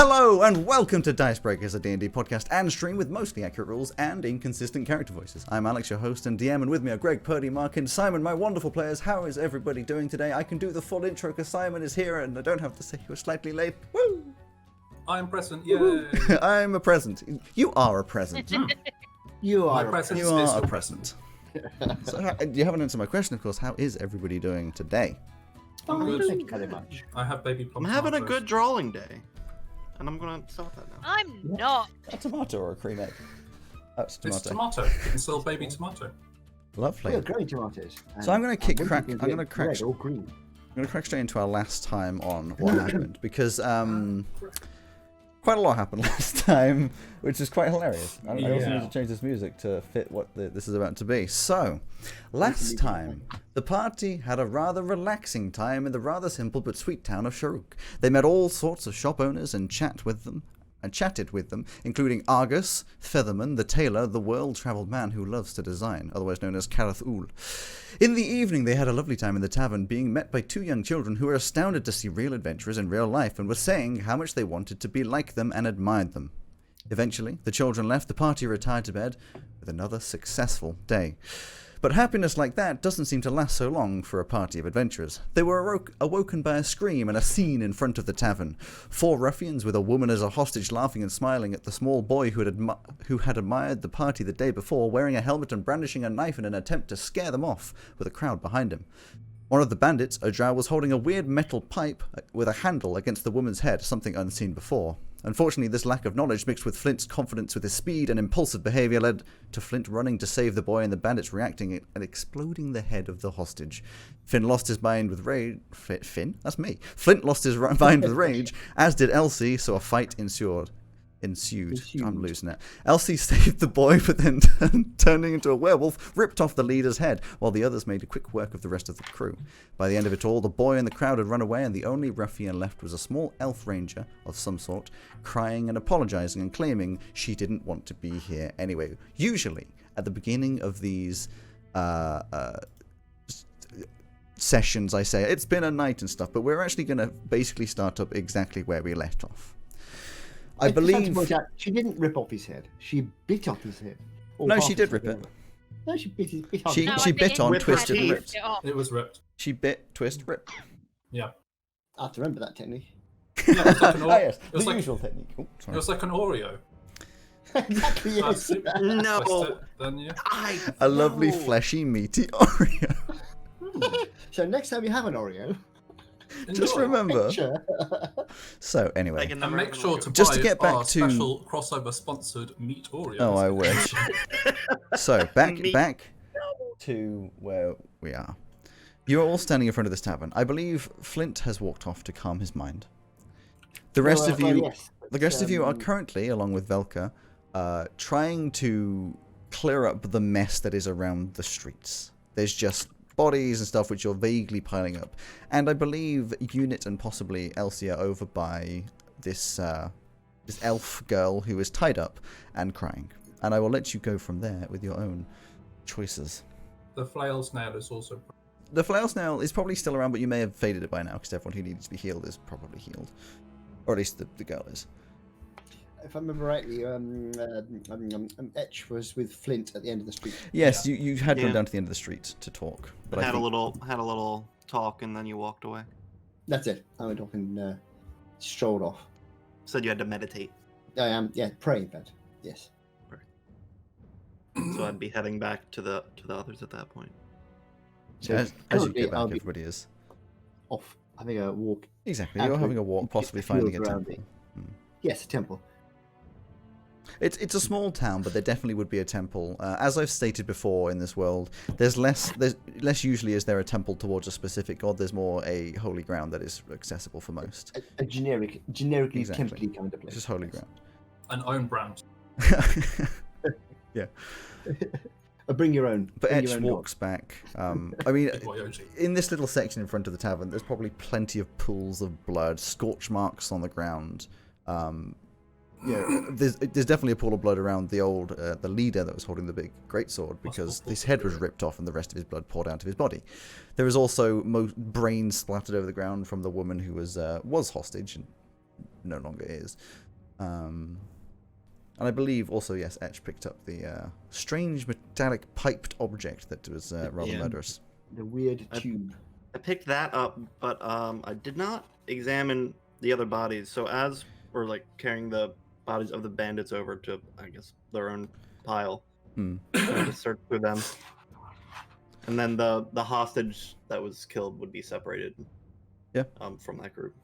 Hello and welcome to Dicebreakers, a D&D podcast and stream with mostly accurate rules and inconsistent character voices. I'm Alex, your host and DM, and with me are Greg, Purdy, Mark, and Simon, my wonderful players. How is everybody doing today? I can do the full intro because Simon is here and I don't have to say he was slightly late. Woo! I'm present, yay! I'm a present. You are a present. You are My presence You is are still a present. So, you haven't answered my question, of course. How is everybody doing today? Good. Thank you very much. I have baby I'm plum having a tomatoes. good drawing day, and I'm gonna stop that now. I'm not. A tomato or a cream egg? That's tomato. It's tomato. You can sell baby tomato. Lovely. We're growing tomatoes. So I'm gonna kick and crack- we can I'm gonna get crack- red or green. I'm going to crack straight into our last time on what happened, because quite a lot happened last time, which is quite hilarious. I also need to change this music to fit what this is about to be. So, last time, the party had a rather relaxing time in the rather simple but sweet town of Sharuk. They met all sorts of shop owners and chatted with them, including Argus, Featherman, the tailor, the world-travelled man who loves to design, otherwise known as Karath Ul. In the evening, they had a lovely time in the tavern, being met by two young children who were astounded to see real adventurers in real life and were saying how much they wanted to be like them and admired them. Eventually, the children left, the party retired to bed with another successful day. But happiness like that doesn't seem to last so long for a party of adventurers. They were awoken by a scream and a scene in front of the tavern. Four ruffians with a woman as a hostage laughing and smiling at the small boy who had admired the party the day before, wearing a helmet and brandishing a knife in an attempt to scare them off, with a crowd behind him. One of the bandits, a drow, was holding a weird metal pipe with a handle against the woman's head, something unseen before. Unfortunately, this lack of knowledge mixed with Flint's confidence with his speed and impulsive behaviour led to Flint running to save the boy and the bandits reacting and exploding the head of the hostage. Finn lost his mind with rage. Finn? That's me. Flint lost his mind with rage, as did Elsie, so a fight ensued. I'm losing it. Elsie saved the boy, but then turning into a werewolf, ripped off the leader's head, while the others made quick work of the rest of the crew. By the end of it all, the boy and the crowd had run away, and the only ruffian left was a small elf ranger of some sort, crying and apologizing and claiming she didn't want to be here anyway. Usually, at the beginning of these sessions, I say, it's been a night and stuff, but we're actually going to basically start up exactly where we left off. I believe she didn't rip off his head. She bit off his head. No, she did rip it. No, she bit off She his head. she bit on, With her twisted, and teeth. ripped. It was ripped. She bit, twist, rip. Yeah. I have to remember that technique. Yeah, it was like an Ah, yes, it was the like, usual technique. Oh, it sorry. was like an Oreo. Exactly, yes. That's it. No, Twist it, then you... A lovely, fleshy, meaty Oreo. So next time you have an Oreo, Just Enjoy. remember. picture. So, anyway. And make sure to Just buy to get back our to- special crossover-sponsored meat Oreos. Oh, I wish. So, back Me. to where we are. You're all standing in front of this tavern. I believe Flint has walked off to calm his mind. The rest of you... Yes, The rest of you are currently, along with Velka, trying to clear up the mess that is around the streets. There's just bodies and stuff which you're vaguely piling up. And I believe Unit and possibly Elsie are over by this elf girl who is tied up and crying. And I will let you go from there with your own choices. The flail snail is also... The flail snail is probably still around, but you may have faded it by now because everyone who needed to be healed is probably healed. Or at least the girl is. If I remember rightly, Etch was with Flint at the end of the street. Yes, you had gone Yeah. down to the end of the street to talk. But I had a think, little talk, and then you walked away. That's it. I went off and strolled off. Said you had to meditate, I am, pray bed. Yes. so I'd be heading back to the others at that point. So as you currently get back, I'll be everybody is. off having a walk. Exactly, you're having a walk, possibly finding a around temple. Yes, a temple. It's a small town, but there definitely would be a temple. As I've stated before in this world, there's less usually is there a temple towards a specific god. There's more a holy ground that is accessible for most. A generically Exactly. temple-y kind of place. It's just holy ground. An own brand. Yeah. Bring your own. But bring Etch your own walks back. I mean, Boyoji. in this little section in front of the tavern, there's probably plenty of pools of blood, scorch marks on the ground. There's definitely a pool of blood around the old the leader that was holding the big greatsword because his head was ripped off and the rest of his blood poured out of his body. There is also brains splattered over the ground from the woman who was hostage and no longer is. And I believe also, yes, Etch picked up the strange metallic piped object that was rather Yeah. murderous. The weird I- tube. I picked that up, but I did not examine the other bodies. So as we're like carrying the bodies of the bandits over to, I guess, their own pile, Hmm. I just search through them, and then the hostage that was killed would be separated. Yeah. From that group.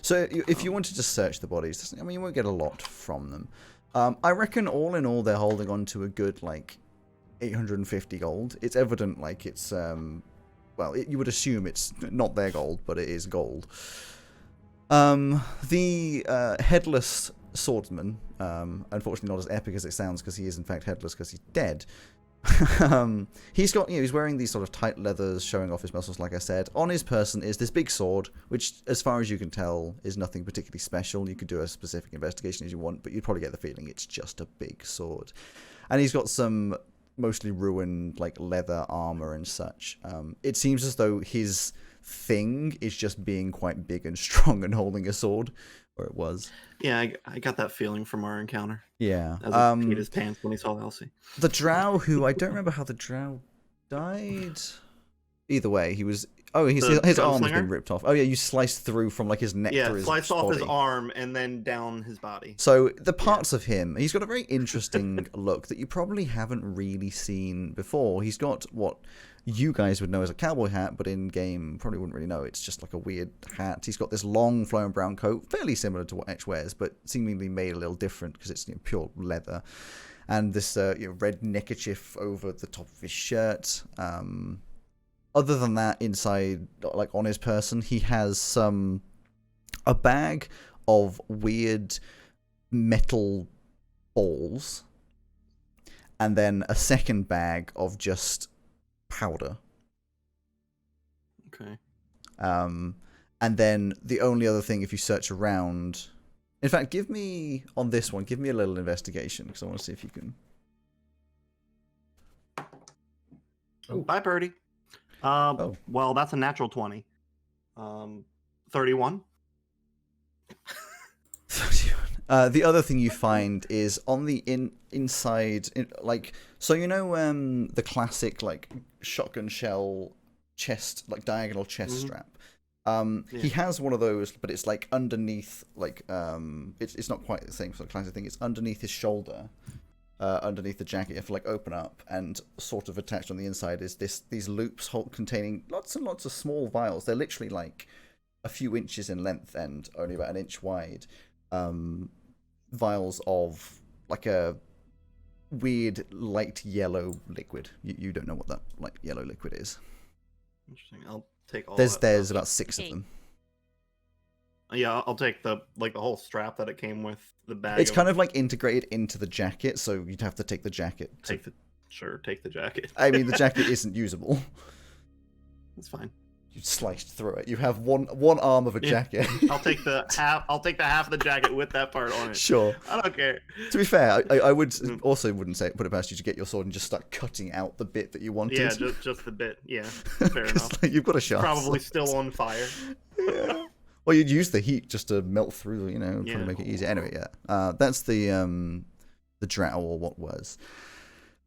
So if you wanted to search the bodies, I mean, you won't get a lot from them. I reckon all in all, they're holding on to a good, like, 850 gold. It's evident, like, it's, well, you would assume it's not their gold, but it is gold. The headless swordsman, unfortunately not as epic as it sounds, because he is in fact headless because he's dead. He's got, he's wearing these sort of tight leathers showing off his muscles, like I said. On his person is this big sword, which, as far as you can tell, is nothing particularly special. You could do a specific investigation as you want, but you'd probably get the feeling it's just a big sword. And he's got some mostly ruined, like, leather armor and such. It seems as though his thing is just being quite big and strong and holding a sword, or it was. Yeah, I got that feeling from our encounter. Yeah. As he peed his pants when he saw Elsie. The drow, who I don't remember how the drow died. Either way, he was. Oh, his arm's been gunslinger? ripped off. Oh yeah, you sliced through from like his neck Yeah, to his sliced off his body. arm and then down his body. So the parts of him, he's got a very interesting look that you probably haven't really seen before. He's got what you guys would know as a cowboy hat, but in game probably wouldn't really know. It's just like a weird hat. He's got this long flowing brown coat, fairly similar to what Etch wears, but seemingly made a little different because it's pure leather. And this red neckerchief over the top of his shirt. Other than that, inside, like on his person, he has a bag of weird metal balls, and then a second bag of just powder. Okay. And then the only other thing, if you search around, in fact, give me a little investigation because I want to see if you can. Bye, Birdie. Well, that's a natural 20. 31. The other thing you find is on the inside, so the classic like shotgun shell chest, like diagonal chest strap. He has one of those, but it's like underneath, like it's not quite the same sort of classic thing. It's underneath his shoulder, underneath the jacket. You have to like open up, and sort of attached on the inside is these loops containing lots and lots of small vials. They're literally like a few inches in length and only about an inch wide. Vials of like a weird light yellow liquid. You don't know what that light yellow liquid is. Interesting. I'll take all. There's about 6 of them. Yeah, I'll take the whole strap that it came with, the bag. It's kind of like integrated into the jacket, so you'd have to take the jacket. Take the jacket. I mean, the jacket isn't usable. That's fine. You sliced through it. You have one arm of a jacket. I'll take the half. I'll take the half of the jacket with that part on it. Sure. I don't care. To be fair, I would also wouldn't put it past you to get your sword and just start cutting out the bit that you wanted. Yeah, just the bit. Yeah, fair enough. Like, you've got a sharp. Probably sword. still on fire. Yeah. Well, you'd use the heat just to melt through, probably make it easier. Anyway, yeah. That's the drow, or what was.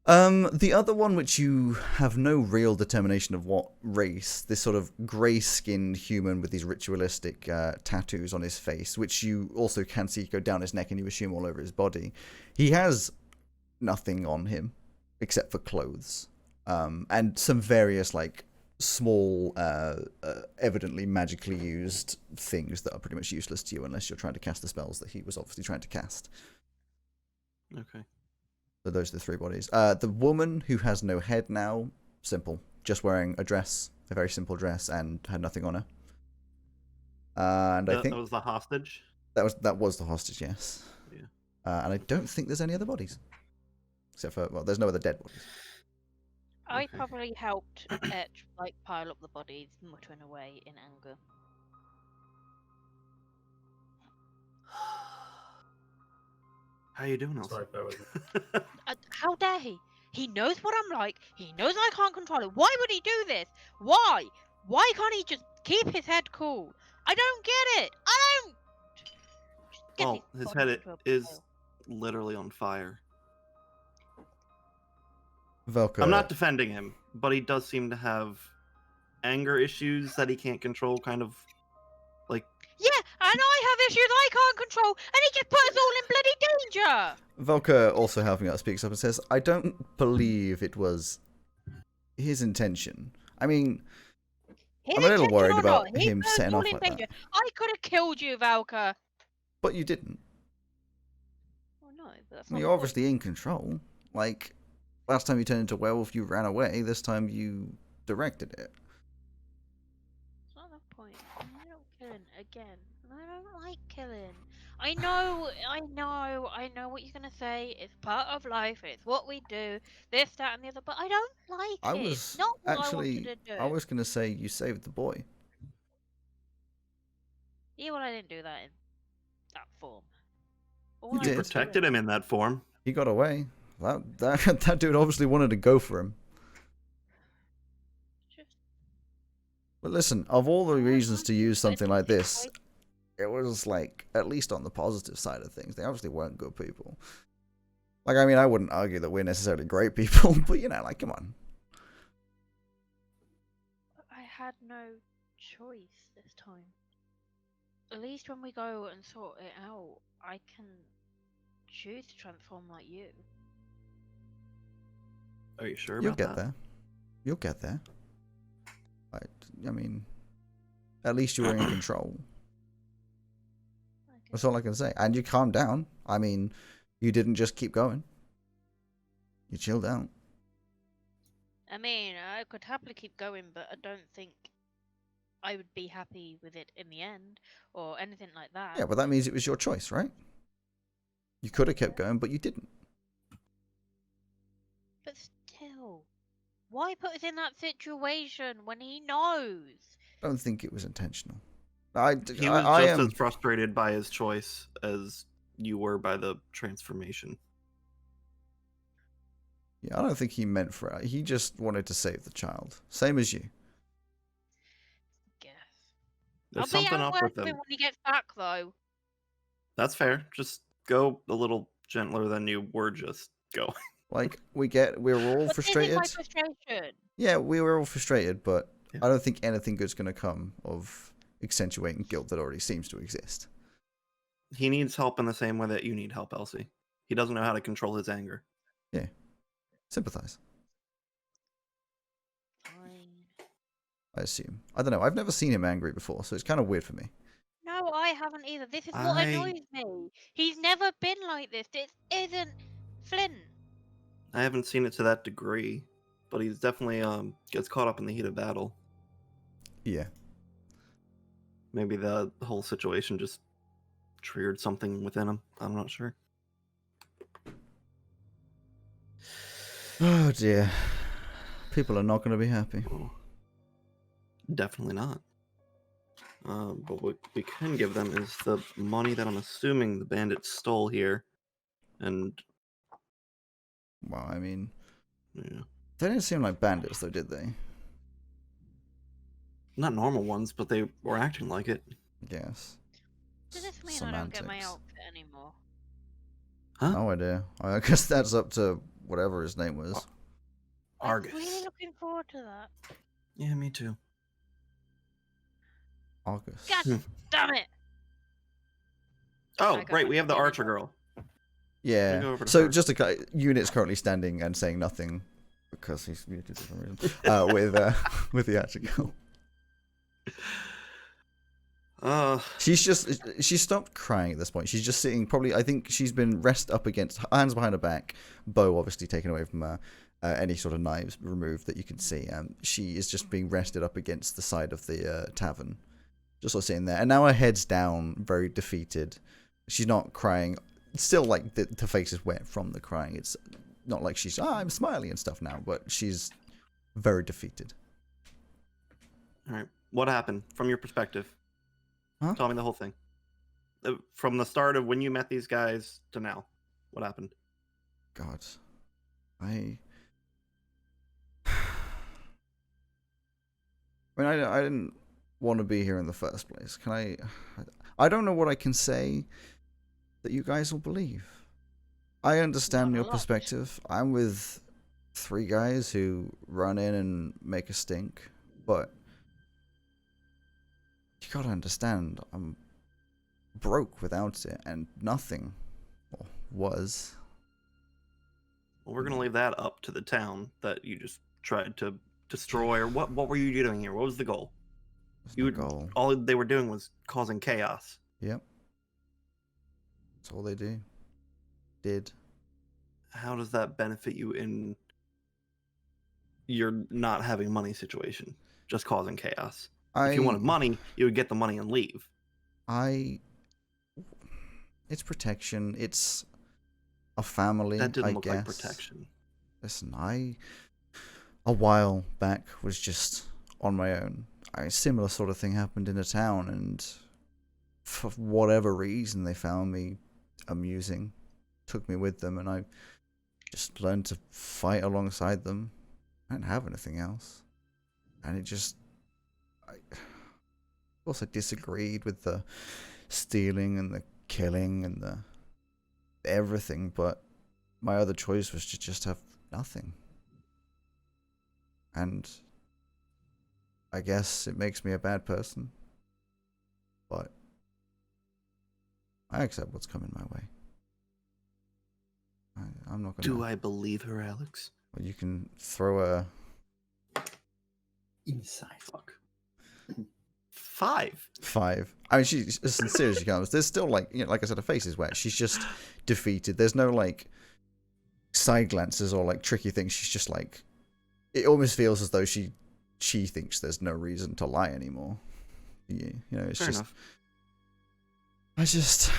The other one, which you have no real determination of what race, this sort of grey-skinned human with these ritualistic tattoos on his face, which you also can see go down his neck and you assume all over his body. He has nothing on him except for clothes, and some various like small, evidently magically used things that are pretty much useless to you unless you're trying to cast the spells that he was obviously trying to cast. Okay. So those are the 3 bodies. The woman who has no head now, simple, just wearing a dress, a very simple dress, and had nothing on her. And I think that was the hostage. that was the hostage, yes. Yeah. And I don't think there's any other bodies, except for there's no other dead bodies. I Okay. probably helped Etch pile up the bodies, muttering away in anger. How you doing, Elsie? Sorry, bear with me. How dare he? He knows what I'm like. He knows I can't control it. Why would he do this? Why? Why can't he just keep his head cool? I don't get it. I don't. Get Well, these his bodies head into a is pile. literally on fire. Velka. I'm not defending him, but he does seem to have anger issues that he can't control, kind of like. Yeah, and I have issues I can't control, and he just put us all in bloody danger. Velka, also helping out, speaks up and says, I don't believe it was his intention. I mean, His I'm a little intention worried or about not, he him put us setting all off in like danger. that. I could have killed you, Valka. But you didn't. Oh no, but that's I not mean, the you're point. obviously in control. Like, last time you turned into a werewolf, you ran away. This time you directed it. It's not the point. I'm not killing again. I don't like killing. I know what you're gonna say. It's part of life. It's what we do. This, that, and the other. But I don't like I it. was It's not what I wanted actually, to do. I was going to say you saved the boy. Yeah, well, I didn't do that in that form. All You I did. was Protected doing- him in that form. He got away. That dude obviously wanted to go for him. Just- But listen, of all the I reasons want to use put in something like this, situation- it was like, at least on the positive side of things, they obviously weren't good people. Like, I mean, I wouldn't argue that we're necessarily great people, but you know, like, come on. I had no choice this time. At least when we go and sort it out, I can choose to transform like you. Are you sure You'll about get that? there. You'll get there. I mean, at least you were in control. Okay. That's all I can say. And you calmed down. I mean, you didn't just keep going. You chilled out. I mean, I could happily keep going, but I don't think I would be happy with it in the end, or anything like that. Yeah, but that means it was your choice, right? You could have kept going, but you didn't. But still, why put us in that situation when he knows? I don't think it was intentional. He was I just am. as frustrated by his choice as you were by the transformation. Yeah, I don't think he meant for it. He just wanted to save the child. Same as you. Guess. There's I'll be something out up with working him. when he gets back, though. That's fair. Just go a little gentler than you were just going. Like, we're all But frustrated. This is my frustration. Yeah, we were all frustrated, but Yeah. I don't think anything good's going to come of accentuating guilt that already seems to exist. He needs help in the same way that you need help, Elsie. He doesn't know how to control his anger. Sympathize, Fine. I assume. I don't know. I've never seen him angry before, so it's kind of weird for me. No, I haven't either. This is what I- annoys me. He's never been like this. This isn't Flint. I haven't seen it to that degree, but he's definitely gets caught up in the heat of battle. Yeah. Maybe the whole situation just triggered something within him. I'm not sure. Oh dear. People are not going to be happy. Definitely not. But what we can give them is the money that I'm assuming the bandits stole here. And, Well, I mean, yeah. they didn't seem like bandits, though, did they? Not normal ones, but they were acting like it. I guess. Does this mean I don't get my outfit anymore? No idea. I guess that's up to whatever his name was. Argus. I'm really looking forward to that. Yeah, me too. Argus. God damn it! Oh, I got right, my we have the skin archer involved. girl. Yeah. go over to So her. just Unit's currently standing and saying nothing because he's muted for some reason. With the article. She stopped crying at this point. She's just sitting. Probably, I think she's been rest up against, hands behind her back, bow obviously taken away from her, any sort of knives removed that you can see. She is just being rested up against the side of the tavern, just sort of sitting there. And now her head's down, very defeated. She's not crying. Still, like the face is wet from the crying. It's not like she's I'm smiling and stuff now, but she's very defeated. All right, what happened from your perspective? Huh? Tell me the whole thing. From the start of when you met these guys to now, what happened? God, I mean, I didn't want to be here in the first place. I don't know what I can say that you guys will believe. I understand Not a your lot. perspective. I'm with 3 guys who run in and make a stink, but you gotta understand, I'm broke without it, and nothing was. Well, we're gonna leave that up to the town that you just tried to destroy, or what were you doing here? What was the goal? That's You the would- goal. All they were doing was causing chaos. Yep. That's all they did. How does that benefit you in your not having money situation? Just causing chaos. If you wanted money, you would get the money and leave. It's protection. It's a family, That didn't I look guess. like protection. Listen, a while back was just on my own. A similar sort of thing happened in a town, and for whatever reason, they found me amusing, took me with them, and I just learned to fight alongside them. I didn't have anything else, and of course, I disagreed with the stealing and the killing and the everything, but my other choice was to just have nothing. And I guess it makes me a bad person, but I accept what's coming my way. I'm not gonna. Do I believe her, Alex? Well, you can throw a Inside. Fuck. 5. 5. I mean, she's as sincere as she comes. There's still, like, you know, like I said, her face is wet. She's just defeated. There's no, like, side glances or, like, tricky things. She's just, like, it almost feels as though she thinks there's no reason to lie anymore. You know, it's Fair just... enough. I just...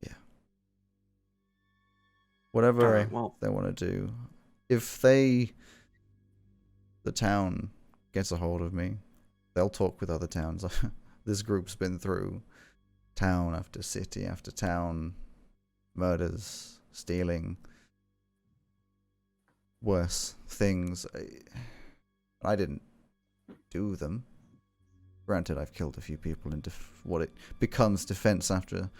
Yeah. Whatever Alright, well, they want to do. If the town gets a hold of me, they'll talk with other towns. This group's been through town after city after town, murders, stealing, worse things. I didn't do them. Granted, I've killed a few people in what it becomes defense after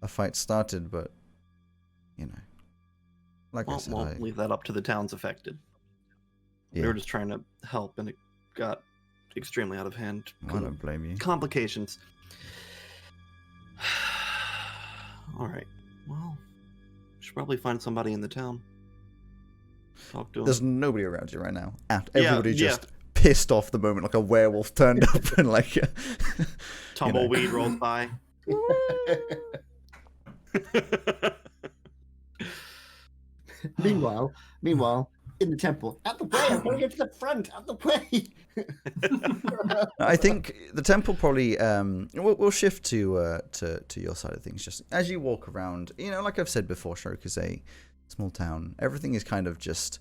a fight started, but, you know, like I said, we'll leave that up to the towns affected. yeah, We were just trying to help, and it got extremely out of hand. I don't blame you. Complications. All right. Well, we should probably find somebody in the town. Talk to them. There's nobody around you right now. Yeah, Everybody just pissed off the moment like a werewolf turned up and like Tumbleweed rolls by. Meanwhile, in the temple, out the way! I'm going to get to the front. Out the way! I think the temple probably we'll shift to your side of things. Just as you walk around, you know, like I've said before, Shroak is a small town. Everything is kind of just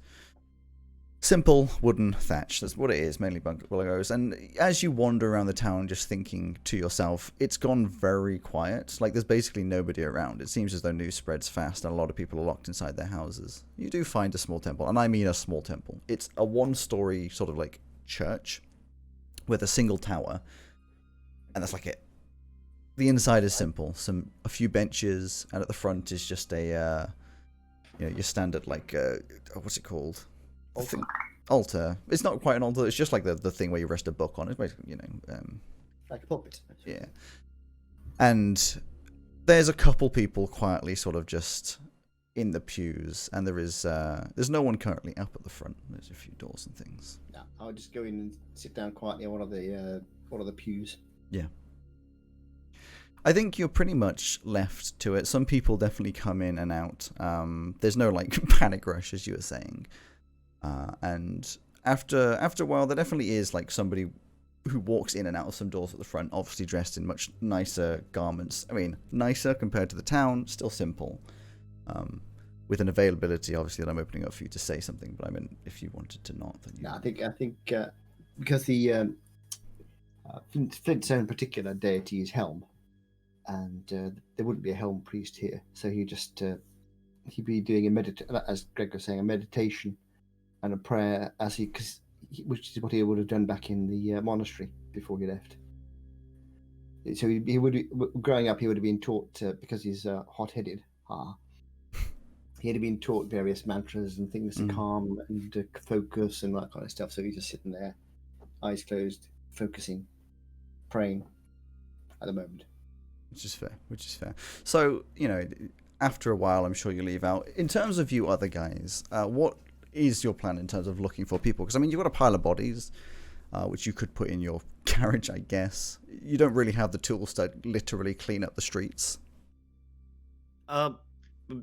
simple wooden thatch. That's what it is, mainly bungalows. And as you wander around the town, just thinking to yourself, it's gone very quiet. Like, there's basically nobody around. It seems as though news spreads fast and a lot of people are locked inside their houses. You do find a small temple, and I mean a small temple. It's a one-story sort of like church with a single tower, and that's like it. The inside is simple. A few benches, and at the front is just a your standard, like what's it called? Altar. It's not quite an altar. It's just like the thing where you rest a book on. It's basically, you know, Like a pulpit. yeah. And there's a couple people quietly sort of just in the pews, and there's no one currently up at the front. There's a few doors and things. Yeah, I'll just go in and sit down quietly on one of the pews. Yeah. I think you're pretty much left to it. Some people definitely come in and out. There's no like panic rush, as you were saying. And after a while, there definitely is like somebody who walks in and out of some doors at the front, obviously dressed in much nicer garments. I mean, nicer compared to the town, still simple. With an availability, obviously, that I'm opening up for you to say something. But I mean, if you wanted to not, then you... No, I think because the Flint's own particular deity is Helm, and there wouldn't be a Helm priest here, so he'd be doing as Greg was saying, a meditation and a prayer which is what he would have done back in the monastery before he left. So he would growing up, he would have been taught because he's hot-headed. He had been taught various mantras and things to calm and focus and that kind of stuff. So he's just sitting there, eyes closed, focusing, praying at the moment. Which is fair. So, after a while, I'm sure you leave out. In terms of you other guys, what is your plan in terms of looking for people? Because, you've got a pile of bodies, which you could put in your garage, I guess. You don't really have the tools to literally clean up the streets.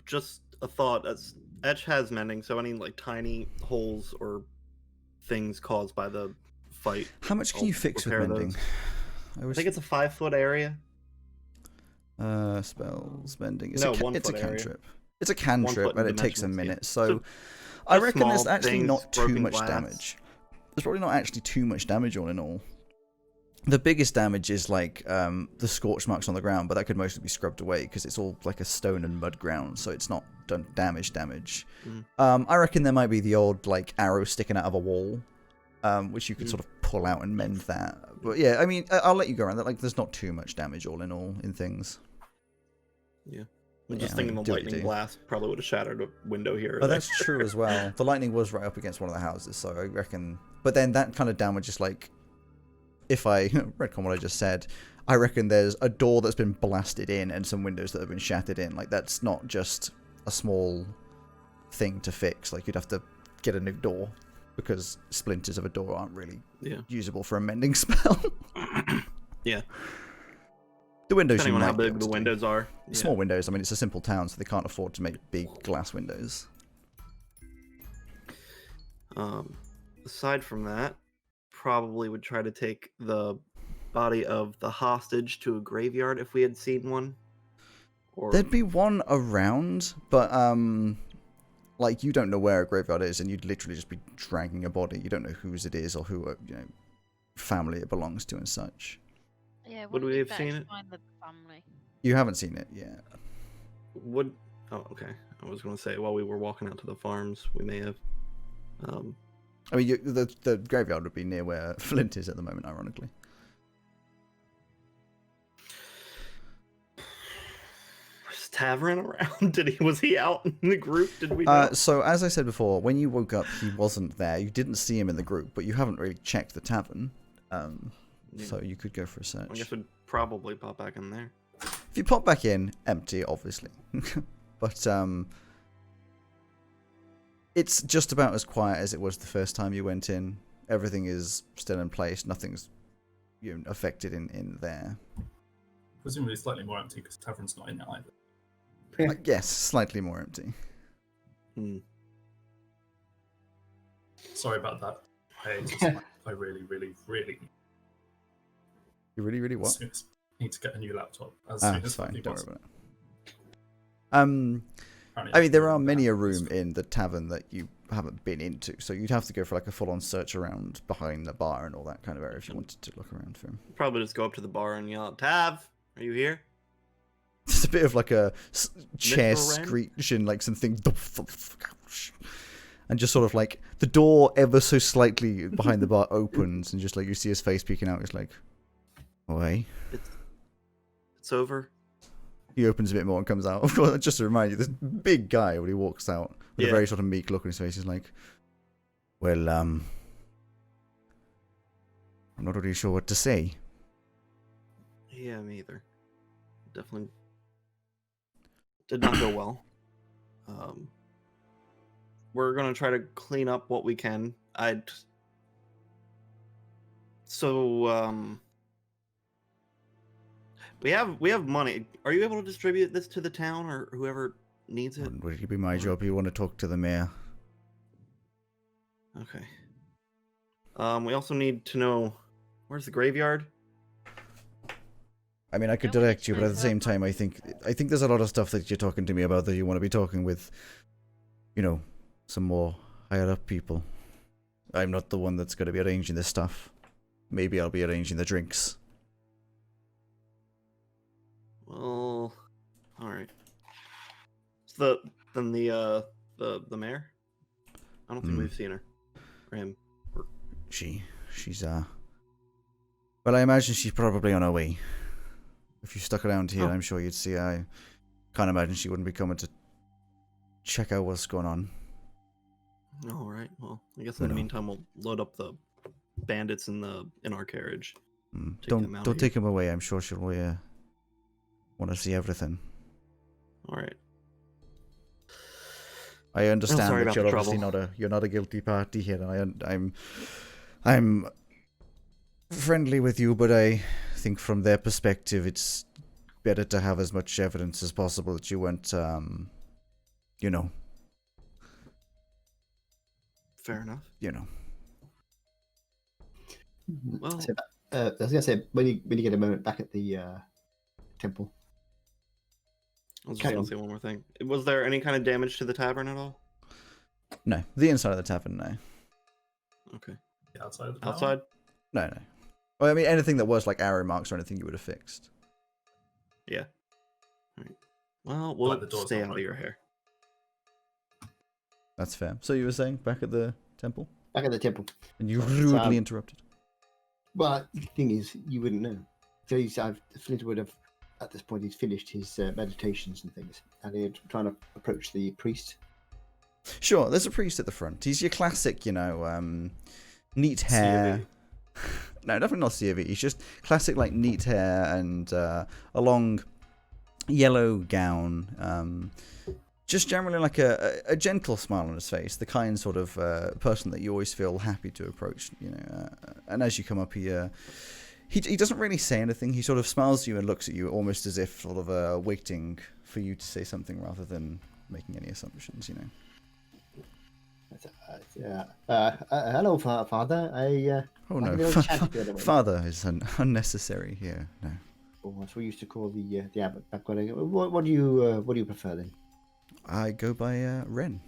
Just a thought. As Etch has mending, so any like tiny holes or things caused by the fight. How much can you fix with mending? I think it's a 5-foot area. Spells mending. It's a cantrip. Area. It's a cantrip, and it takes a minute. So I reckon there's actually not too much damage. There's probably not actually too much damage all in all. The biggest damage is like the scorch marks on the ground, but that could mostly be scrubbed away because it's all like a stone and mud ground, so it's not done damage. I reckon there might be the old like arrow sticking out of a wall, which you could sort of pull out and mend that. But yeah, I'll let you go around that. Like, there's not too much damage all in all in things. Yeah. I'm just thinking the lightning blast probably would have shattered a window here. Oh, that's true as well. The lightning was right up against one of the houses, so I reckon. But then that kind of damage is like, if I retcon what I just said, I reckon there's a door that's been blasted in and some windows that have been shattered in. Like, that's not just a small thing to fix. Like, you'd have to get a new door because splinters of a door aren't really usable for a mending spell. Yeah. The windows, depending on how big the windows are. Yeah. Small windows. It's a simple town, so they can't afford to make big glass windows. Aside from that, probably would try to take the body of the hostage to a graveyard if we had seen one. Or... There'd be one around, but like, you don't know where a graveyard is, and you'd literally just be dragging a body. You don't know whose it is or who family it belongs to and such. Yeah, would we have seen it? Find the family. You haven't seen it yet. Oh, okay. I was going to say, while we were walking out to the farms, we may have. The graveyard would be near where Flint is at the moment, ironically. Was Tavern around? Was he out in the group? Did we know? So, as I said before, when you woke up, he wasn't there. You didn't see him in the group, but you haven't really checked the tavern. So you could go for a search. I guess we'd probably pop back in there. If you pop back in, empty, obviously. But it's just about as quiet as it was the first time you went in. Everything is still in place. Nothing's affected in there. Presumably slightly more empty because the tavern's not in it either. Yes, slightly more empty. Sorry about that. I really, really, really... You really, really what? Need to get a new laptop. It's fine. Don't worry about it. There are many a room in the tavern that you haven't been into, so you'd have to go for like a full-on search around behind the bar and all that kind of area if you wanted to look around for him. Probably just go up to the bar and yell, "Tav, are you here?" It's a bit of like a chair screech and like something, and just sort of like the door ever so slightly behind the bar opens and just like you see his face peeking out. It's like, "Oi." It's over. He opens a bit more and comes out. Of course, just to remind you, this big guy, when he walks out with a very sort of meek look on his face, he's like, "Well, I'm not really sure what to say." Yeah, me either. Definitely did not go well. We're gonna try to clean up what we can. We have money. Are you able to distribute this to the town or whoever needs it? Would it be my job? You want to talk to the mayor? Okay. We also need to know, where's the graveyard? I could direct you, but at the same time, I think there's a lot of stuff that you're talking to me about that you want to be talking with, some more higher up people. I'm not the one that's going to be arranging this stuff. Maybe I'll be arranging the drinks. Well, all right. So the mayor? I don't think we've seen her or him. She's well, I imagine she's probably on her way. If you stuck around here, Oh. I'm sure you'd see. I can't imagine she wouldn't be coming to check out what's going on. All right. Well, I guess You in the know. meantime, we'll load up the bandits in our carriage. Take them out Don't of take him away. I'm sure she'll want to see everything. All right. I understand sorry that about you're the obviously trouble. you're not a guilty party here. I'm friendly with you, but I think from their perspective, it's better to have as much evidence as possible that you weren't, you know. Fair enough. Well, So, I was gonna say when you get a moment back at the temple. I was just carry gonna on. say one more thing. Was there any kind of damage to the tavern at all? No, the inside of the tavern, no. Okay. The outside of the tower? Outside? No. Well, I mean, anything that was like arrow marks or anything you would have fixed. Yeah. All right. Well, we'll Like the door's stay not out of broken. your hair. That's fair. So you were saying back at the temple? Back at the temple. And you rudely um, interrupted. Well, the thing is, you wouldn't know. So Flint would have, at this point, he's finished his meditations and things, and he's trying to approach the priest. Sure, there's a priest at the front. He's your classic, neat hair. No, definitely not COV. He's just classic, like, neat hair and a long yellow gown. Just generally like a gentle smile on his face. The kind sort of person that you always feel happy to approach, and as you come up, he doesn't really say anything. He sort of smiles at you and looks at you almost as if sort of waiting for you to say something rather than making any assumptions, Hello, Father. Oh I no, had a little chat the other way. Father is unnecessary here. No. Oh, that's what we used to call the abbot back when. What do you prefer then? I go by Ren.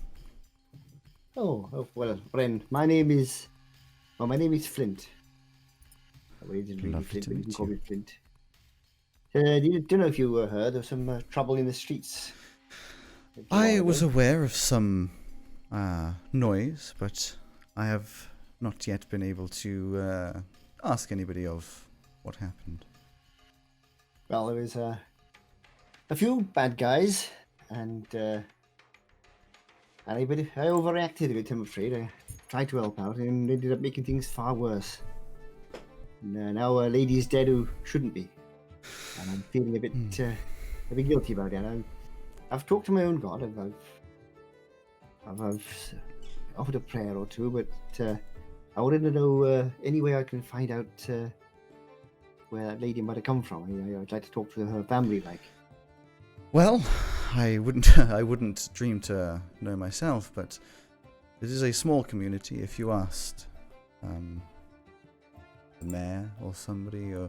Oh well, Ren. My name is Flint. Well, he didn't really Lovely Flint, to but you meet can call you. me Flint. Do you know if you heard of some trouble in the streets? I was aware of some noise, but I have not yet been able to ask anybody of what happened. Well, there was a few bad guys, and I overreacted a bit, I'm afraid. I tried to help out and ended up making things far worse. And now a lady's dead who shouldn't be. And I'm feeling a bit guilty about it. I've talked to my own God. I've offered a prayer or two, but I wanted to know any way I can find out where that lady might have come from. I'd like to talk to her family, like. Well, I wouldn't dream to know myself, but it is a small community. If you asked the mayor or somebody, or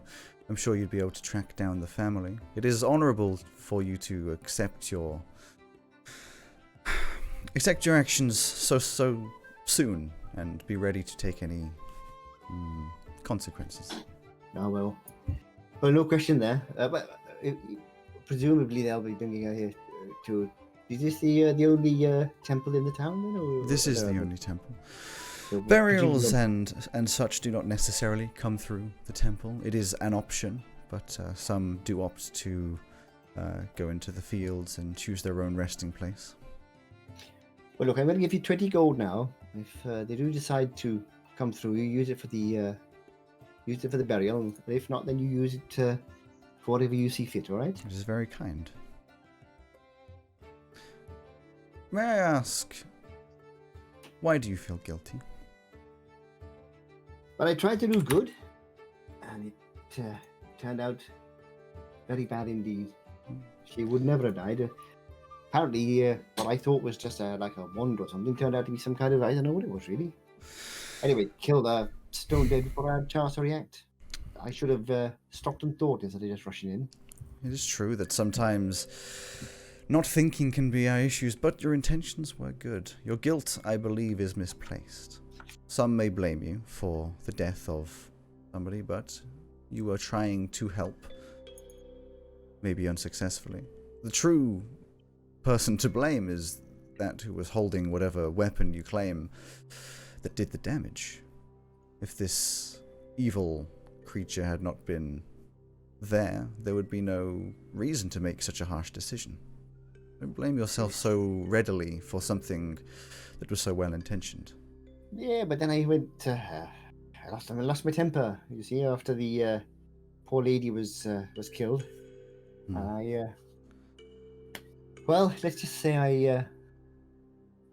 I'm sure you'd be able to track down the family. It is honourable for you to accept your actions so soon and be ready to take any consequences. Oh, well, no question there. But presumably they'll be bringing her here to. Is this the only temple in the town then? Or This is are the there only temple. other- Burials presumably- and such do not necessarily come through the temple. It is an option, but some do opt to go into the fields and choose their own resting place. Well, look, I'm going to give you 20 gold now. If they do decide to come through, you use it for the burial, and if not, then you use it for whatever you see fit. All right? It is very kind. May I ask, why do you feel guilty? But I tried to do good, and it turned out very bad indeed. She would never have died. Apparently, what I thought was just like a wand or something turned out to be some kind of, I don't know what it was really. Anyway, killed her stone dead before I had a chance to react. I should have stopped and thought instead of just rushing in. It is true that sometimes not thinking can be our issues, but your intentions were good. Your guilt, I believe, is misplaced. Some may blame you for the death of somebody, but you were trying to help, maybe unsuccessfully. The true person to blame is that who was holding whatever weapon you claim that did the damage. If this evil creature had not been there would be no reason to make such a harsh decision. Don't blame yourself so readily for something that was so well intentioned. Yeah, but then I went. I lost my temper. You see, after the poor lady was killed, Hmm. well, let's just say I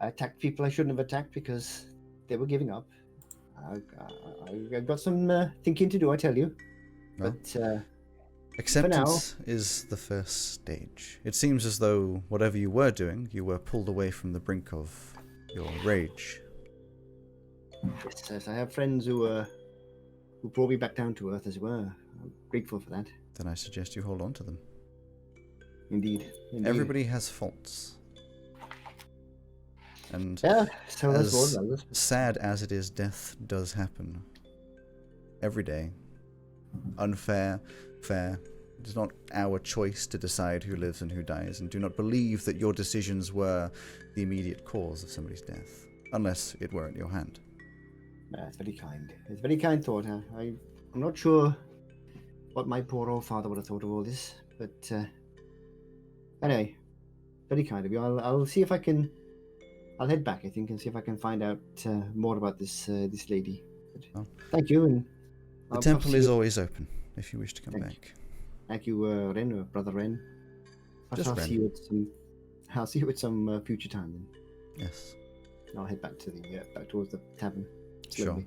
attacked people I shouldn't have attacked because they were giving up. I've got some thinking to do, I tell you. Well, But acceptance is the first stage. It seems as though whatever you were doing, you were pulled away from the brink of your rage. yes, I have friends who brought me back down to earth as well. I'm grateful for that. Then I suggest you hold on to them. Indeed. Everybody has faults. And Yeah, so that's as what sad as it is, death does happen. Every day. Unfair, fair. It is not our choice to decide who lives and who dies, and do not believe that your decisions were the immediate cause of somebody's death, unless it were in your hand. It's very kind. It's a very kind thought. I'm not sure what my poor old father would have thought of all this, but anyway, very kind of you. I'll see if I can. I'll head back, I think, and see if I can find out more about this lady. But Well, thank you, and The I'll temple see is you. always open, if you wish to come Thank back. Thank you, Ren, or Brother Ren. Perhaps Just I'll Ren. see you at some. I'll see you at some future time then. Yes. I'll head back to the back towards the tavern. Sure. slowly.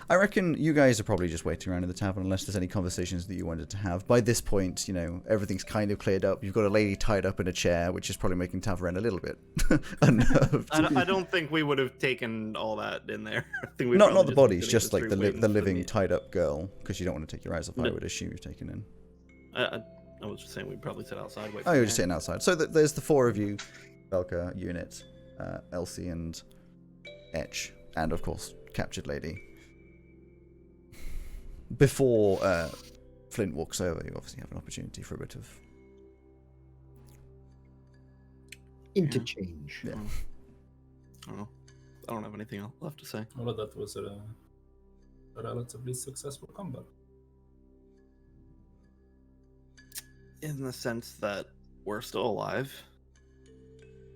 I reckon you guys are probably just waiting around in the tavern unless there's any conversations that you wanted to have. By this point, you know, everything's kind of cleared up. You've got a lady tied up in a chair, which is probably making Tavern a little bit unnerved. I don't think we would have taken all that in there. I think we Not probably the just bodies, sitting just in like street waiting the for living meat. tied up girl, because you don't want to take your eyes off. I No. would assume you've taken in. I was just saying we'd probably sit outside. Wait Oh, for you're the just gang. sitting outside. So there's the four of you: Velka, Unit, Elsie, and Etch, and of course, captured lady. Before Flint walks over, you obviously have an opportunity for a bit of Interchange. Yeah. I don't know. I don't have anything else left to say. All of that was a relatively successful combat. In the sense that we're still alive.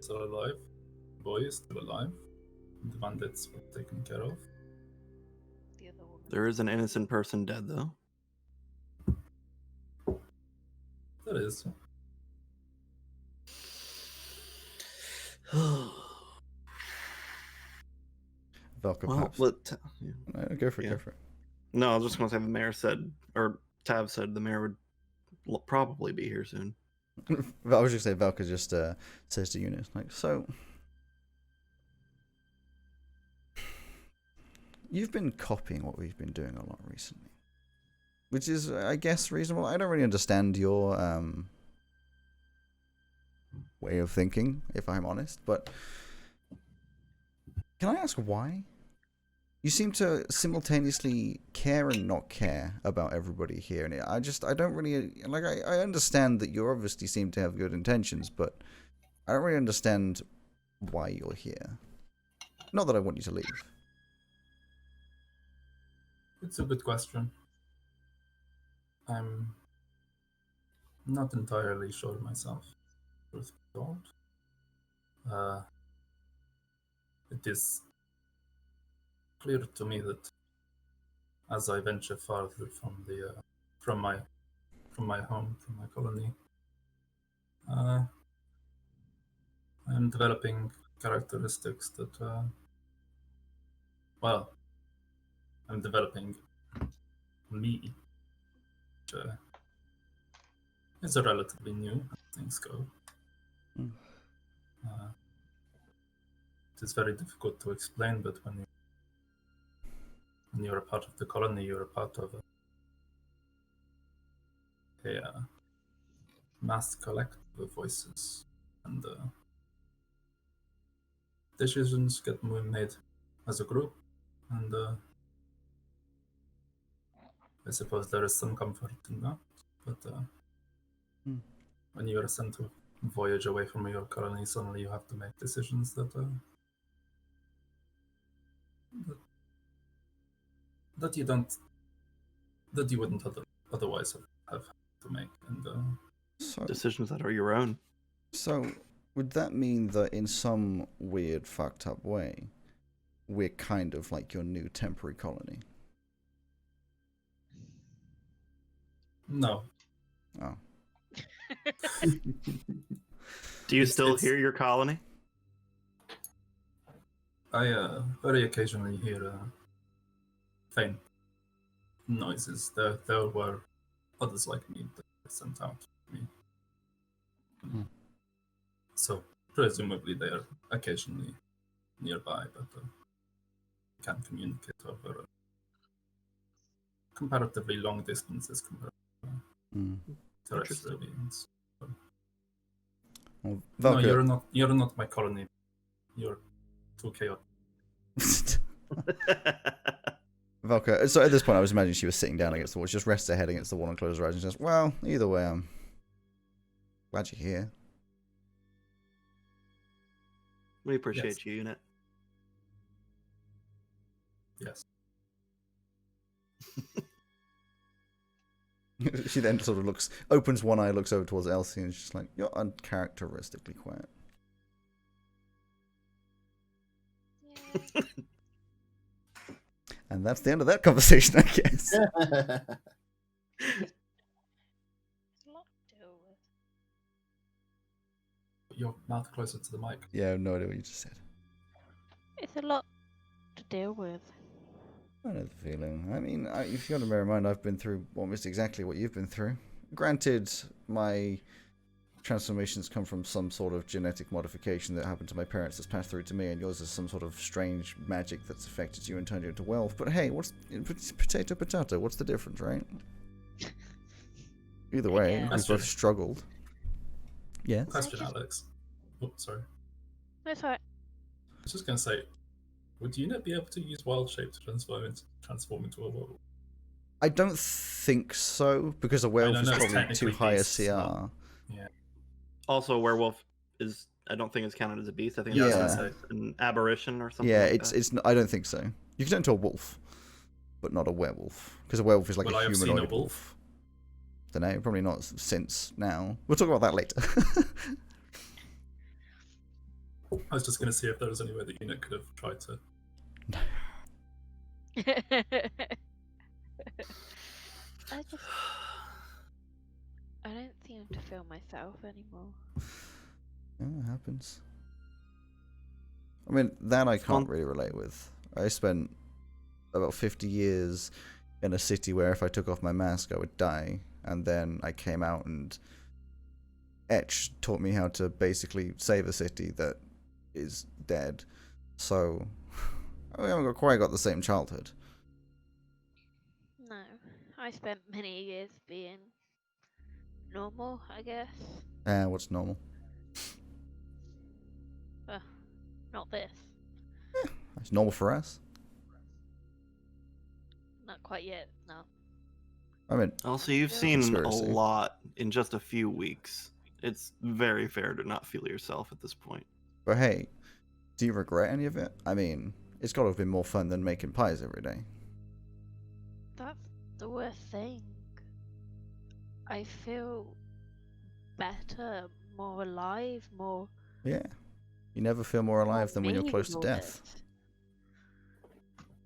Still alive. Boy is still alive. The bandits were taken care of. The other woman. There is an innocent person dead, though. There is. Velka. Well, Perhaps. yeah. Go for it. Yeah. Go for it. No, I was just going to say the mayor said, or Tav said the mayor would probably be here soon. I was just say Velka just says to Unit, like, so you've been copying what we've been doing a lot recently, which is, I guess, reasonable. I don't really understand your way of thinking, if I'm honest, but can I ask why? You seem to simultaneously care and not care about everybody here, and I don't really, like, I understand that you obviously seem to have good intentions, but I don't really understand why you're here. Not that I want you to leave. It's a good question. I'm not entirely sure myself. Truth be told. It is clear to me that as I venture farther from the from my home, from my colony, I'm developing characteristics that I'm developing me, which is a relatively new as things go. Hmm. It is very difficult to explain, but when you're a part of the colony, you're a part of a mass collective of voices, and decisions get made as a group, and I suppose there is some comfort in that. But when you are sent to voyage away from your colony, suddenly you have to make decisions that you wouldn't otherwise have to make, and So, Decisions that are your own. so would that mean that in some weird, fucked up way, we're kind of like your new temporary colony? no, Oh, Do you It's- still it's- hear your colony? I very occasionally hear faint noises. There were others like me that were sent out to me. So presumably they are occasionally nearby, but can communicate over comparatively long distances compared to mm. terrestrial beings. Well, No, Velka, you're not my colony. You're too chaotic. Velka, so at this point I was imagining she was sitting down against the wall. She just rests her head against the wall and closes her eyes and says, well, either way, I'm glad you're here. We appreciate you, Unit. Yes. She then sort of opens one eye, looks over towards Elsie, and she's like, you're uncharacteristically quiet. Yeah. And that's the end of that conversation, I guess. It's a lot to deal with. Put your mouth closer to the mic. Yeah, I have no idea what you just said. It's a lot to deal with. I know the feeling. I mean, if you got to bear in mind, I've been through almost exactly what you've been through. Granted, my transformations come from some sort of genetic modification that happened to my parents that's passed through to me, and yours is some sort of strange magic that's affected you and turned you into wealth. But hey, potato, potato? What's the difference, right? Either way, Yeah. we've both struggled. Yeah. Question, just- Alex. Oh, sorry. That's alright. I was just going to say, would Unit be able to use wild shape to transform into a werewolf? I don't think so, because a werewolf is know it's probably too technically high a beasts, CR. but- Also, a werewolf is, I don't think it's counted as a beast. I think Yeah, I was it's gonna say. an aberration or something. Yeah, like it's. I don't think so. You can turn into a wolf, but not a werewolf, because a werewolf is like Will a I have seen a humanoid wolf? Don't know. Probably not since now. We'll talk about that later. I was just going to see if there was any way that Unit could have tried to. I don't seem to feel myself anymore. Yeah, it happens. I mean, that I can't Fun. really relate with. I spent about 50 years in a city where if I took off my mask, I would die. And then I came out, and Etch taught me how to basically save a city that is dead. So, we haven't quite got the same childhood. No, I spent many years being normal, I guess. What's normal? Not this. It's normal for us. Not quite yet, no. I mean, Also, you've Yeah. seen a Conspiracy. lot in just a few weeks. It's very fair to not feel yourself at this point. but hey, do you regret any of it? I mean, it's got to have been more fun than making pies every day. That's the worst thing. I feel better, more alive, more. Yeah. You never feel more alive than when you're close to meaningful death. with.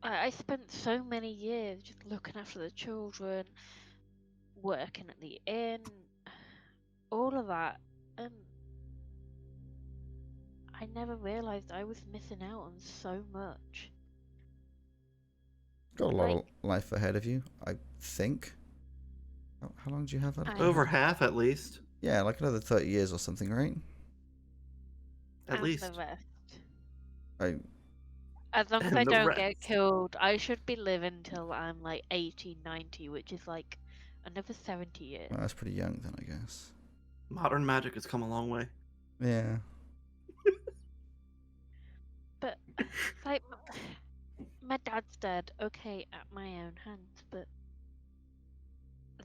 I spent so many years just looking after the children, working at the inn, all of that, and I never realised I was missing out on so much. Got a lot Like- of life ahead of you, I think. How long do you have left? I- Over half, at least. Yeah, like another 30 years or something, right? At And least. the rest. I As long as And I the don't get rest. killed, I should be living till I'm like 80, 90, which is like another 70 years. well, that's pretty young then, I guess. Modern magic has come a long way. Yeah. But like, my dad's dead, okay, at my own hands, but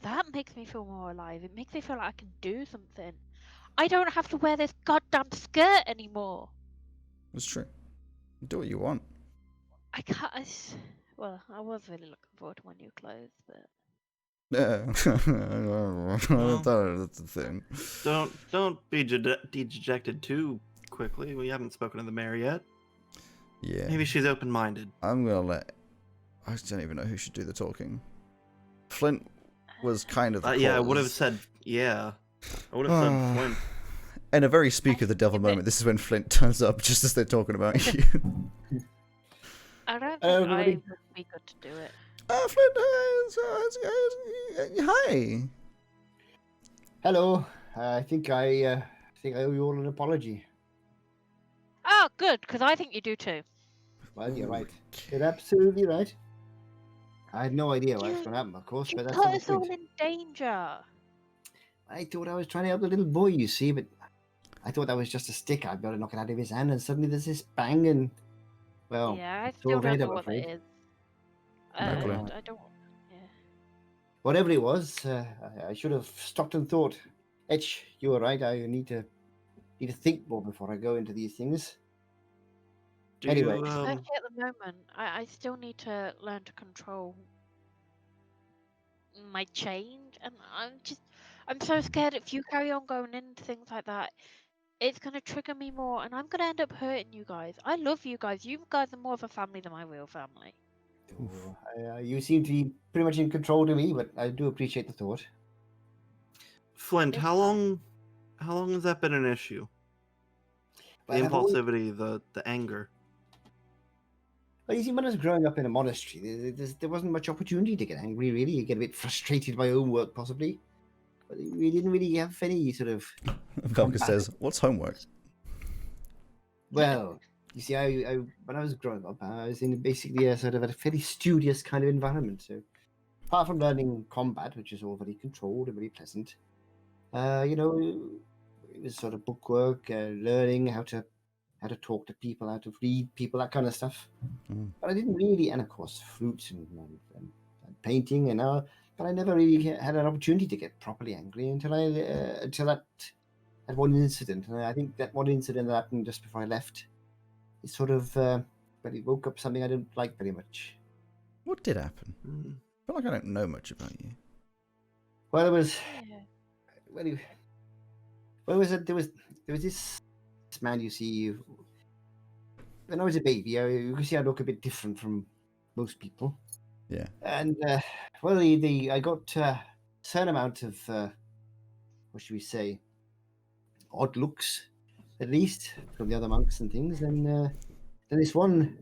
that makes me feel more alive. It makes me feel like I can do something. I don't have to wear this goddamn skirt anymore. That's true. Do what you want. I can't. Well, I was really looking forward to my new clothes, but Yeah. That's the thing. Don't be dejected too quickly. We haven't spoken to the mayor yet. Yeah. Maybe she's open-minded. I'm gonna let. I don't even know who should do the talking. Flint was kind of the Yeah, I would have cause. said yeah. I would have said Flint. In a very speak of the devil moment, this is when Flint turns up just as they're talking about you. I don't think Everybody. I would be good to do it. Flint, hi. Hello. I think I owe you all an apology. Oh, good, because I think you do too. Well, you're right. You're absolutely right. I had no idea what was going to happen, of course, You but that's put not the us all point. in danger. I thought I was trying to help the little boy, you see, but I thought that was just a stick. I'd better knock it out of his hand, and suddenly there's this bang, and well, Yeah, I it's still all right, don't know I'm what that afraid. is. No clue. I don't. Yeah. Whatever it was, I should have stopped and thought. Etch, you were right. I need to think more before I go into these things. Do Anyway. you, Especially at the moment, I still need to learn to control my change, and I'm so scared if you carry on going into things like that, it's gonna trigger me more, and I'm gonna end up hurting you guys. I love you guys. You guys are more of a family than my real family. You seem to be pretty much in control to me, but I do appreciate the thought. Flint, It's how fine. long has that been an issue? The Well, I've always- impulsivity, the anger. Well, you see, when I was growing up in a monastery, there wasn't much opportunity to get angry, really. You get a bit frustrated by homework, possibly. But we didn't really have any sort of... Velka says, "What's homework?" Well, you see, when I was growing up, I was in basically a sort of a fairly studious kind of environment. So, apart from learning combat, which is all very controlled and very pleasant, it was sort of bookwork, learning how to talk to people, how to read people, that kind of stuff. Mm. But I didn't really, and of course, flutes and painting, but I never really had an opportunity to get properly angry until that one incident. And I think that one incident that happened just before I left, it sort of, but it woke up something I didn't like very much. What did happen? Mm. I feel like I don't know much about you. Well, there was, Yeah. there was this man, you see, when I was a baby, you could see I look a bit different from most people. Yeah. And I got a certain amount of what should we say, odd looks, at least from the other monks and things. And then this one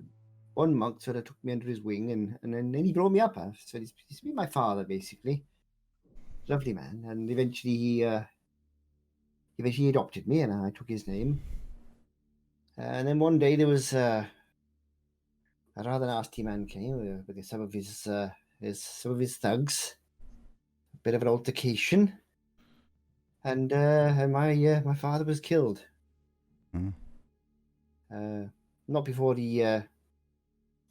monk sort of took me under his wing, and then he brought me up. So he's been my father, basically. Lovely man, and eventually he adopted me, and I took his name. And then one day there was a rather nasty man came with some of his thugs. A bit of an altercation, and my father was killed. Mhm. Not before he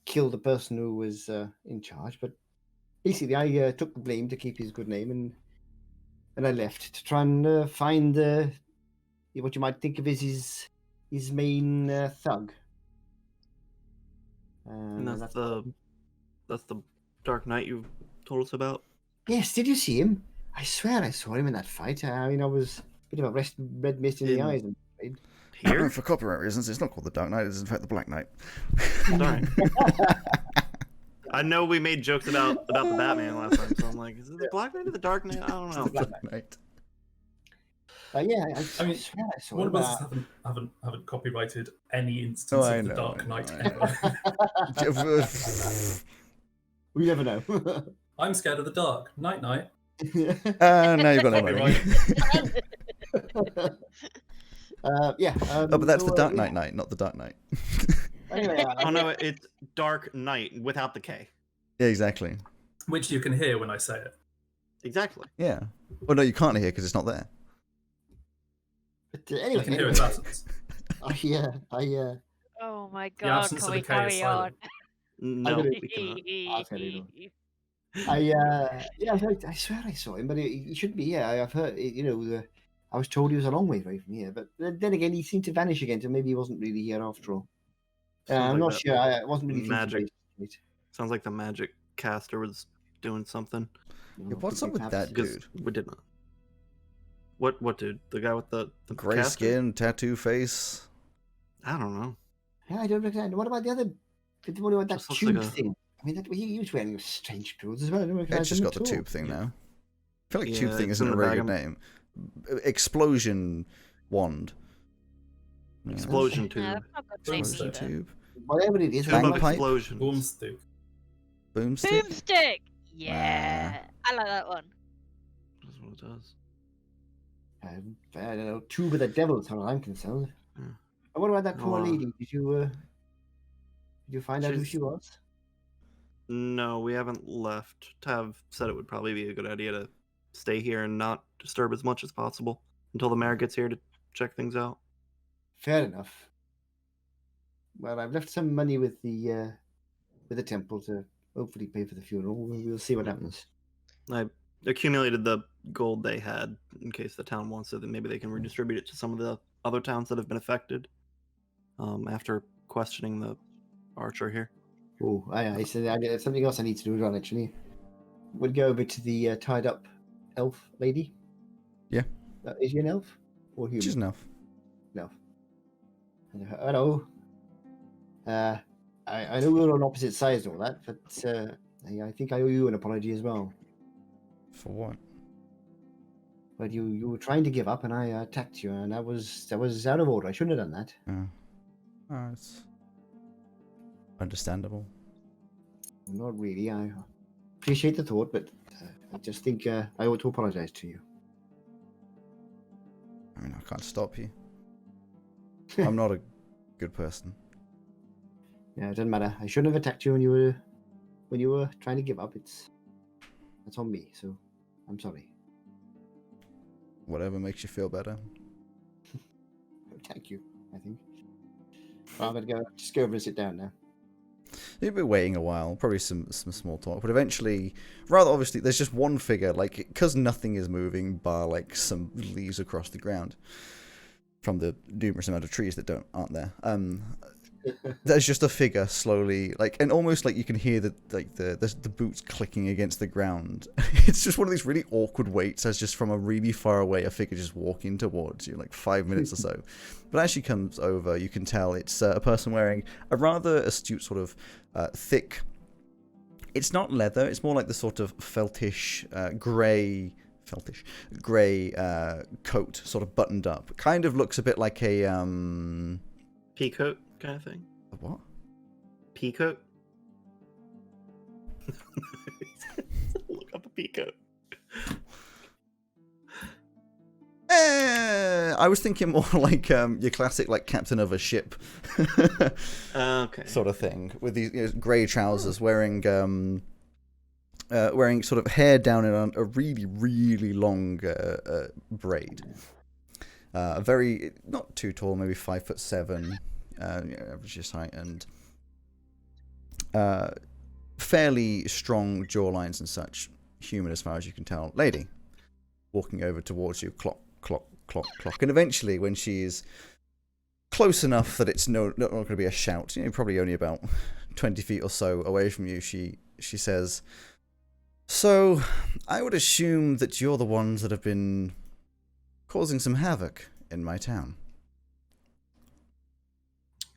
killed the person who was in charge, but basically I took the blame to keep his good name, and I left to try and find what you might think of as his main thug. And that's the Dark Knight you told us about. Yes, did you see him? I swear I saw him in that fight. I mean, I was a bit of a red mist in the In- eyes. I'm afraid. Here? For copyright reasons, it's not called the Dark Knight. It's in fact the Black Knight. Sorry. I know we made jokes about the Batman last time, so I'm like, is it the Black Knight or the Dark Knight? I don't It's know. the Black Knight. Yeah, I mean, swear I saw One him. of us haven't copyrighted any instance Oh, I of the know, Dark I know, Knight I know. ever. We never know. I'm scared of the dark. Night night. Now you've got no money. Copyright. Yeah. Oh, but that's the Dark yeah. Knight Knight, not the Dark Knight. Anyway, Oh no, it's Dark Knight without the K. Yeah, exactly. Which you can hear when I say it. Exactly. Yeah. Well, no, you can't hear because it's not there. but, You anyway, can hear its absence. Oh my The god, absence can of we the K is carry on? silent. No, gonna- we cannot. I'll tell you I swear I saw him, but he shouldn't be here. I've heard, I was told he was a long way away from here, but then again, he seemed to vanish again, so maybe he wasn't really here after all. Sounds I'm like not that sure. I wasn't really thinking magic. about it. Sounds like the magic caster was doing something. Yeah, what's up with that Because dude? we did not. What dude? The guy with the Gray caster? skin, tattoo face. I don't know. Yeah, I don't recognize. What about the other? The one with that Just looks tube like a- thing. I mean, he was wearing strange clothes as well. I don't recognize It's just him got at the all. tube thing Yeah. now. I feel like Yeah, tube thing it's isn't in a the very bag good of- name. Explosion wand. Yeah. Explosion No, tube. that's not a good name Boomstick. either. Tube. Whatever it is, Tube of Bagpipe? explosions. Boomstick. Boomstick. Boomstick! Yeah! I like that one. That's what it does. I don't know. Tube of the devil, as far as I'm concerned. Yeah. And what about that poor Well, lady? Did you find out who she's- she was? No, we haven't left. Tav said it would probably be a good idea to stay here and not disturb as much as possible until the mayor gets here to check things out. Fair enough. Well, I've left some money with the temple to hopefully pay for the funeral. We'll see what happens. I accumulated the gold they had in case the town wants it, then maybe they can redistribute it to some of the other towns that have been affected. After questioning the archer here. Oh, I said there's something else I need to do as well, actually. We'll go over to the tied up elf lady. Yeah. Is she an elf or human? She's enough. No. Hello. I know we're on opposite sides and all that, but I think I owe you an apology as well. For what? But you were trying to give up, and I attacked you, and that was out of order. I shouldn't have done that. It's understandable. Not really. I appreciate the thought, but I just think I ought to apologize to you. I mean, I can't stop you. I'm not a good person. Yeah, it doesn't matter. I shouldn't have attacked you when you were trying to give up. That's on me. So I'm sorry. Whatever makes you feel better. Thank you. I think. Well, I'm gonna just go over and sit down now. You'll be waiting a while, probably some small talk, but eventually, rather obviously, there's just one figure, like, because nothing is moving bar, like, some leaves across the ground from the numerous amount of trees that aren't there. There's just a figure slowly, like, and almost like you can hear the boots clicking against the ground. It's just one of these really awkward waits as just from a really far away, a figure just walking towards you, like 5 minutes or so. But as she comes over, you can tell it's a person wearing a rather astute sort of thick, it's not leather, it's more like the sort of feltish, grey coat, sort of buttoned up. Kind of looks a bit like a, Peacoat kind of thing. a what? Peacoat? Look up a peacoat. I was thinking more like your classic, like, captain of a ship Okay. sort of thing, with these grey trousers, wearing sort of hair down in a really, really long braid. Very, not too tall, maybe 5'7", average height, and fairly strong jawlines and such. Human as far as you can tell. Lady, walking over towards you, clock, clock, clock, clock, and eventually, when she's close enough that it's not going to be a shout, probably only about 20 feet or so away from you, she says, "So, I would assume that you're the ones that have been causing some havoc in my town."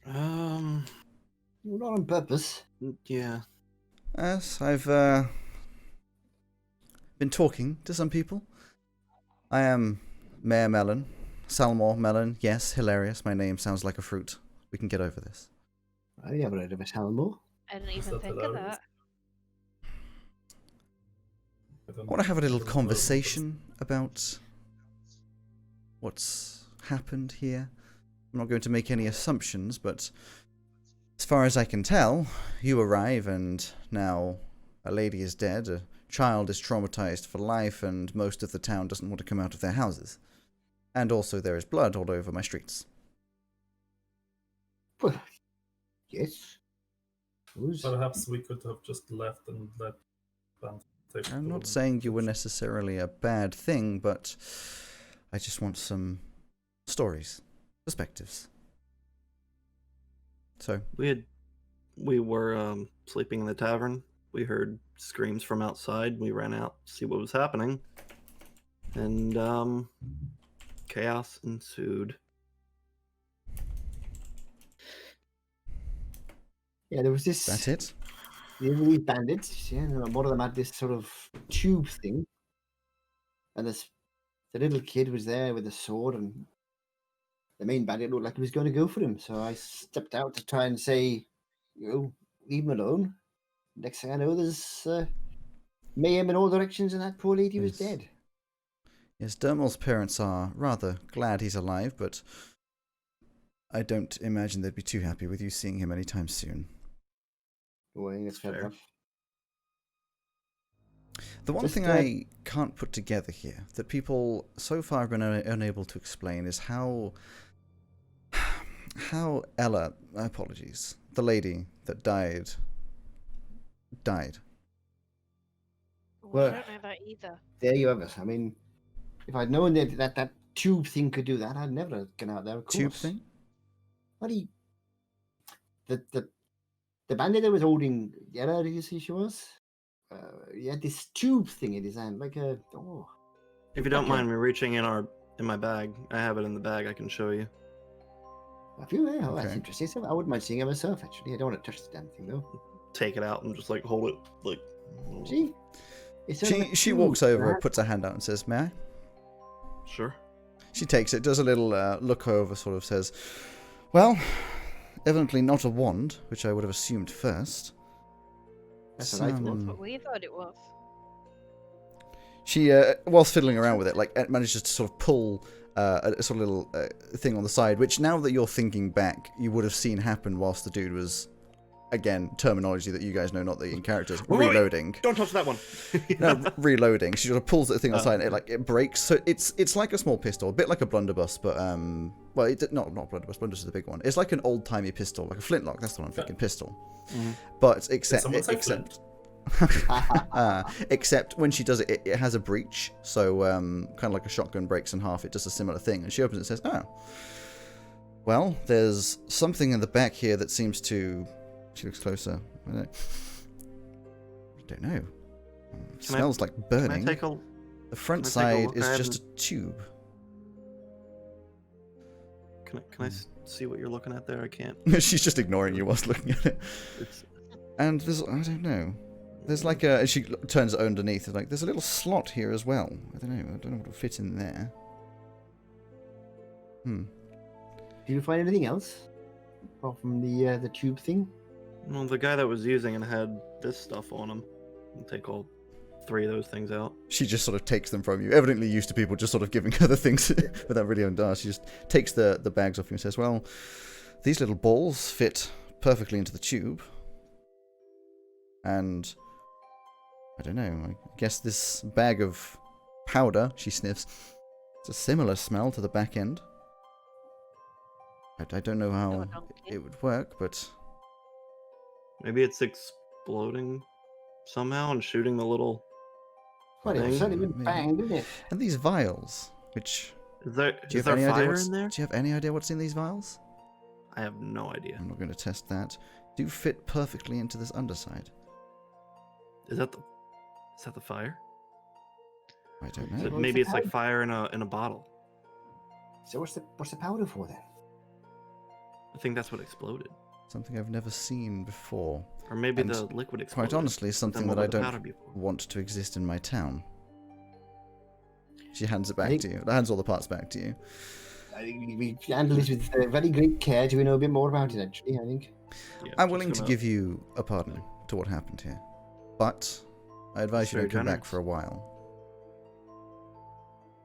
Not on purpose. Yeah. Yes, I've been talking to some people. I am Mayor Melon. Salmore Melon. Yes, hilarious. My name sounds like a fruit. We can get over this. I never heard of a Talmor. I didn't Is even that think of hilarious? that. I I want to have a little don't know. conversation about what's happened here. I'm not going to make any assumptions, but as far as I can tell, you arrive and now a lady is dead, a child is traumatized for life, and most of the town doesn't want to come out of their houses. And also there is blood all over my streets. Well, yes. Who's... Perhaps we could have just left and let Band take I'm the not woman. saying you were necessarily a bad thing, but I just want some stories, perspectives. So, We were sleeping in the tavern we heard screams from outside. We ran out to see what was happening, and chaos ensued. Yeah, there was this. That's it. These bandits, yeah, and one of them had this sort of tube thing, and the little kid was there with a sword, and the main bandit looked like he was going to go for him. So I stepped out to try and say, leave him alone. Next thing I know, there's mayhem in all directions, and that poor lady was Yes. dead. Yes, Dermal's parents are rather glad he's alive, but I don't imagine they'd be too happy with you seeing him anytime soon. Oh, I think that's fair Fair. enough. The one Just, thing I can't put together here, that people so far have been unable to explain, is how Ella, apologies, the lady that died. Well, I Well- don't know that either. There you have it. I mean, if I'd known that tube thing could do that, I'd never have gone out there. Of course. Tube thing? What do you... The bandit that was holding Yella, did you see she was? He had this tube thing in his hand, like a... Oh. If you don't Okay. mind me reaching in my bag, I have it in the bag. I can show you. A few there? Oh, that's Okay. interesting. So I wouldn't mind seeing it myself, actually. I don't want to touch the damn thing, though. Take it out and just like hold it like. See? It's sort of a She tube, walks over, right? puts her hand out and says, "May I?" Sure. She takes it, does a little look over, sort of says, "Well, evidently not a wand, which I would have assumed first." That's what I thought. That's what we thought it was. She, whilst fiddling around with it, manages to sort of pull a sort of little thing on the side, which now that you're thinking back, you would have seen happen whilst the dude was, again, terminology that you guys know, not the in-characters, Wait, wait, reloading. Don't touch that one. No, reloading. She sort of pulls the thing on the side, and it breaks. So it's like a small pistol, a bit like a blunderbuss, but well, not blunderbuss. Blunderbuss is the big one. It's like an old-timey pistol, like a flintlock. That's what I'm thinking, pistol. Mhm. But someone say flint? except when she does it, it has a breach. So kind of like a shotgun breaks in half. It does a similar thing, and she opens it and says, "Oh, well, there's something in the back here that seems to." She looks closer. I don't know. It smells like Can burning. I take a? The front can I take a side look? is I just a tube. Can I see what you're looking at there? I can't. She's just ignoring you whilst looking at it. It's And there's, I don't know. There's like a, and she turns it underneath. It's like, there's a little slot here as well. I don't know what will fit in there. Did you find anything else? Apart from the tube thing? well, the guy that was using it had this stuff on him. I'll take all 3 of those things out. She just sort of takes them from you. Evidently used to people just sort of giving her the things without really undone. She just takes the bags off you and says, "Well, these little balls fit perfectly into the tube. And I don't know, I guess this bag of powder," she sniffs, "it's a similar smell to the back end. I don't know how Or donkey. it would work, but Maybe it's exploding somehow and shooting the little. Well, it Thing, certainly went maybe. bang, didn't it? and these vials, which Is there do you is have there any idea fire what's in there? do you have any idea what's in these vials? I have no idea. I'm not going to test that. Do fit perfectly into this underside. Is that the fire? I don't So know. Well, maybe it's it's a like fire in a bottle. So what's the powder for then? I think that's what exploded. Something I've never seen before. Or maybe And the liquid exploded. Quite honestly, Then something what that I would the don't powder be for? want to exist in my town. She hands it back think- to you. Hands all the parts back to you. I think we handle this with very great care. Do we know a bit more about it, actually? I think. Yeah, I'm just willing to gonna- give you a pardon to what happened here. But I advise That's you don't very come back generous. for a while.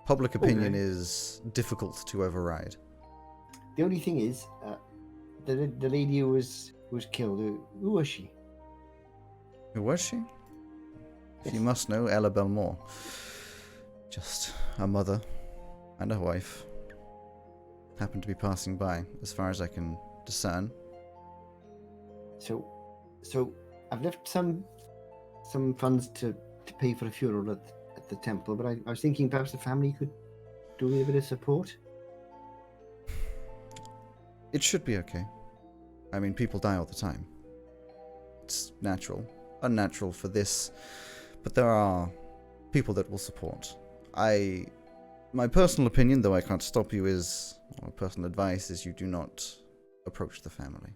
Public opinion Okay. is difficult to override. The only thing is, the lady who was killed. Who was she? Who was she? If you Yes. must know, Ella Belmore. Just a mother and a wife. Happened to be passing by, as far as I can discern. So I've left some funds to pay for a funeral at the temple, but I was thinking perhaps the family could do me a bit of support. It should be okay. I mean, people die all the time. It's natural. unnatural for this, but there are people that will support. My personal opinion, though I can't stop you, or personal advice is you do not approach the family.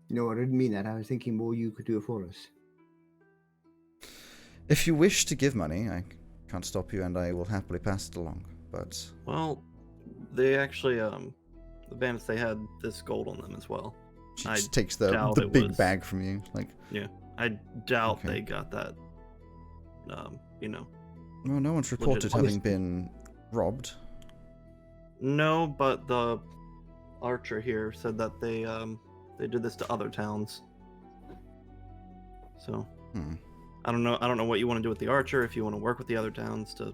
No, I didn't mean that. I was thinking more you could do it for us. If you wish to give money, I can't stop you, and I will happily pass it along. But Well, they actually, the bandits, they had this gold on them as well. she I just takes the doubt it big was- bag from you. Like, I doubt Okay. they got that, you know. well, no one's reported Legitimate. having been robbed. No, but the archer here said that they did this to other towns. So, I don't know what you want to do with the archer, if you want to work with the other towns to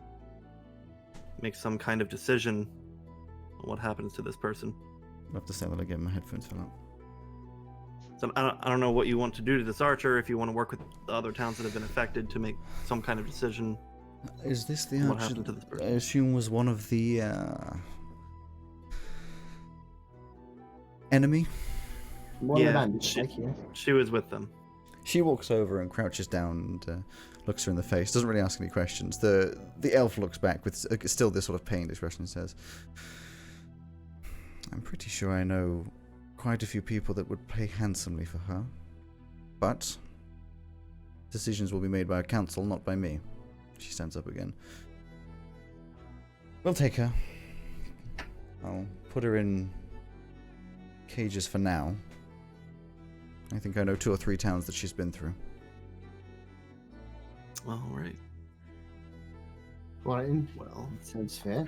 make some kind of decision on what happens to this person. I'll have to say that again. My headphones fell out. So I don't know what you want to do to this archer, if you want to work with the other towns that have been affected to make some kind of decision. Is this the What archer happened to this I person? assume was one of the enemy? One Yeah, of the bandits, she- like, yeah. She was with them. She walks over and crouches down and looks her in the face. Doesn't really ask any questions. The elf looks back with still this sort of pained expression and says, "I'm pretty sure I know quite a few people that would pay handsomely for her. But decisions will be made by a council, not by me." She stands up again. "We'll take her. I'll put her in cages for now. I think I know 2 or 3 towns that she's been through." All right. Well, Well, sounds fair.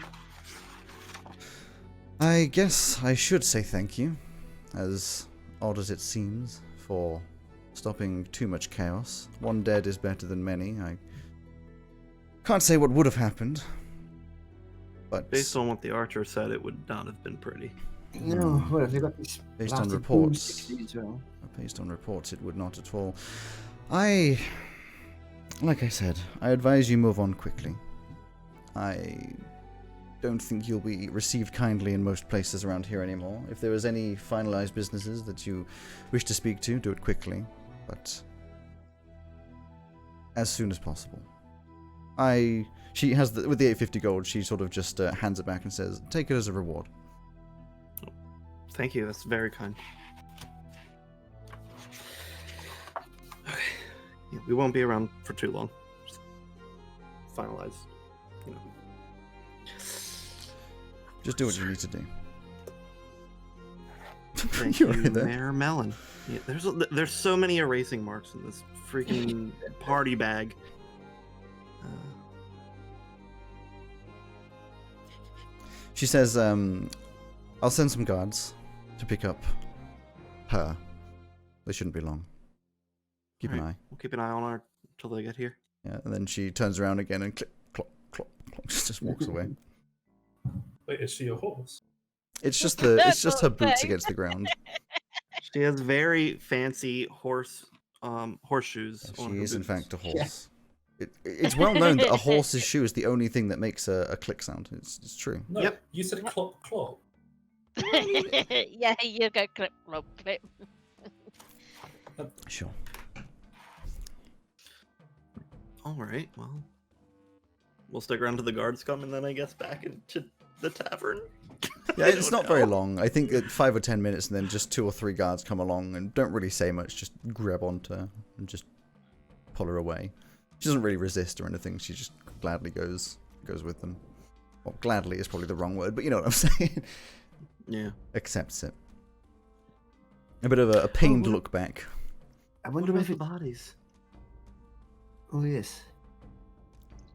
I guess I should say thank you, as odd as it seems, for stopping too much chaos. One dead is better than many. I can't say what would have happened, but based on what the archer said, it would not have been pretty. No, well, if they got this based on blasted boom reports, 60 as well. it would not at all. Like I said, I advise you move on quickly. I don't think you'll be received kindly in most places around here anymore. If there is any finalized businesses that you wish to speak to, do it quickly, but as soon as possible. She has with the 850 gold, she sort of just hands it back and says, "Take it as a reward." Thank you. That's very kind. Okay. Yeah, we won't be around for too long. Just finalize, you know. Just do what you need to do. Thank You're you, right there. Mayor Mellon. Yeah, there's so many erasing marks in this freaking party bag. She says, "I'll send some guards to pick up her. They shouldn't be long. Keep an Alright. eye." We'll keep an eye on her until they get here. Yeah, and then she turns around again and click, clop, clop, clop, just walks away. Wait, is she a horse? It's just That's her what I'm boots saying. against the ground. She has very fancy horseshoes. on She her is in boots. fact a horse. It's well known that a horse's shoe is the only thing that makes a click sound. It's true. No, Yep. you said clop clop. Yeah, you go clip, clop, clip. Sure. All right. Well, we'll stick around till the guards come, and then I guess back into the tavern. Yeah, I it's don't not very know. long. I think that 5 or 10 minutes, and then just 2 or 3 guards come along and don't really say much. Just grab onto her and just pull her away. She doesn't really resist or anything. She just gladly goes with them. Well, gladly is probably the wrong word, but you know what I'm saying. Yeah. Accepts it. A bit of a pained Oh, look back. I What wonder about if the it. bodies? Oh, yes.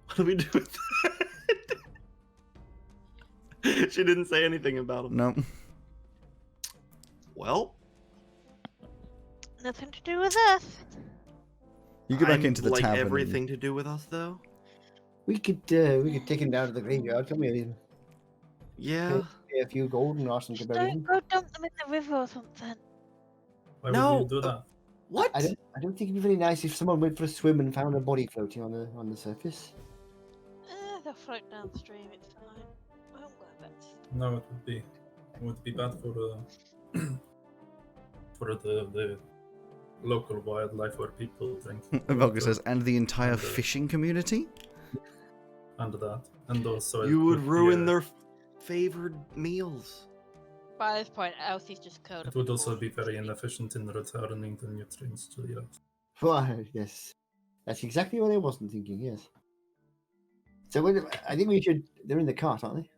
What do we do with that? She didn't say anything about them. No. Well, Nothing to do with us. You go back I'm into the like tavern. and- everything to do with us, though. We could take him down to the graveyard, come here, and Yeah. pay a few gold and ask him to bury Don't him. go dump them in the river or something. Why No, would you do that? What? I don't think it'd be very nice if someone went for a swim and found a body floating on the surface. They'll float downstream, it's fine. I won't worry about it. No, it would be bad for for the local wildlife where people drink. Velka says, and the entire And, fishing community? Under that, and also it You would be, ruin their favored meals. By this point, Elsie's just curled It up. would in a also ball. be very inefficient in returning the nutrients to the earth. Well, yes, that's exactly what I wasn't thinking. Yes. So I think we should. They're in the cart, aren't they?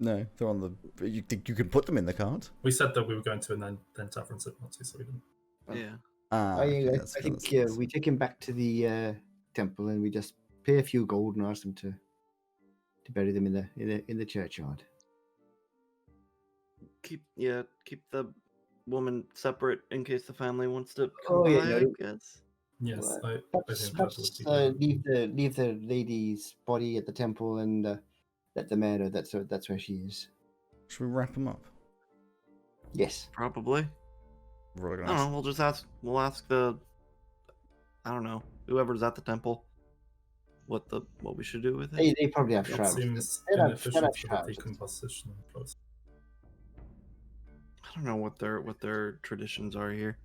No, they're on the. You can put them in the cart. We said that we were going to, and then Tavern said not to, so we didn't. Yeah. Ah, okay, that's- I think that's- we take him back to the temple and we just pay a few gold and ask them to bury them in the churchyard. Keep the woman separate in case the family wants to come Oh, by, yeah, no, I guess. Yes, Well, I Perhaps, think that would perhaps be good. leave the lady's body at the temple and let the mayor know that's where she is. Should we wrap them up? Yes. Probably. We're I gonna don't ask- know, we'll ask the I don't know, whoever's at the temple what we should do with it. They probably have It shrouds. seems They'd have inefficient for the shrouds. decomposition process. I don't know what their traditions are here.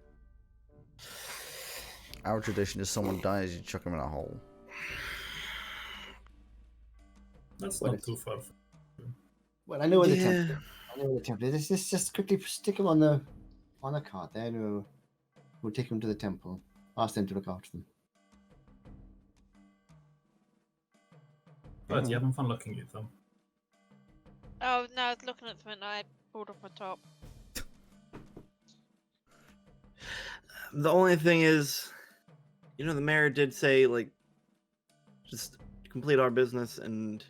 Our tradition is someone dies, you chuck them in a hole. That's What not is- too far. Well, I know where the Yeah. temple. I know where the temple is. Just quickly stick them on the cart there. And we'll take them to the temple. Ask them to look after them. But you having fun looking at them? Oh no, I was looking at something and I pulled off my top. The only thing is, the mayor did say, like, just complete our business and,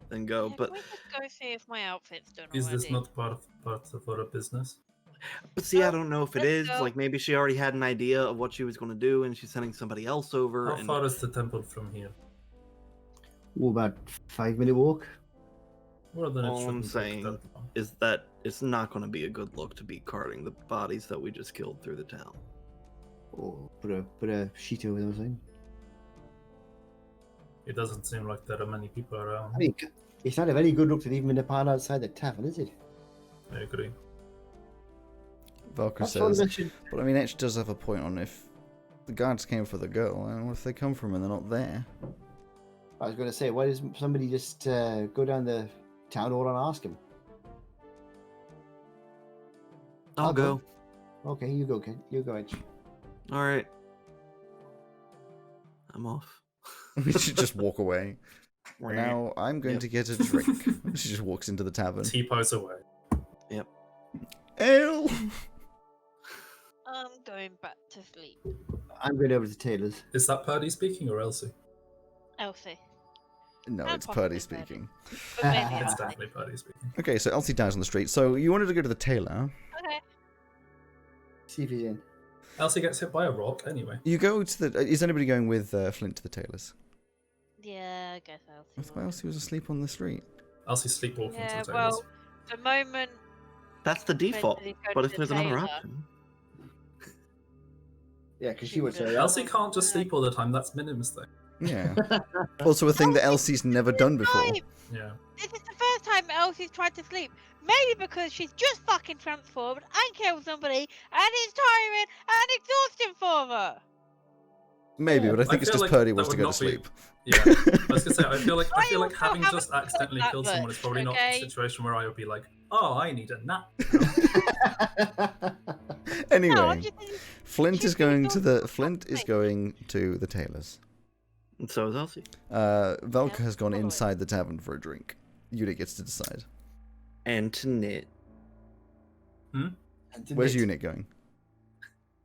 then go. Yeah, But can we just go see if my outfit's done Is already? this not part of our business? see, I Well, don't know if it let's is. go. Like, maybe she already had an idea of what she was going to do and she's sending somebody else over. How and far is the temple from here? Oh, about 5-minute walk. More than it All I'm shouldn't take saying that long. is that it's not going to be a good look to be carting the bodies that we just killed through the town. Or put a sheet over them or something. It doesn't seem like there are many people around. I mean, it's not a very good look to leave them in the pile outside the tavern, is it? I agree. Velka That's what says, they should. but I mean, Etch does have a point on if the guards came for the girl, and what if they come from and they're not there? I was going to say, why doesn't somebody just go down the town hall and ask him? I'll go. Okay, you go, kid. You go, Edge. All right. I'm off. We should just walk away. Now I'm going Yep. to get a drink. She just walks into the tavern. T-pose away. Ale! I'm going back to sleep. I'm going over to Taylor's. Is that Purdy speaking or Elsie? Elsie. No, I'm it's possibly Purdy Purdy. speaking. But maybe It's Elsie. definitely Purdy speaking. Okay, so Elsie dies on the street. So you wanted to go to the tailor. Okay. See if he's in. Elsie gets hit by a rock anyway. You go to the. Is anybody going with Flint to the tailor's? Yeah, I guess Elsie. I thought will. Elsie was asleep on the street. Elsie sleepwalking Yeah, to the well, the moment. That's the default. says he's going But to if the there's another tailor, option, Yeah, because she would say, Elsie can't just sleep all the time. That's Minim's thing. Yeah. Also, a thing that Elsie's never done before. Time. Yeah. This is the first time Elsie's tried to sleep. Maybe because she's just fucking transformed and killed somebody, and it's tiring and exhausting for her. Maybe, Yeah. but I think I it's feel just like Purdy that wants to would go to not be- sleep. Yeah. I was gonna say, I feel like I also having haven't just done accidentally that killed much, someone is probably not okay? a situation where I would be like, oh, I need a nap. Anyway, No, I'm just. Flint she's is going gonna to go the Flint is sleep. going to the tailor's. and so is Elsie. Velka Yeah, has gone totally. inside the tavern for a drink. Unit gets to decide. And to knit. Where's Unit going?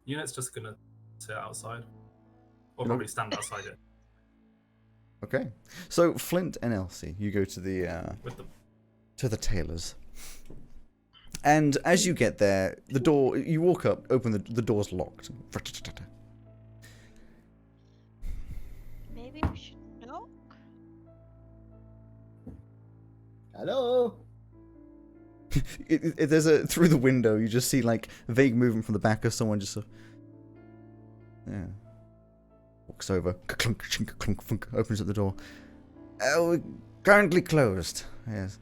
Unit's just gonna sit outside. Or You know- probably stand outside it Okay, so Flint and Elsie, you go to the with the tailor's. And as you get there, the door, you walk up, open the door's locked. Maybe we should knock. Hello? There's a, through the window, you just see like vague movement from the back of someone just yeah. Walks over, clunk, chink, clunk, funk, opens up the door. Oh, currently closed. Yes,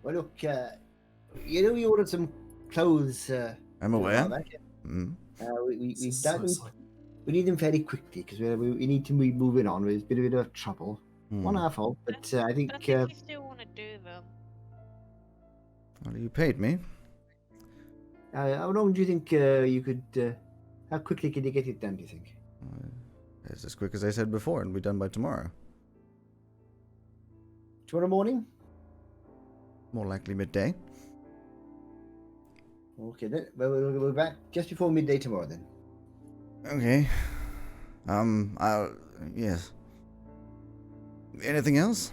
Well, look, you ordered some clothes. I'm a while aware. back, Mm. We need them fairly quickly because we need to be moving on. There's been a bit of trouble. Not our fault, but I think. I think you still want to do them. Well, you paid me. How long do you think you could? How quickly can you get it done? Do you think? It's as quick as I said before, and we're done by tomorrow. Tomorrow morning? More likely midday. Okay, then. Well, we'll be back just before midday tomorrow, then. Okay. Yes. Anything else?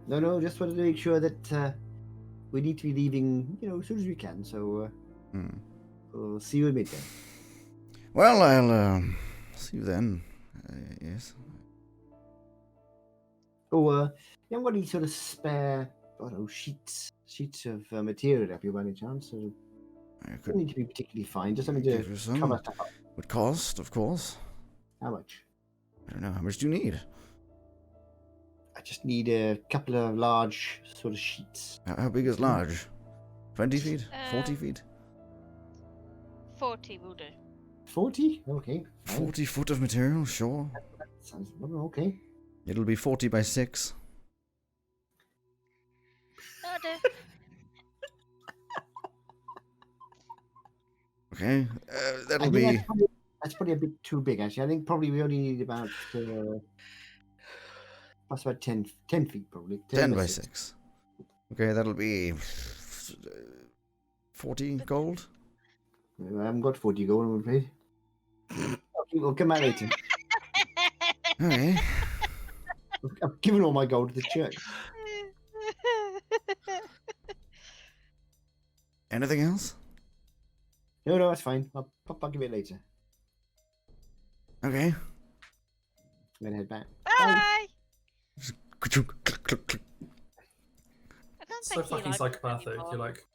No, just wanted to make sure that we need to be leaving, as soon as we can. So we'll see you at midday. Well, I'll see you then. Yes. Oh, you haven't got any sort of spare, sheets of material up here by any chance? So I don't could need to be particularly fine. Just something give to you some. cover stuff up. Would cost, of course. How much? I don't know. How much do you need? I just need a couple of large sort of sheets. How big is large? 20 feet? 40 Um, feet? 40 will do. 40? Okay. fine. 40 foot of material, sure. Sounds okay. It'll be 40 by 6. That'll do. Okay. I That'll think be. that's probably a bit too big, actually. I think probably we only need about that's about 10 feet, probably. 10 by 6. Okay, that'll be 40 gold. I haven't got 40 gold, I'm afraid. Okay, we'll come out later. Okay. I've given all my gold to the church. Anything else? No, that's fine. I'll give it later. Okay. I'm gonna head back. Bye! I don't So think fucking he likes them psychopathic. anymore. You're like,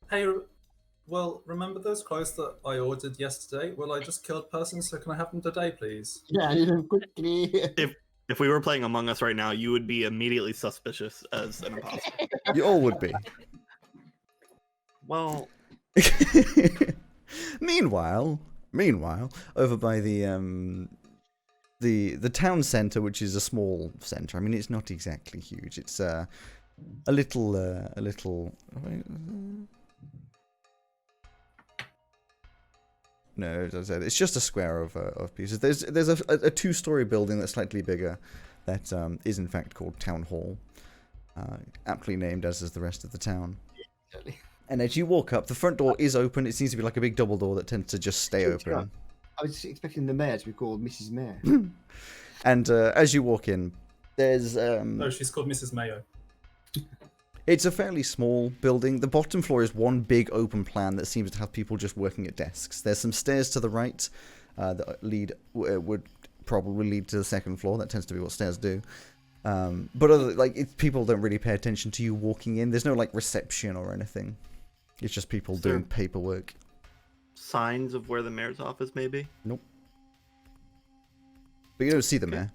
hey, well, remember those clothes that I ordered yesterday? Well, I just killed person, so can I have them today, please? Yeah, quickly. If we were playing Among Us right now, you would be immediately suspicious as an imposter. You all would be. Well, Meanwhile, over by the town centre, which is a small centre. I mean, it's not exactly huge. It's a little. No, as I said, it's just a square of pieces. There's a 2-story building that's slightly bigger, that is in fact called Town Hall, aptly named as is the rest of the town. And as you walk up, the front door is open. It seems to be like a big double door that tends to just stay open. I was expecting the mayor to be called Mrs. Mayor. And as you walk in, there's No, she's called Mrs. Mayo. it's a fairly small building. The bottom floor is one big open plan that seems to have people just working at desks. There's some stairs to the right that would probably lead to the second floor. That tends to be what stairs do. But people don't really pay attention to you walking in. There's no reception or anything. It's just people Is there doing paperwork. signs of where the mayor's office may be? Nope. But you don't see the mayor.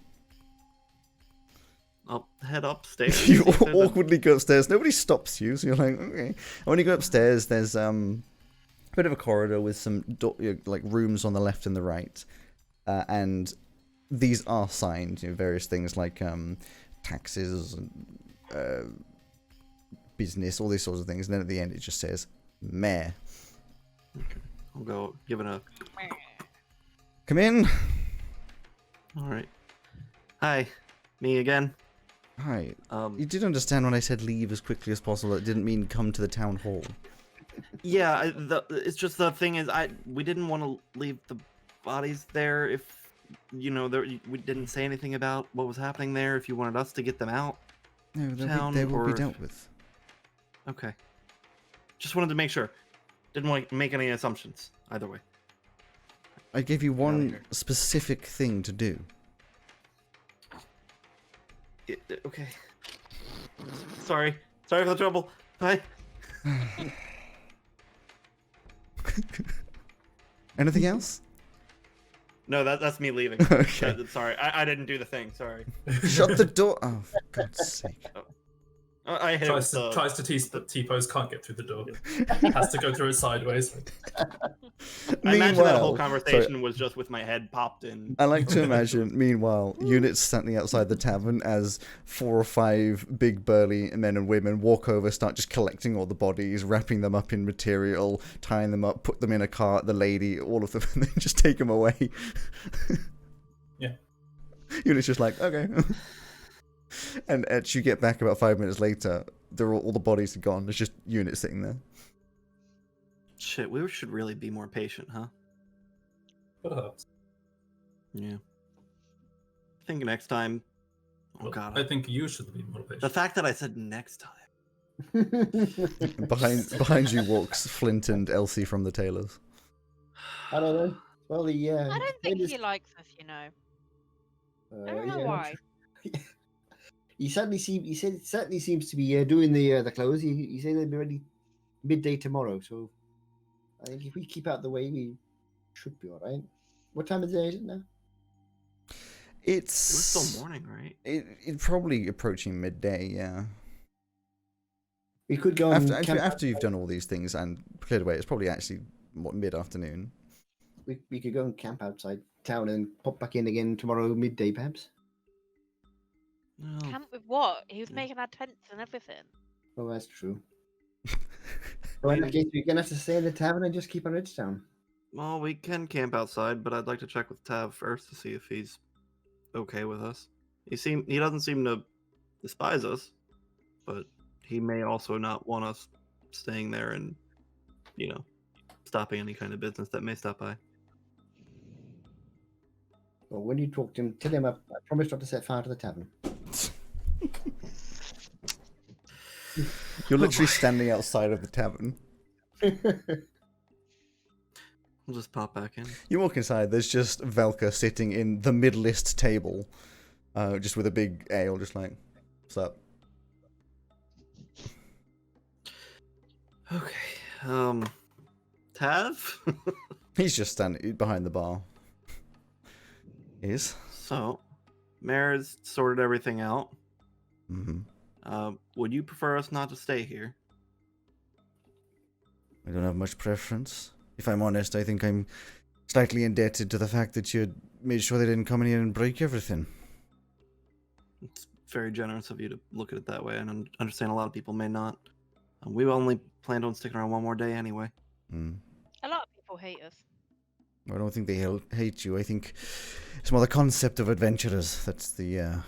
I'll head upstairs. You see if there's a- awkwardly go upstairs. Nobody stops you, so you're like, okay. And when you go upstairs, there's a bit of a corridor with some rooms on the left and the right, and these are signed, various things like taxes, business, all these sorts of things. And then at the end, it just says mayor. I'll go give it a. Come in. All right. Hi, me again. Hi. You did understand when I said leave as quickly as possible. It didn't mean come to the town hall. Yeah, it's just the thing is, we didn't want to leave the bodies there if we didn't say anything about what was happening there. If you wanted us to get them out, No, Town they will be or- dealt with. okay. Just wanted to make sure. Didn't want to make any assumptions either way. I gave you one here. specific thing to do. Okay. Sorry for the trouble. Bye. Anything else? No, that's me leaving. Okay. Sorry, I didn't do the thing. Sorry. Shut the door. Oh, for God's sake. I hit Tries it with to tease, but T-pose can't get through the door. Has to go through it sideways. I imagine that whole Meanwhile- conversation was just with my head popped in. I like to imagine, meanwhile, units standing outside the tavern as 4 or 5 big burly men and women walk over, start just collecting all the bodies, wrapping them up in material, tying them up, put them in a cart, the lady, all of them, and then just take them away. Yeah. Unit's just like, okay. And as you get back about 5 minutes later, all the bodies are gone. There's just units sitting there. Shit, we should really be more patient, huh? Perhaps. Yeah. I think next time. Oh Well, god. I think you should be more patient. The fact that I said next time. And behind you walks Flint and Elsie from the tailors. I don't know. Well, the I don't think tailors- he likes us, you know. I don't know yeah, why. He certainly seems to be doing the clothes. He said they'll be ready midday tomorrow. So I think if we keep out the way, we should be all right. What time of the day is it now? It was It's still morning, right? It's probably approaching midday, yeah. We could go and After you've done all these things and cleared away, it's probably actually mid-afternoon. we could go and camp outside town and pop back in again tomorrow midday, perhaps. No. Camp with what? He was Yeah. making our tents and everything. Oh, that's true. Well, in that case, we're gonna have to stay in the tavern and just keep our heads down. Well, we can camp outside, but I'd like to check with Tav first to see if he's okay with us. He doesn't seem to despise us, but he may also not want us staying there and, stopping any kind of business that may stop by. Well, when you talk to him, tell him I promised not to set fire to the tavern. You're literally standing outside of the tavern. We'll just pop back in. You walk inside, there's just Velka sitting in the mid-list table, just with a big ale, just like, what's up? Okay. Tav? He's just standing behind the bar. Is? So, Mare's sorted everything out. Mm-hmm. Would you prefer us not to stay here? I don't have much preference. If I'm honest, I think I'm slightly indebted to the fact that you made sure they didn't come in here and break everything. It's very generous of you to look at it that way, and I understand a lot of people may not. We only planned on sticking around one more day anyway. Mm. A lot of people hate us. I don't think they hate you. I think it's more the concept of adventurers that's the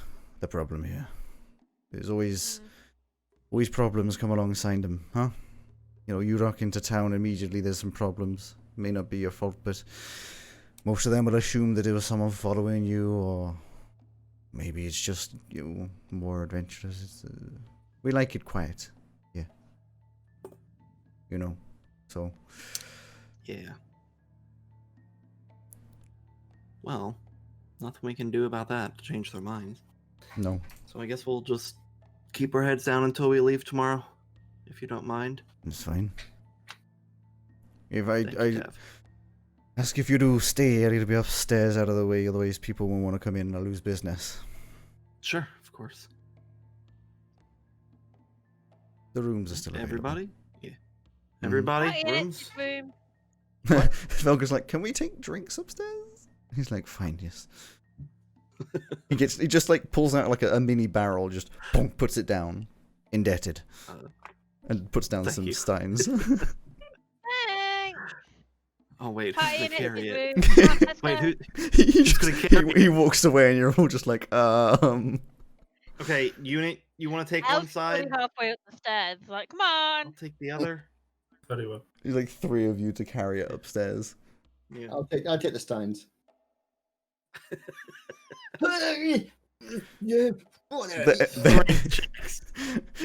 problem here. There's always problems come alongside them, huh? You rock into town immediately, there's some problems. It may not be your fault, but most of them will assume that it was someone following you, or maybe it's just more adventurous. We like it quiet, yeah. So. Yeah. Well, nothing we can do about that to change their minds. No. So I guess we'll just keep our heads down until we leave tomorrow, if you don't mind. It's fine. If Thank you, I Tav. ask if you do stay, I need to be upstairs out of the way, otherwise people won't want to come in and I'll lose business. Sure, of course. The rooms are still available. Everybody? Yeah. Mhm. Everybody? Right in Rooms? its room. Velga's like, can we take drinks upstairs? He's like, fine, yes. he just like pulls out like a mini barrel, just bonk, puts it down, indebted, and puts down thank some you. steins. Thanks. Oh, wait, Party who's in gonna carry its it? room. Come on, let's Wait, go. he, gonna carry he walks away, and you're all just like, Okay, unit, you want to take one Elle's probably side? halfway up the stairs. Like, come I'll on. take the other. Very well. There's like 3 of you to carry it upstairs. Yeah. I'll take the steins. Yeah. Oh, there it is.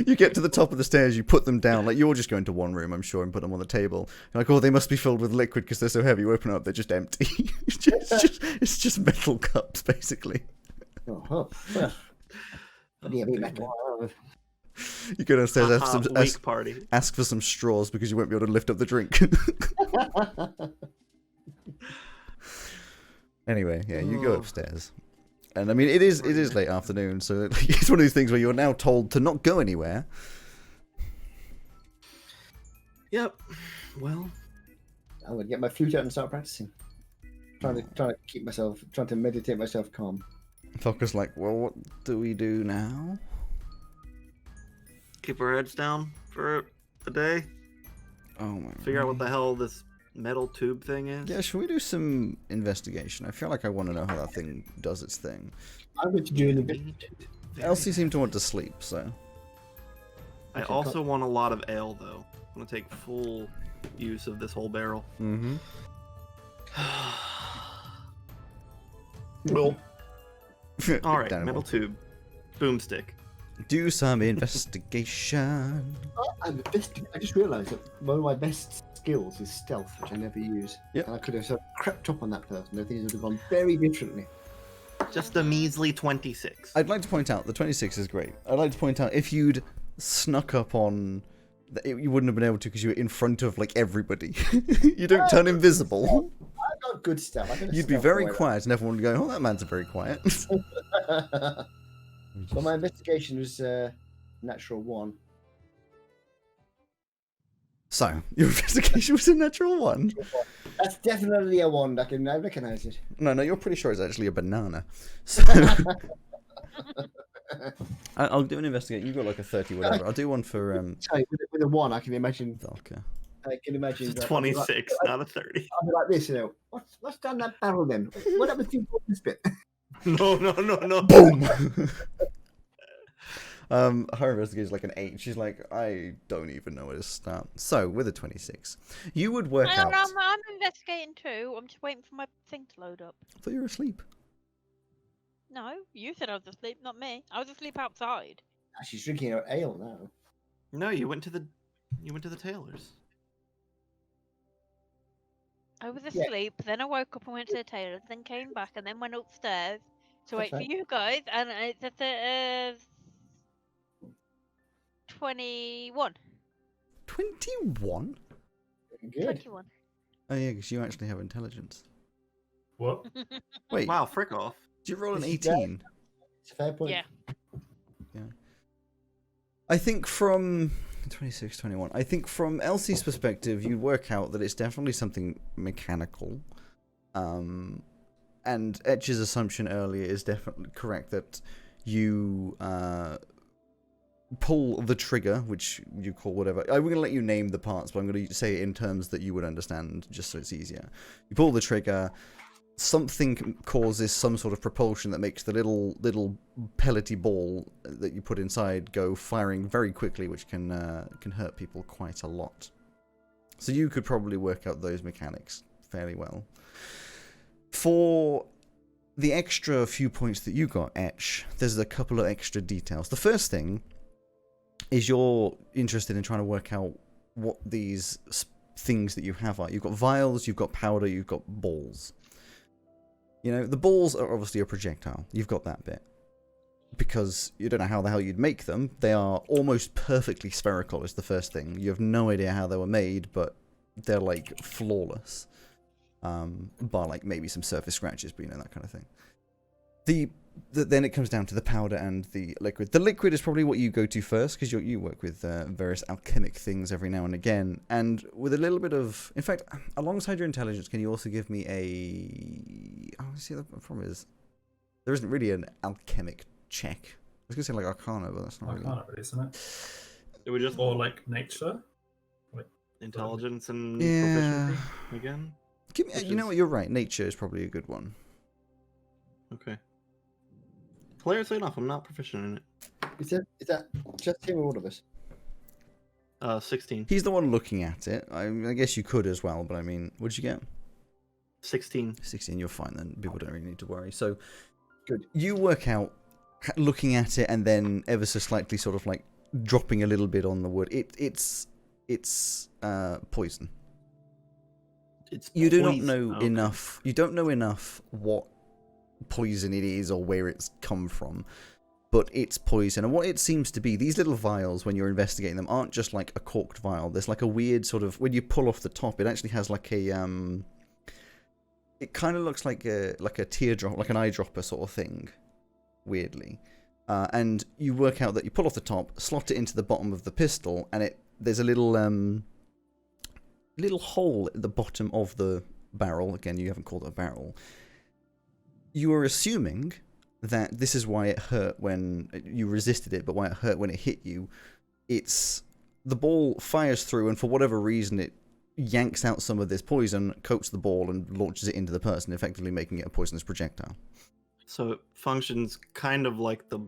You get to the top of the stairs, you put them down, like you're just going to one room, I'm sure, and put them on the table. You're like, oh, they must be filled with liquid because they're so heavy. You open up, they're just empty. it's just metal cups, basically. Oh, well. What do you mean, metal? You go downstairs, Weak party. ask for some straws because you won't be able to lift up the drink. Anyway, yeah, you go Oh. upstairs. And I mean, it is late afternoon, so it's one of these things where you're now told to not go anywhere. Yep. Well, I'm gonna get my flute out and start practicing. Trying to meditate myself calm. Falca's like, well, what do we do now? keep our heads down for the day. Oh my. Figure out what the hell this metal tube thing is. Yeah, should we do some investigation? I feel like I want to know how that thing does its thing. I'm going to do an investigation. Elsie seemed to want to sleep, so. I also want a lot of ale, though. I'm going to take full use of this whole barrel. Mm-hmm. Well, All right, Danimal. metal tube. Boomstick. Do some investigation. I just realised that one of my best skills is stealth, which I never use. Yep. And I could have sort of crept up on that person. I think it would have gone very differently. Just a measly 26. I'd like to point out the 26 is great. I'd like to point out if you'd snuck up on, you wouldn't have been able to because you were in front of like everybody. You don't turn invisible. I've got good stealth. You'd be very quiet, and everyone would go, "Oh, that man's very quiet." But my investigation was natural 1. So your investigation was a natural 1. That's definitely a 1. I recognise it. No, you're pretty sure it's actually a banana. So I'll do an investigate. You got like a 30, whatever. I'll do one for Sorry, with a 1, I can imagine. Valka. I can imagine. It's a 26, not a 30. I'll be like this, you know. What's down that barrel then? What happened to this bit? No. Boom. Her investigation is like an 8. She's like, I don't even know where to start. So with a 26, you would work out. I'm investigating too. I'm just waiting for my thing to load up. I thought you were asleep. No, you said I was asleep, not me. I was asleep outside. She's drinking her ale now. No, you went to the tailor's. I was Yeah. asleep, then I woke up and went to the tailor's, then came back and then went upstairs to wait for Okay. you guys, and it's at 21. 21? Good. 21. Oh yeah, because you actually have intelligence. What? Wait, Wow, frick off. did you roll an This is 18? It's a fair point. Yeah. I think from 26, 21. I think from Elsie's perspective, you work out that it's definitely something mechanical. And Etch's assumption earlier is definitely correct that you pull the trigger, which you call whatever. I'm going to let you name the parts, but I'm going to say it in terms that you would understand, just so it's easier. You pull the trigger. Something causes some sort of propulsion that makes the little pellety ball that you put inside go firing very quickly, which can hurt people quite a lot. So you could probably work out those mechanics fairly well. For the extra few points that you got, Etch, there's a couple of extra details. The first thing is you're interested in trying to work out what these things that you have are. You've got vials, you've got powder, you've got balls. You know, the balls are obviously a projectile. You've got that bit. Because you don't know how the hell you'd make them. They are almost perfectly spherical is the first thing. You have no idea how they were made, but they're like flawless. Bar like maybe some surface scratches, but you know, that kind of thing. Then it comes down to the powder and the liquid. The liquid is probably what you go to first, because you work with various alchemic things every now and again. And with a little bit of... In fact, alongside your intelligence, can you also give me a... Oh, see, the problem is... There isn't really an alchemic check. I was going to say like Arcana, but that's not really... Arcana, isn't it? It would just Or like nature? intelligence and Yeah. proficiency again. Give me, Which you know is- what, you're right. Nature is probably a good one. Okay. Hilariously enough, I'm not proficient in it. Is that just him or all of us? 16. He's the one looking at it. I guess you could as well, but I mean, what'd you get? 16. 16, you're fine then. People don't really need to worry. So, Good. You work out, looking at it, and then ever so slightly sort of like dropping a little bit on the wood. It's poison. It's You do not poison. know Okay. enough. You don't know enough what poison it is or where it's come from, but it's poison. And what it seems to be, these little vials, when you're investigating them, aren't just like a corked vial. There's like a weird sort of, when you pull off the top, it actually has like a it kind of looks like a teardrop, like an eyedropper sort of thing, weirdly. And you work out that you pull off the top, slot it into the bottom of the pistol, and there's a little hole at the bottom of the barrel. Again, you haven't called it a barrel. You are assuming that this is why it hurt when you resisted it, but why it hurt when it hit you. It's the ball fires through, and for whatever reason, it yanks out some of this poison, coats the ball, and launches it into the person, effectively making it a poisonous projectile. So it functions kind of like the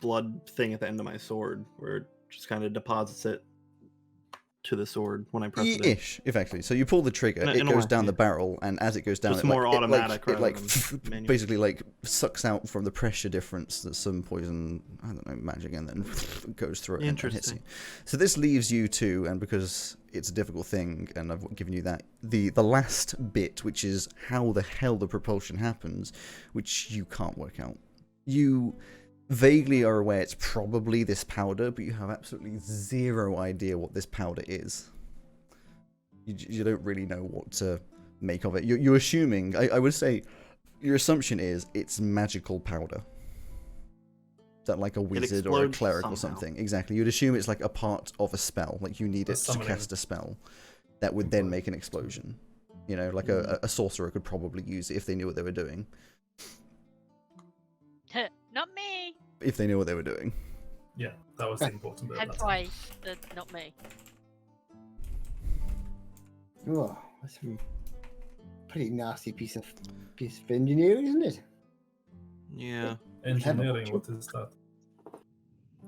blood thing at the end of my sword, where it just kind of deposits it to the sword when I press it. Ish, effectively. So you pull the trigger, it goes down the barrel, and as it goes down, Just more automatic, it manual. basically like sucks out from the pressure difference that some poison, I don't know, magic, and then goes through it and hits you. So this leaves you to, and because it's a difficult thing, and I've given you that, the last bit, which is how the hell the propulsion happens, which you can't work out. You vaguely are aware it's probably this powder, but you have absolutely zero idea what this powder is. You don't really know what to make of it. You're assuming, I would say, your assumption is it's magical powder. That like a wizard or a cleric or something. Exactly. You'd assume it's like a part of a spell. Like you need it to cast a spell that would then make an explosion. You know, like a sorcerer could probably use it if they knew what they were doing. Not me. If they knew what they were doing. Yeah, that was the important bit. Hence why, not me. Oh, that's a pretty nasty piece of engineering, isn't it? Yeah. Engineering, what is that?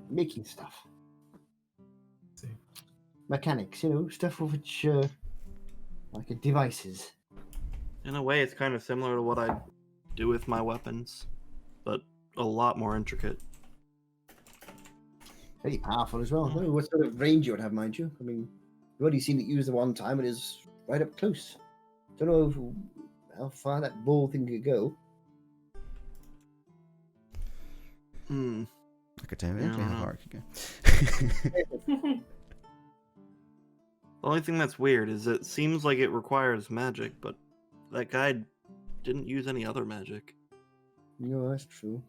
Making stuff. See. Mechanics, stuff of which, like devices. In a way, it's kind of similar to what I do with my weapons, but a lot more intricate. Very powerful as well. I don't know what sort of range you would have, mind you. I mean, you've already seen it used the one time, and it's right up close. Don't know how far that ball thing could go. I could tell you actually how far it could go. The only thing that's weird is it seems like it requires magic, but that guy didn't use any other magic. No, that's true.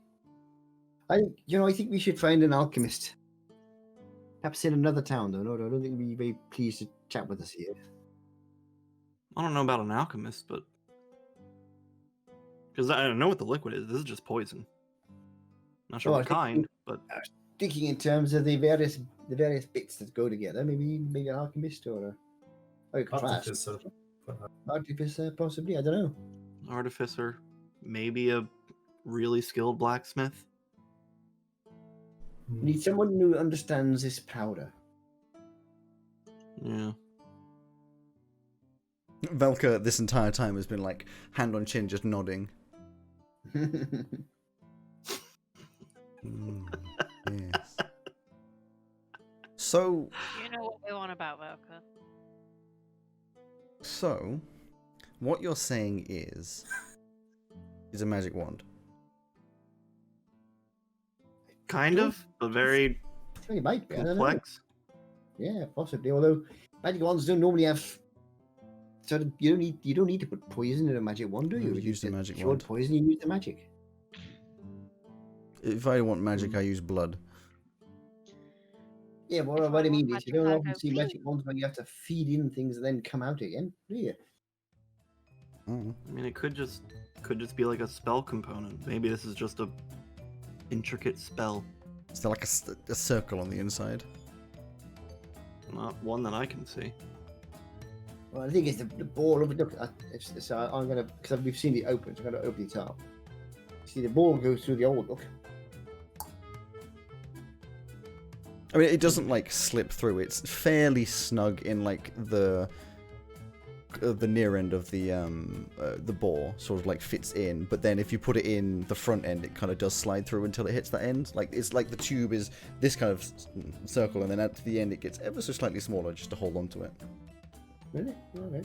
I think we should find an alchemist. Perhaps in another town, though. No, I don't think we'd be very pleased to chat with us here. I don't know about an alchemist, but because I don't know what the liquid is. This is just poison. Not sure what kind, but Thinking in terms of the various bits that go together, maybe an alchemist or a Artificer. Artificer, possibly. I don't know. artificer, maybe a really skilled blacksmith. We need someone who understands this powder. Yeah. Velka, this entire time, has been like hand on chin, just nodding. Yes. So. You know what we want about Velka. So, what you're saying is a magic wand. Kind of, but very It might be. I don't know. complex. Yeah, possibly. Although magic wands don't normally have. Sort of, you don't need to put poison in a magic wand, do you? You use the magic if you wand. want poison, you use the magic. If I want magic, I use blood. Yeah, but If what I I mean want is you magic, don't I often go see pee. magic wands when you have to feed in things and then come out again, do you? Oh. I mean, it could just be like a spell component. Maybe this is just a intricate spell, Is there like a circle on the inside? not one that I can see. Well, I think it's the ball of look. So I'm gonna because we've seen it open. So I'm gonna open it up. See, the ball goes through the old look. I mean, it doesn't like slip through. It's fairly snug in like the near end of the bore, sort of like fits in. But then if you put it in the front end, it kind of does slide through until it hits that end. Like it's like the tube is this kind of circle, and then at the end it gets ever so slightly smaller just to hold on to it. Really? Okay.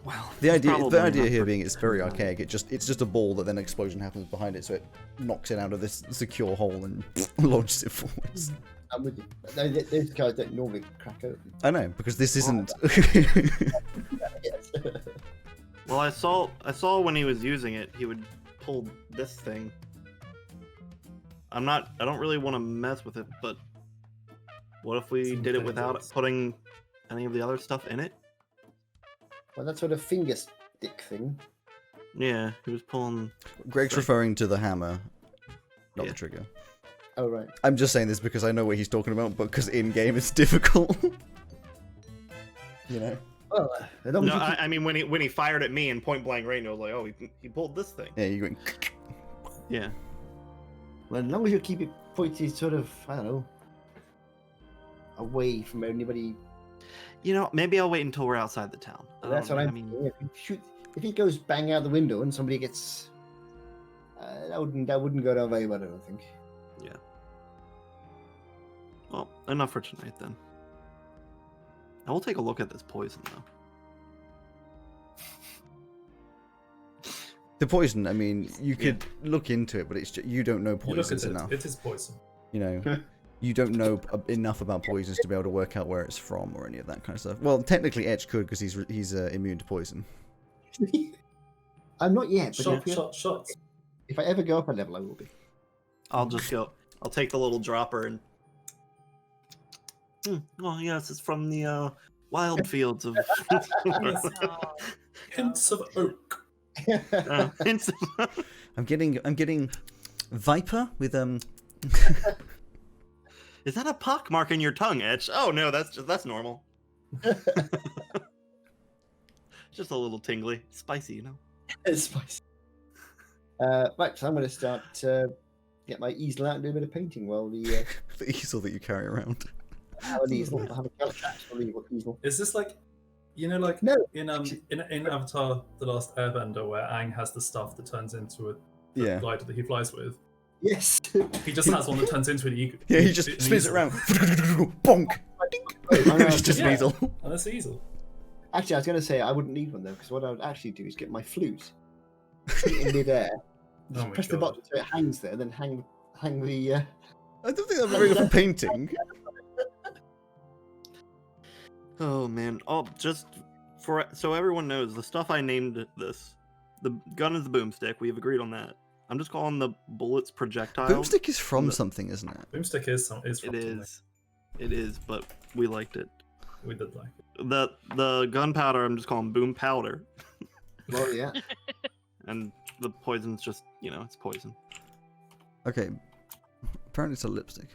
Well, The he's idea probably not here for- being it's very archaic. It's just a ball that then an explosion happens behind it, so it knocks it out of this secure hole and launches it forwards. I'm with you. Those guys don't normally crack open. I know, because this isn't. Yes. Well, I saw when he was using it, he would pull this thing. I don't really want to mess with it, but what if we Some did it without things. putting any of the other stuff in it? Well, that's sort of finger stick thing. Yeah, he was pulling. Greg's referring to the hammer, not Yeah. the trigger. Oh, right. I'm just saying this because I know what he's talking about, but because in game it's difficult. You know? Well, as long as No, you keep- I mean when he fired at me in point blank range, I was like, oh, he pulled this thing. Yeah, you're going. Yeah. well, as long as you keep it pointed sort of, I don't know, away from anybody. You know, maybe I'll wait until we're outside the town. That's what I I'm mean, saying. If it goes bang out the window and somebody gets, that wouldn't go down very well, I don't think. well, enough for tonight then. I will take a look at this poison though. The poison, I mean, you could look into it, but it's just, you don't know You look poisons at enough. it is poison. You know, you don't know enough about poisons to be able to work out where it's from or any of that kind of stuff. Well, technically, Etch could because he's immune to poison. I'm not yet, but Shot. if I ever go up a level, I will be. I'll just go. I'll take the little dropper and. Oh yes, it's from the wild fields of. Oh, Hints of oak. Hints of- I'm getting Viper with Is that a pock mark in your tongue, Etch? Oh no, that's normal. Just a little tingly, spicy, you know. It's spicy. Right, so I'm going to start get my easel out and do a bit of painting while the the easel that you carry around. have an easel. I have a actual easel. Is this like, you know, like No. in Avatar: The Last Airbender, where Aang has the stuff that turns into a Yeah. glider that he flies with? Yes. He just has one that turns into an eagle. Yeah, he just an spins it easel. around. Bonk. It's just an Yeah. easel. And that's the easel. Actually, I was going to say I wouldn't need one though, because what I would actually do is get my flute in midair, Oh my press the God. button so it hangs there, then hang the. I don't think that's very good for painting. Oh man. Oh, just so everyone knows, the stuff I named this, the gun is the boomstick. We have agreed on that. I'm just calling the bullets projectiles. Boomstick is from The- something, isn't it? Boomstick is from It something. is. It is, but we liked it. We did like it. The gunpowder I'm just calling boom powder, Well, yeah. and the poison's just it's poison. Okay. Apparently it's a lipstick.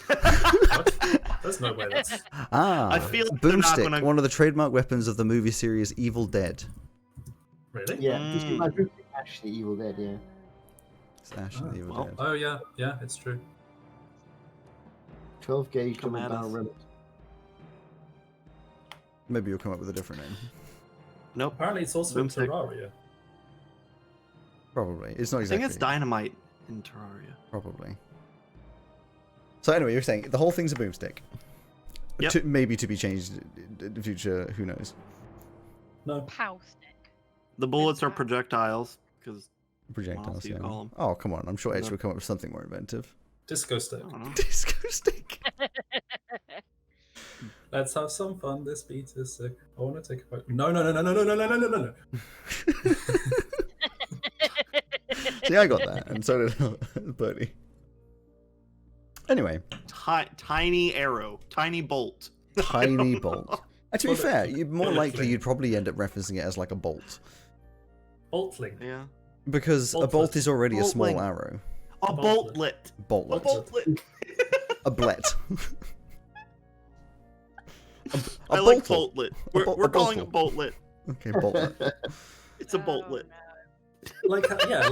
What? There's no way that's. Ah, I feel like they're not Boomstick, gonna- one of the trademark weapons of the movie series Evil Dead. Really? Yeah. This is my Mm. group actually Evil Dead. Yeah. It's Ash in Oh, the Evil well, Dead. Oh yeah, yeah, it's true. 12 gauge Come double at barrel us. reload. Maybe you'll come up with a different name. Nope. Apparently, it's also in Boomstick. Terraria. Probably. It's not I exactly. think it's dynamite in Terraria. Probably. So anyway, you're saying the whole thing's a boomstick. Yep. Maybe to be changed in the future. Who knows? No. pow stick. The bullets are projectiles because Projectiles. do you Yeah. call 'em? Oh come on! I'm sure Edge No. would come up with something more inventive. Disco stick. I don't know. Disco stick. Let's have some fun. This beat is sick. I want to take a photo. No, no, no, no, no, no, no, no, no, no, no. See, I got that, and so did Bertie. Anyway, Tiny arrow, tiny bolt. tiny bolt. And to be Bullet- fair, you'd more bullet likely fling. you'd probably end up referencing it as like a bolt, Boltling. Yeah. because a Bolt bolt fling. is already a Bolt small fling. arrow. A Boltlet. boltlet. A Boltlet. boltlet. A blet. I like boltle. boltlet. A We're calling it boltle. boltlet. Okay, boltlet. It's a Oh, boltlet. no. Like yeah,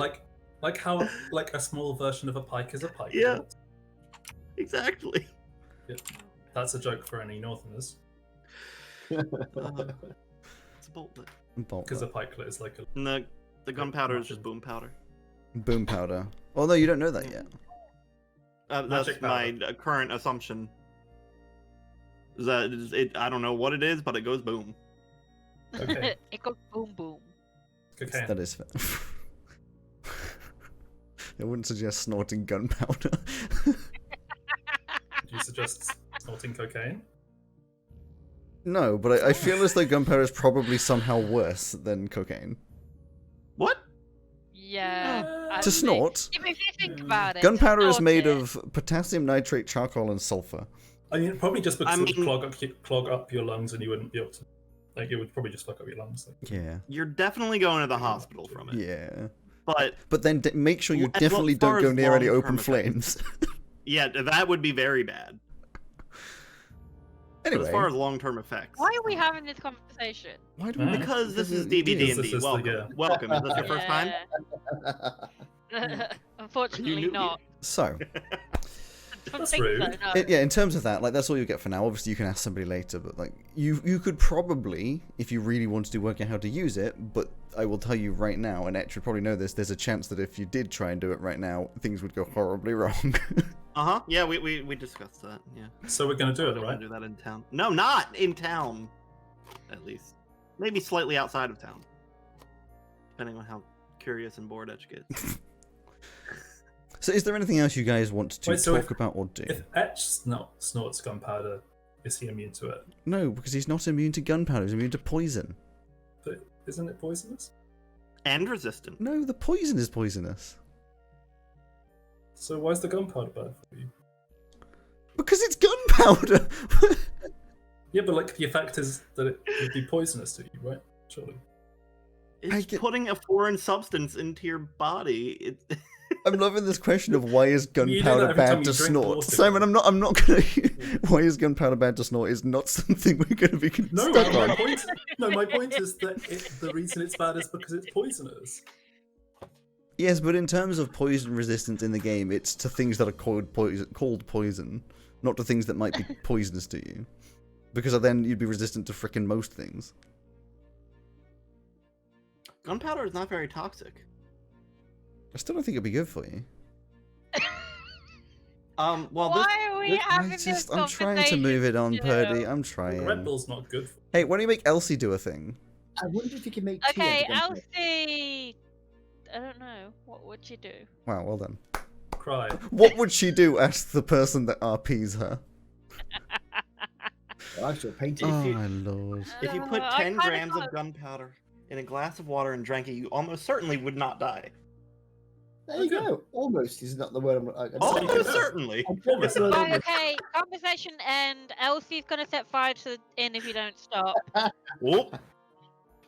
like how like a small version of a pike is a pike. Yeah. Exactly. That's a joke for any Northerners It's a boltlet. because a Boltlet. pikelet is like a. And the gunpowder is just boom powder. Boom powder. Although you don't know that yet. That's Magic my powder. current assumption. Is that it? I don't know what it is, but it goes boom. Okay. It goes boom boom. Cocaine. That is fair. I wouldn't suggest snorting gunpowder. Do you suggest snorting cocaine? No, but I feel as though gunpowder is probably somehow worse than cocaine. What? Yeah. To actually. snort? If you think about it. Gunpowder is snort made it. of potassium nitrate, charcoal, and sulfur. I mean, probably just because it mean- would clog up your lungs and you wouldn't be able to. Like, it would probably just fuck up your lungs. Like. Yeah. You're definitely going to the hospital from it. Yeah. But But then make sure you Well, as definitely far don't go as near any long-term open effects. flames. yeah, that would be very bad. But Anyway, as far as long-term effects. Why are we having this conversation? why do we make Because this is Because DVD&D. this is the- Welcome. yeah. Welcome. Is this your first time? Unfortunately, You knew- not. So, Don't That's think rude. So, no. yeah, in terms of that, like that's all you get for now. Obviously, you can ask somebody later, but like you could probably, if you really wanted to work out how to use it. But I will tell you right now, and Etch would probably know this. There's a chance that if you did try and do it right now, things would go horribly wrong. Yeah, we discussed that. Yeah. So we're gonna do I it, don't right? want to do that in town. No, not in town. At least, maybe slightly outside of town, depending on how curious and bored Etch gets. So, is there anything else you guys want to Wait, so talk about or do? If Etch snorts gunpowder, is he immune to it? No, because he's not immune to gunpowder. He's immune to poison. But isn't it poisonous? And resistant. No, the poison is poisonous. So why is the gunpowder bad for you? Because it's gunpowder. Yeah, but like the effect is that it would be poisonous to you, right? Surely. It's putting a foreign substance into your body. I'm loving this question of why is You do that gunpowder every time bad you to drink snort. water. Simon, I'm not gonna. Why is gunpowder bad to snort is not something we're gonna be No, stuck my on. point is that the reason it's bad is because it's poisonous. Yes, but in terms of poison resistance in the game, it's to things that are called poison, not to things that might be poisonous to you. Because then you'd be resistant to frickin' most things. Gunpowder is not very toxic. I still don't think it'd be good for you. Well, Why are we having I'm trying to move it on, you know? Purdy. I'm Red trying. Bull's not good. Hey, why don't you make Elsie do a thing? I wonder if you can make tea Okay, out of gunpowder. Elsie. I don't know. What would you do? Wow, well done. Cry. What would she do? Asked the person that RPs her. Well, I'm still painting. Oh you- my lord. if you put I 10 kinda grams got- of gunpowder in a glass of water and drank it, you almost certainly would not die. There you go. Almost is not the word I'm. Oh, you Almost can- certainly. Almost Well, Right, okay, conversation end. Elsie's gonna set fire to in if you don't stop. Oh,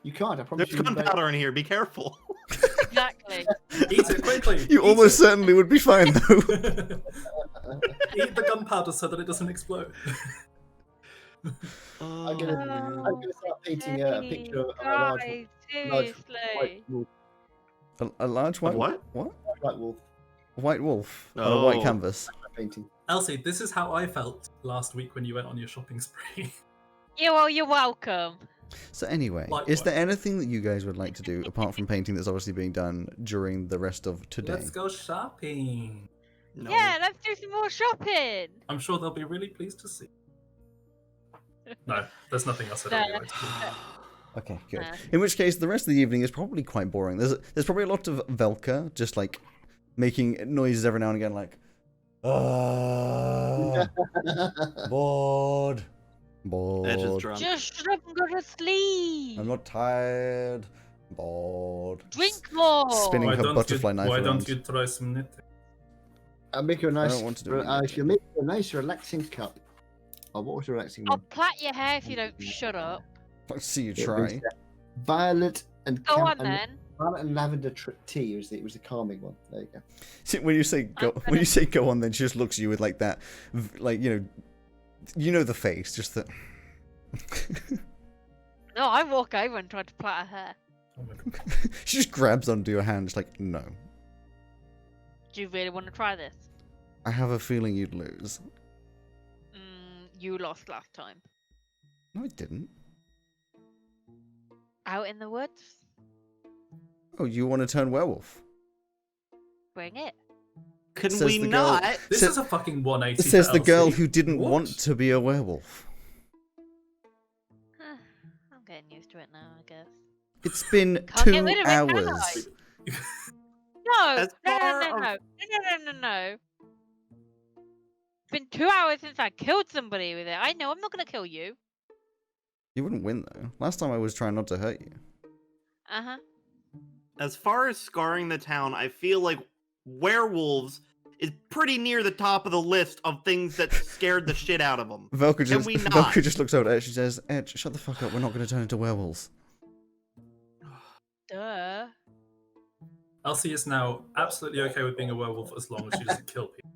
You can't. I promise there's you. you gunpowder in here. Be careful. Exactly. Eat it quickly. You Eat almost it. certainly would be fine though. Eat the gunpowder so that it doesn't explode. I'm gonna start painting a picture of a large, Guys, large seriously. white wolf. A large white What? What? White wolf White wolf on a white Oh. canvas. painting. Elsie, this is how I felt last week when you went on your shopping spree. You're welcome. So anyway, Like is what? there anything that you guys would like to do apart from painting that's obviously being done during the rest of today? Let's go shopping. No. Yeah, let's do some more shopping. I'm sure they'll be really pleased to see. No, there's nothing else I don't No. like to do. Okay, good. Nah. In which case, the rest of the evening is probably quite boring. There's probably a lot of Velka just like making noises every now and again, like, bored, Edge is bored. drunk. Just shut up and go to sleep. I'm not tired, bored. Drink more. Spinning Why her don't butterfly you, knife Why around. don't you try some knitting? I'll make you a nice. don't want to do it. She'll make you a nice relaxing cup. Oh, what was the relaxing I'll one? plait your hair if you don't shut up. Let's see you It was, try. Violet and Go on and then. Violet and lavender tea was the calming one. There you go. See, when you say go, I'm when you say go on, then she just looks at you with like that, like you know the face, just that. No, I walk over and try to plait her hair. Oh my god. She just grabs onto your hand, just like no. Do you really want to try this? I have a feeling you'd lose. You lost last time. No, I didn't. Out in the woods? Oh, you want to turn werewolf? Bring it. Can Says we the girl- not? This Sa- is a fucking 180. It says for the girl Elsie. who didn't What? want to be a werewolf. I'm getting used used to it now, I guess. It's been Can't get 2 rid of it, can I? hours. No, As no, far no, no, as- no, no, no, no, no. It's been 2 hours since I killed somebody with it. I know I'm not gonna kill you. You wouldn't win though. Last time I was trying not to hurt you. Uh-huh. As far as scarring the town, I feel like werewolves is pretty near the top of the list of things that scared the shit out of them. Velka just, we not? Velka just looks over at Edge and says, Edge, shut the fuck up. We're not going to turn into werewolves. Duh. Elsie is now absolutely okay with being a werewolf as long as she doesn't kill people.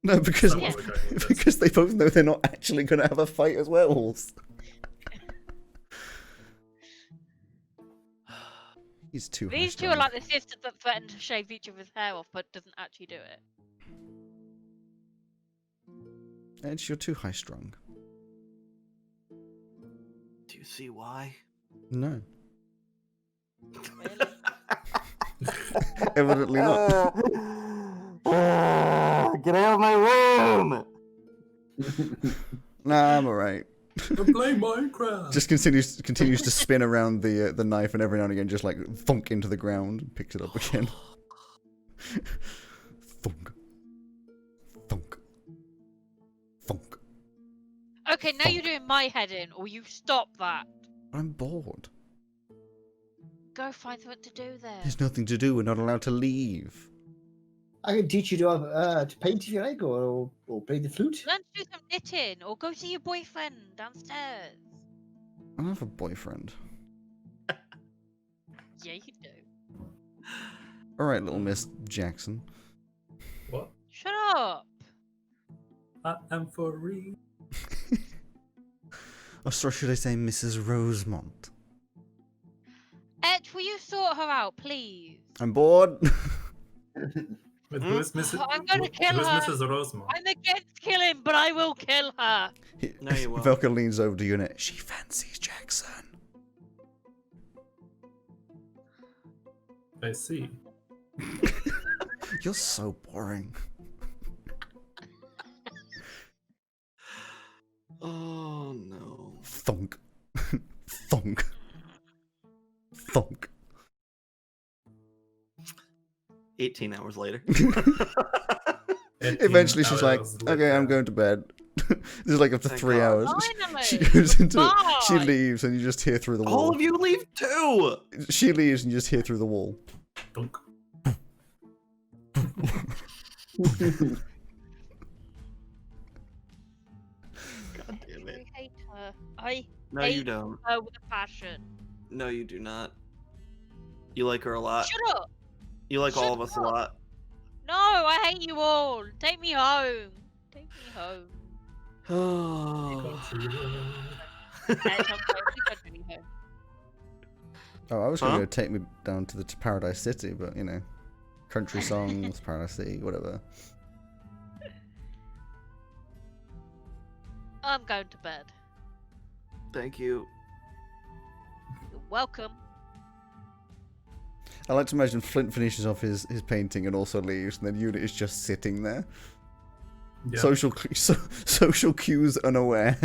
No, because, That's where we're going with this. because they both know they're not actually going to have a fight as werewolves. He's too These two are like the sisters that threaten to shave each other's hair off, but doesn't actually do it. Edge, you're too high strung. Do you see why? No. Really? Evidently not. Get out of my room! Nah, I'm alright. We're playing Minecraft. Just continues to spin around the knife, and every now and again just like thunk into the ground and picks it up again. Thunk. Thunk. Thunk. Okay, now you're doing my head in, or you stop that. I'm bored. Go find something to do there. There's nothing to do. We're not allowed to leave. I can teach you to paint if you like, or play the flute. Learn to do some knitting, or go see your boyfriend downstairs. I don't have a boyfriend. Yeah, you do. Alright, little Miss Jackson. What? Shut up. I am for real. Or so should I say Mrs. Rosemont? Etch, will you sort her out, please? I'm bored. Wait, who is Mrs. I'm gonna kill who is her. Mrs. Rosemont? I'm against killing, but I will kill her. No, you won't. Velka leans over to you and she fancies Jackson. I see. You're so boring. Oh no. Thunk. Thunk. Thunk. 18 hours later. Eventually she's like, 18 okay, I'm later. going to bed. This is like after Thank 3 God. hours. Finally. She goes into she Bye. leaves and you just hear through the All wall. of you leave too! She leaves and you just hear through the wall. Dunk. God damn it. I hate her. I No, hate you don't. her with a passion. No, you do not. You like her a lot. Shut up. You like all Shut of us a up. lot. No, I hate you all. Take me home. Take me home. Oh. Etch, I'm taking me home. Oh, I was going Huh? to go take me down to the Paradise City, but you know, country songs, Paradise City, whatever. I'm going to bed. Thank you. You're welcome. I like to imagine Flint finishes off his painting and also leaves, and then Unit is just sitting there. Yeah. Social cues unaware.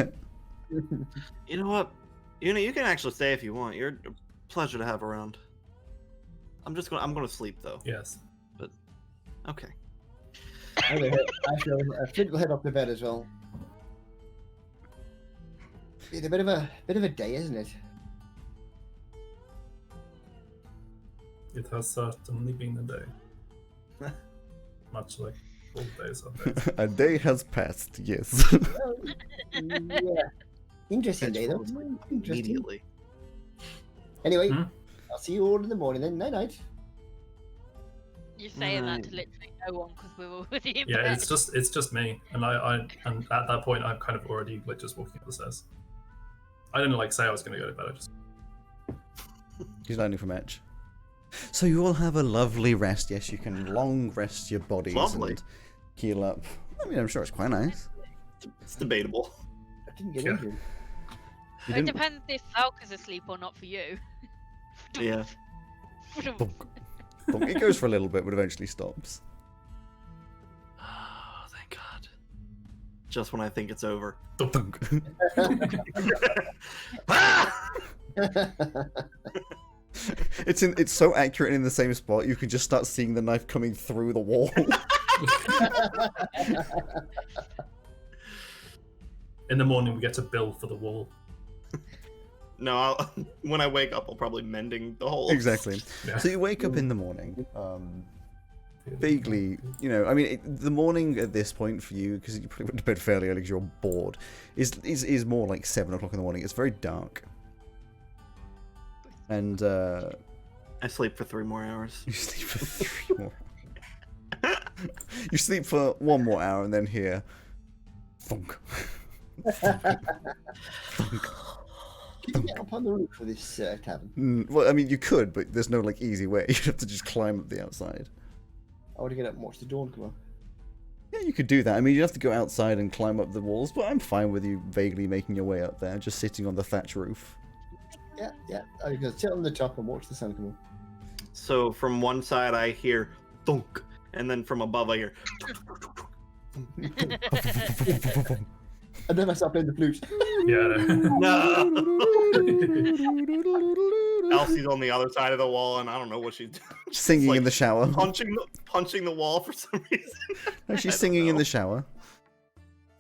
You know what? You can actually stay if you want. You're a pleasure to have around. I'm gonna sleep though. Yes. Okay. Actually, Flint will head up to bed as well. It's a bit of a day, isn't it? It has certainly been a day. Much like all days are days. A day has passed, yes. Well, yeah. Interesting day though. Interesting. Immediately. Anyway, Hmm? I'll see you all in the morning then. Night night. You're saying that to Right. literally no one because we're already in Yeah, bed. it's just me, and and at that point I'm kind of already like just walking up the stairs. I didn't like say I was gonna go to bed. I just He's learning from Etch. So you all have a lovely rest. Yes, you can long rest your bodies Lovely. and heal up. I mean, I'm sure it's quite nice. It's debatable. I didn't get Yeah. injured. You It didn't- depends if Falca's asleep or not for you. Yeah. Thunk. Thunk. It goes for a little bit, but eventually stops. Oh, thank God. Just when I think it's over. Thunk. Ah! It's so accurate and in the same spot. You can just start seeing the knife coming through the wall. In the morning, we get a bill for the wall. No, when I wake up, I'll probably mending the holes. Exactly. Yeah. So you wake up in the morning, vaguely, you know, I mean, the morning at this point for you, because you probably went to bed fairly early because you're bored, is more like 7 o'clock in the morning. It's very dark. And I sleep for 3 more hours. you sleep for 3 more hours. You sleep for 1 more hour and then hear thunk. Thunk. Can you get up on the roof of this tavern? Well, I mean, you could, but there's no like easy way. You'd have to just climb up the outside. I want to get up and watch the dawn come up. Yeah, you could do that. I mean, you have to go outside and climb up the walls, but I'm fine with you vaguely making your way up there, just sitting on the thatch roof. Yeah, yeah. I'm going to sit on the top and watch the sun come up. So from one side I hear thunk, and then from above I hear. And then I start playing the flute. Yeah. No. Elsie's on the other side of the wall, and I don't know what she's doing. She's Singing like in the shower. punching the wall for some reason. No, she's I don't singing in know. the shower.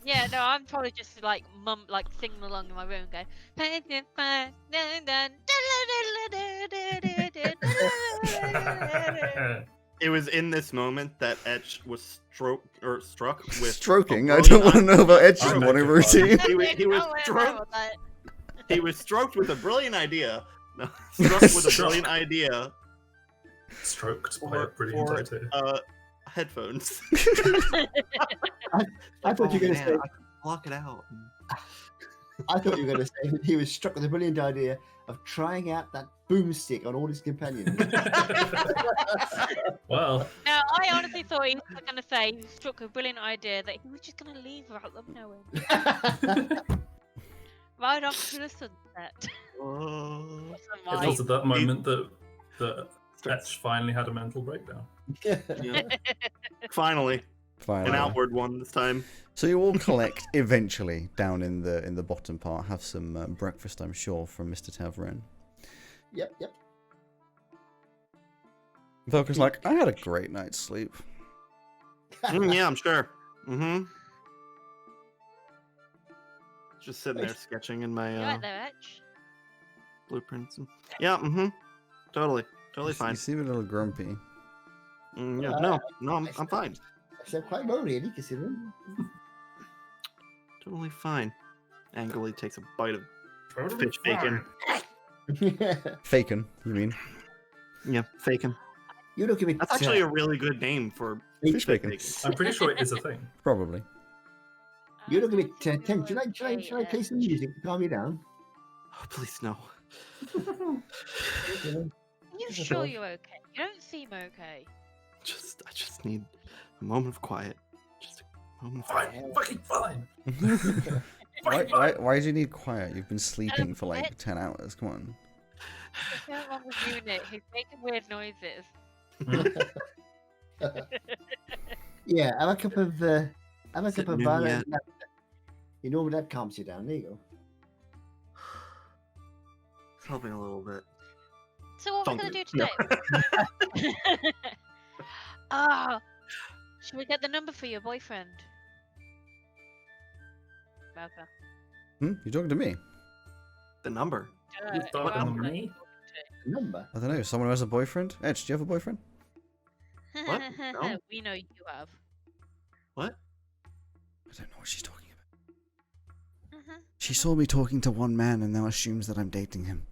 Yeah, no, I'm probably just like singing along in my room, going. It was in this moment that Etch was struck with Stroking. a I don't brilliant want to know about Edge's Oh, morning thank you, routine. He was stroked with a brilliant idea. No, struck with a Struck. brilliant idea. Stroked by a For- brilliant for, idea. Headphones. I thought you were going to say. I could block it out. I thought you were going to say he was struck with a brilliant idea of trying out that boomstick on all his companions. Well, No, I honestly thought he was going to say he struck a brilliant idea that he was just going to leave without them knowing. Right off to the sunset. Oh. Or some it light. was at that moment that Etch finally had a mental breakdown. Yeah. Finally, Finally. an outward one this time. So you all collect eventually down in the bottom part. Have some breakfast, I'm sure, from Mr. Tavren. Yep, yep. Velka's like, I had a great night's sleep. Yeah, I'm sure. Mm-hmm. Just sitting there sketching in You my right there, Etch? blueprints. Yeah, mm-hmm. Totally You fine. seem a little grumpy. Yeah, no, I'm fine. So quite well, really, considering. Totally fine. Angrily takes a bite of fish bacon. Fakin, you mean? Yeah, faking. You look a bit. That's actually a really good name for Fish bacon. I'm pretty sure it is a thing. Probably. You look a bit tense. Oh, Should I play some music to calm you down? Oh, please no. Are you sure you're okay? You don't seem okay. I just need a moment of quiet. Just a moment of quiet. Fine, fucking fine. Why do you need quiet? You've been sleeping for like 10 hours. Come on. There's no wrong with Unit. He's making weird noises. Yeah, have a cup of Sitting in banana. yet? You know that calms you down. There you go. It's helping a little bit. So what are we Don't gonna do do- today? Ah, should we get the number for your boyfriend? Malcolm. You talking to me? The number. You thought who else on would I me? Number. I don't know. Someone who has a boyfriend? Edge, do you have a boyfriend? What? No. We know you have. What? I don't know what she's talking about. Mhm. She saw me talking to one man and now assumes that I'm dating him.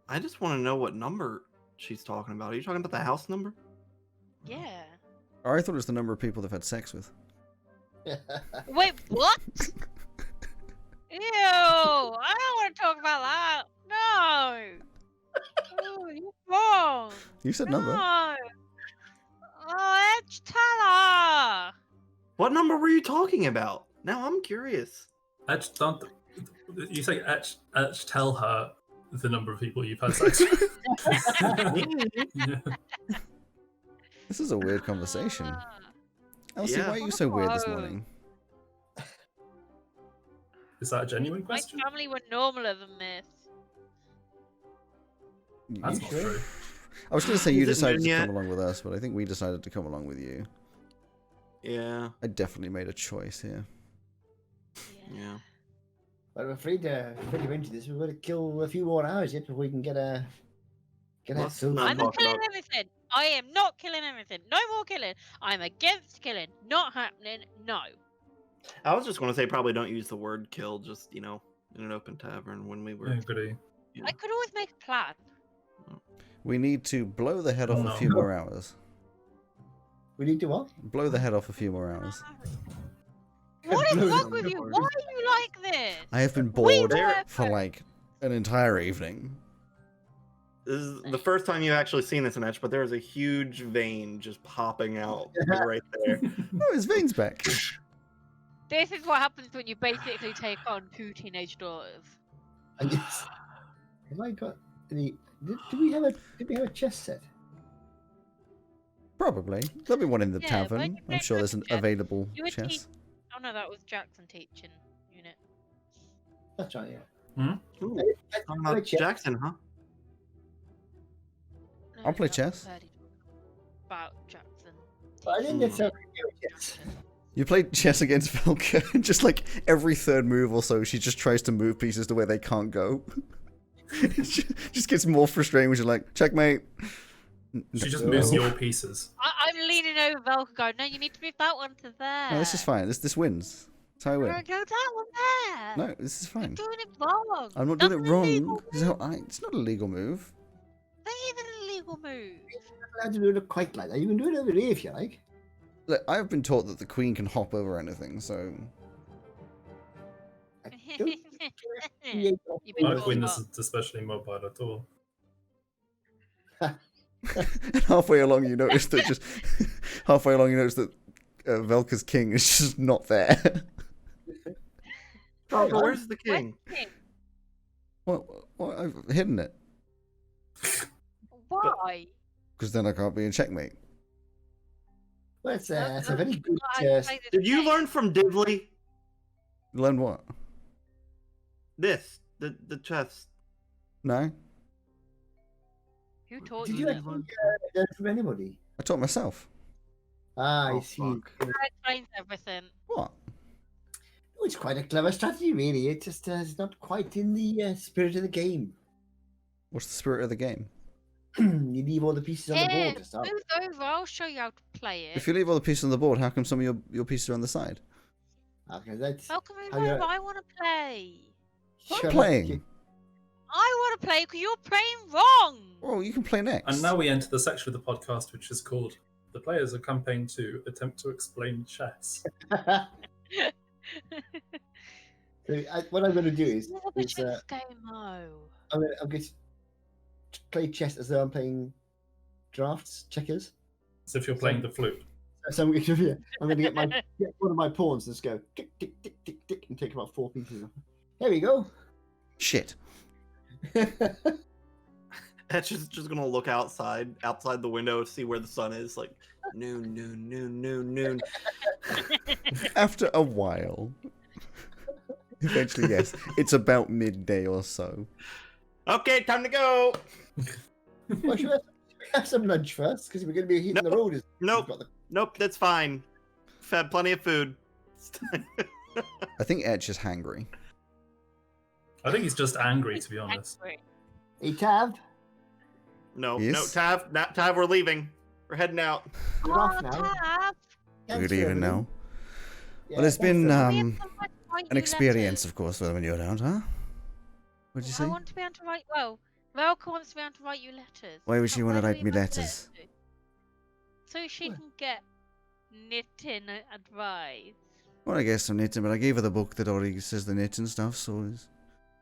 I just want to know what number she's talking about. Are you talking about the house number? Yeah. Or I thought it was the number of people they've had sex with. Wait, what? Ew! I don't want to talk about that. No. Oh, you're wrong. You said number. No. Oh, Edge, tell her. What number were you talking about? Now I'm curious. Etch, don't. You say Etch, tell her the number of people you've had sex with. Yeah. This is a weird conversation. Ah. Elsie, Yeah. why are you so weird this Whoa. morning? Is that a genuine My question? family were normaler than this. That's not sure? true. I was going to say you Is it decided noon to yet? come along with us, but I think we decided to come along with you. Yeah. I definitely made a choice here. Yeah. But I'm afraid to mention this. We've got to kill a few more hours yet before we can get a Let's soul. not I'm not talk killing about- anything. I am not killing anything. No more killing. I'm against killing. Not happening. No. I was just going to say probably don't use the word kill, just, in an open tavern when we were. I agree. Yeah. I could always make a plan. We need to blow the head Oh, off a no. few more hours. We need to what? Blow the head off a few more hours. What is Blows wrong on with the you? board. Why are you like this? I have been We bored were for like an entire evening. This is the first time you've actually seen this match, but there's a huge vein just popping out right there. Oh, his veins back. This is what happens when you basically take on 2 teenage daughters. And yes. Have I got any? Did we have a chess set? Probably. There'll be one in the Yeah, where'd tavern. you I'm get sure there's an that chest? available You were chess. Oh no, that was Jackson teaching unit. That's right. Yeah. Ooh, I talking have a about chess. Jackson, huh? No, I'll play that was chess. Ferdy about Jackson. But I didn't Hmm. necessarily do a chess. You played chess against Velka, just like every third move or so, she just tries to move pieces to where they can't go. It just gets more frustrating when she's like, checkmate. She just No. moves your pieces. I'm leaning over Velka going, no, you need to move that one to there. No, this is fine. This wins. That's how I No, win. go that one there. No, this is You're fine. doing it wrong. I'm not doing That's it an illegal wrong. This is how it's not a legal move. That is an illegal move. You're not allowed to do it quite like that. You can do it over here if you like. Look, I've been taught that the queen can hop over anything, so I don't create your You've been My taught queen what? isn't especially mobile at all. and halfway along you notice that Velka's king is just not there. Oh, Right, where's the king? What I've hidden it Why? because then I can't be in checkmate. Well, it's a very good. I Uh, played it Did you again. learn from Divley? Learn what? This, the chess. No, Who taught did you you that? actually learn from anybody? I taught myself. Ah, I Oh, see. fuck. That explains everything. What? Oh, it's quite a clever strategy, really. It just it's not quite in the spirit of the game. What's the spirit of the game? You leave all the pieces on the Yeah, board to start. move over. I'll show you how to play it. If you leave all the pieces on the board, how come some of your pieces are on the side? Okay, that's. Welcome move how you- over. I want to play. I'm Shut up, playing. kid. I want to play because you're playing wrong. Oh, you can play next. And now we enter the section of the podcast which is called "The Players Are Campaign to Attempt to Explain Chess." So what I'm going to do is Never chess game, though. I'm going to play chess as though I'm playing drafts, checkers. As if you're playing the flute. So I'm going to get one of my pawns and just go tick tick tick tick tick and take about 4 pieces. There we go. Shit. Etch is just gonna look outside the window to see where the sun is. Like noon. After a while, eventually, yes, it's about midday or so. Okay, time to go. Well, should we have some lunch first? Because we're going to be hitting the road. Nope. We've got Nope, that's fine. We've had plenty of food. I think Etch is hangry. I think he's just angry, to be honest. Angry. Hey, Tav. No, Yes? Tav, we're leaving. We're heading out. You're off now. Tab. Thanks Good for evening everything. now. Yeah, Well, it's thanks been for- We have someone to write an you experience, letters. of course, when you're around, huh? What'd you I say? want to be able to write. Well, Velka wants to be able to write you letters. Why would So she wanna where do write we me write letters? to? So she can get knitting advice. Well, I guess I'm knitting, but I gave her the book that already says the knitting stuff, so there's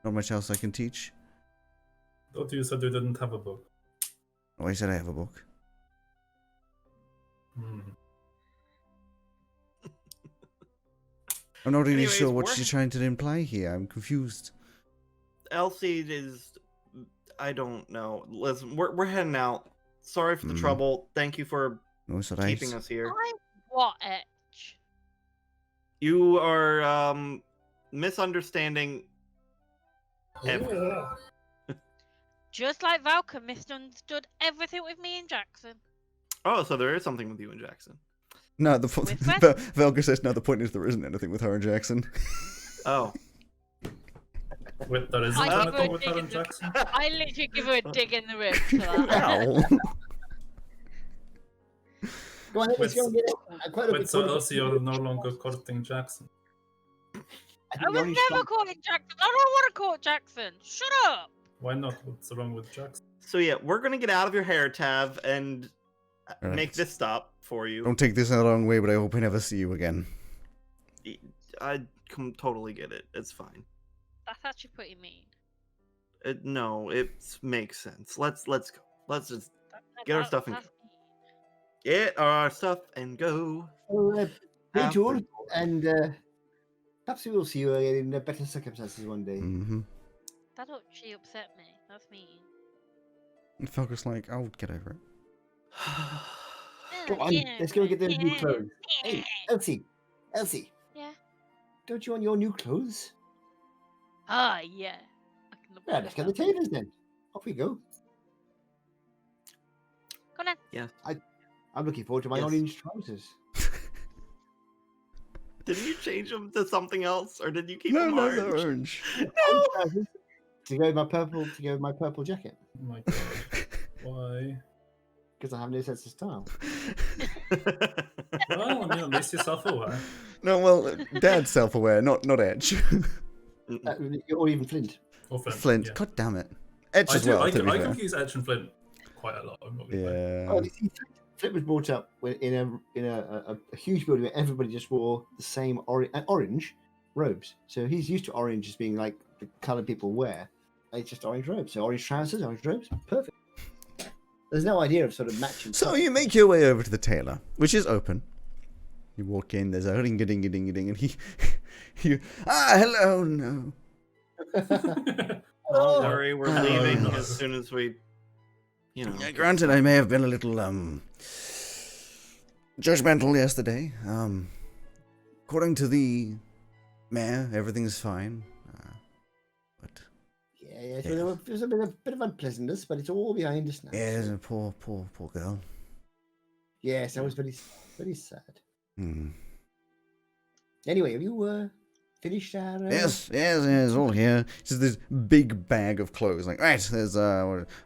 not much else I can teach. Thought you said you didn't have a book. Oh, I said I have a book. Hmm. I'm not really Anyways, sure what we're- she's trying to imply here. I'm confused. Elsie is. I don't know. Listen, we're heading out. Sorry for the Mhm. trouble. Thank you for No, it's alright. keeping us here. I what Etch? You are misunderstanding. Yeah. Just like Valka misunderstood everything with me and Jackson. Oh, so there is something with you and Jackson. No, With Wes? Velga says no. The point is there isn't anything with her and Jackson. Oh. Wait, there isn't I give her anything a with dig her in and the- Jackson? I literally give her a dig in the ribs for that. Ow. Go ahead, let's go and get it. I'm quite looking Wait, so forward to Elsie, you're no longer courting Jackson? I I think the was only never strong- courting Jackson. I don't want to court Jackson. Shut up. Why not? What's wrong with Jackson? So yeah, we're gonna get out of your hair, Tav, and Alright. make this stop for you. Don't take this in the wrong way, but I hope I never see you again. I totally get it. It's fine. That's actually pretty mean. No, it makes sense. Let's go. Let's just Get our stuff and that's go. mean. get our stuff and go. So, be After- told, and perhaps we will see you in better circumstances one day. Mm-hmm. That actually upset me. That's mean. And Velga's like, I'll get over it. Go on, let's go get those new clothes. Hey, Elsie, Yeah. don't you want your new clothes? Ah, yeah. I can look Yeah, let's get the tailors then. Off we go. Go on then. I'm looking forward to my Yes. orange trousers. Didn't you change them to something else, or did you keep No, them no, orange? they're orange. Orange trousers to go with my purple jacket. Oh my god. Why? Because I have no sense of style. Well, I mean, at least you're self-aware. No, well, Dad's self-aware, not Edge. Or even Flint. Or Flint. Flint, yeah. God damn it. Edge I as do. well, I, to be I fair. confuse Edge and Flint quite a lot. I'm not gonna lie. Yeah. Oh, you see, Flint was brought up in a huge building where everybody just wore the same orange robes. So he's used to orange as being like the color people wear. It's just orange robes. So orange trousers, orange robes, perfect. There's no idea of sort of matching. So colours. you make your way over to the tailor, which is open. You walk in, there's a ring-a-ding-a-ding-a-ding, and hello, no. Don't Oh, worry, we're Oh, leaving no. as soon as we, Yeah, granted, I may have been a little, judgmental yesterday. According to the mayor, everything's fine. But, yeah. So there's a bit of unpleasantness, but it's all behind us now. yeah, poor girl. Yes, I was very, very sad. Hmm. Anyway, have you finished our? Yes, all here. It's just this big bag of clothes. Like, right, there's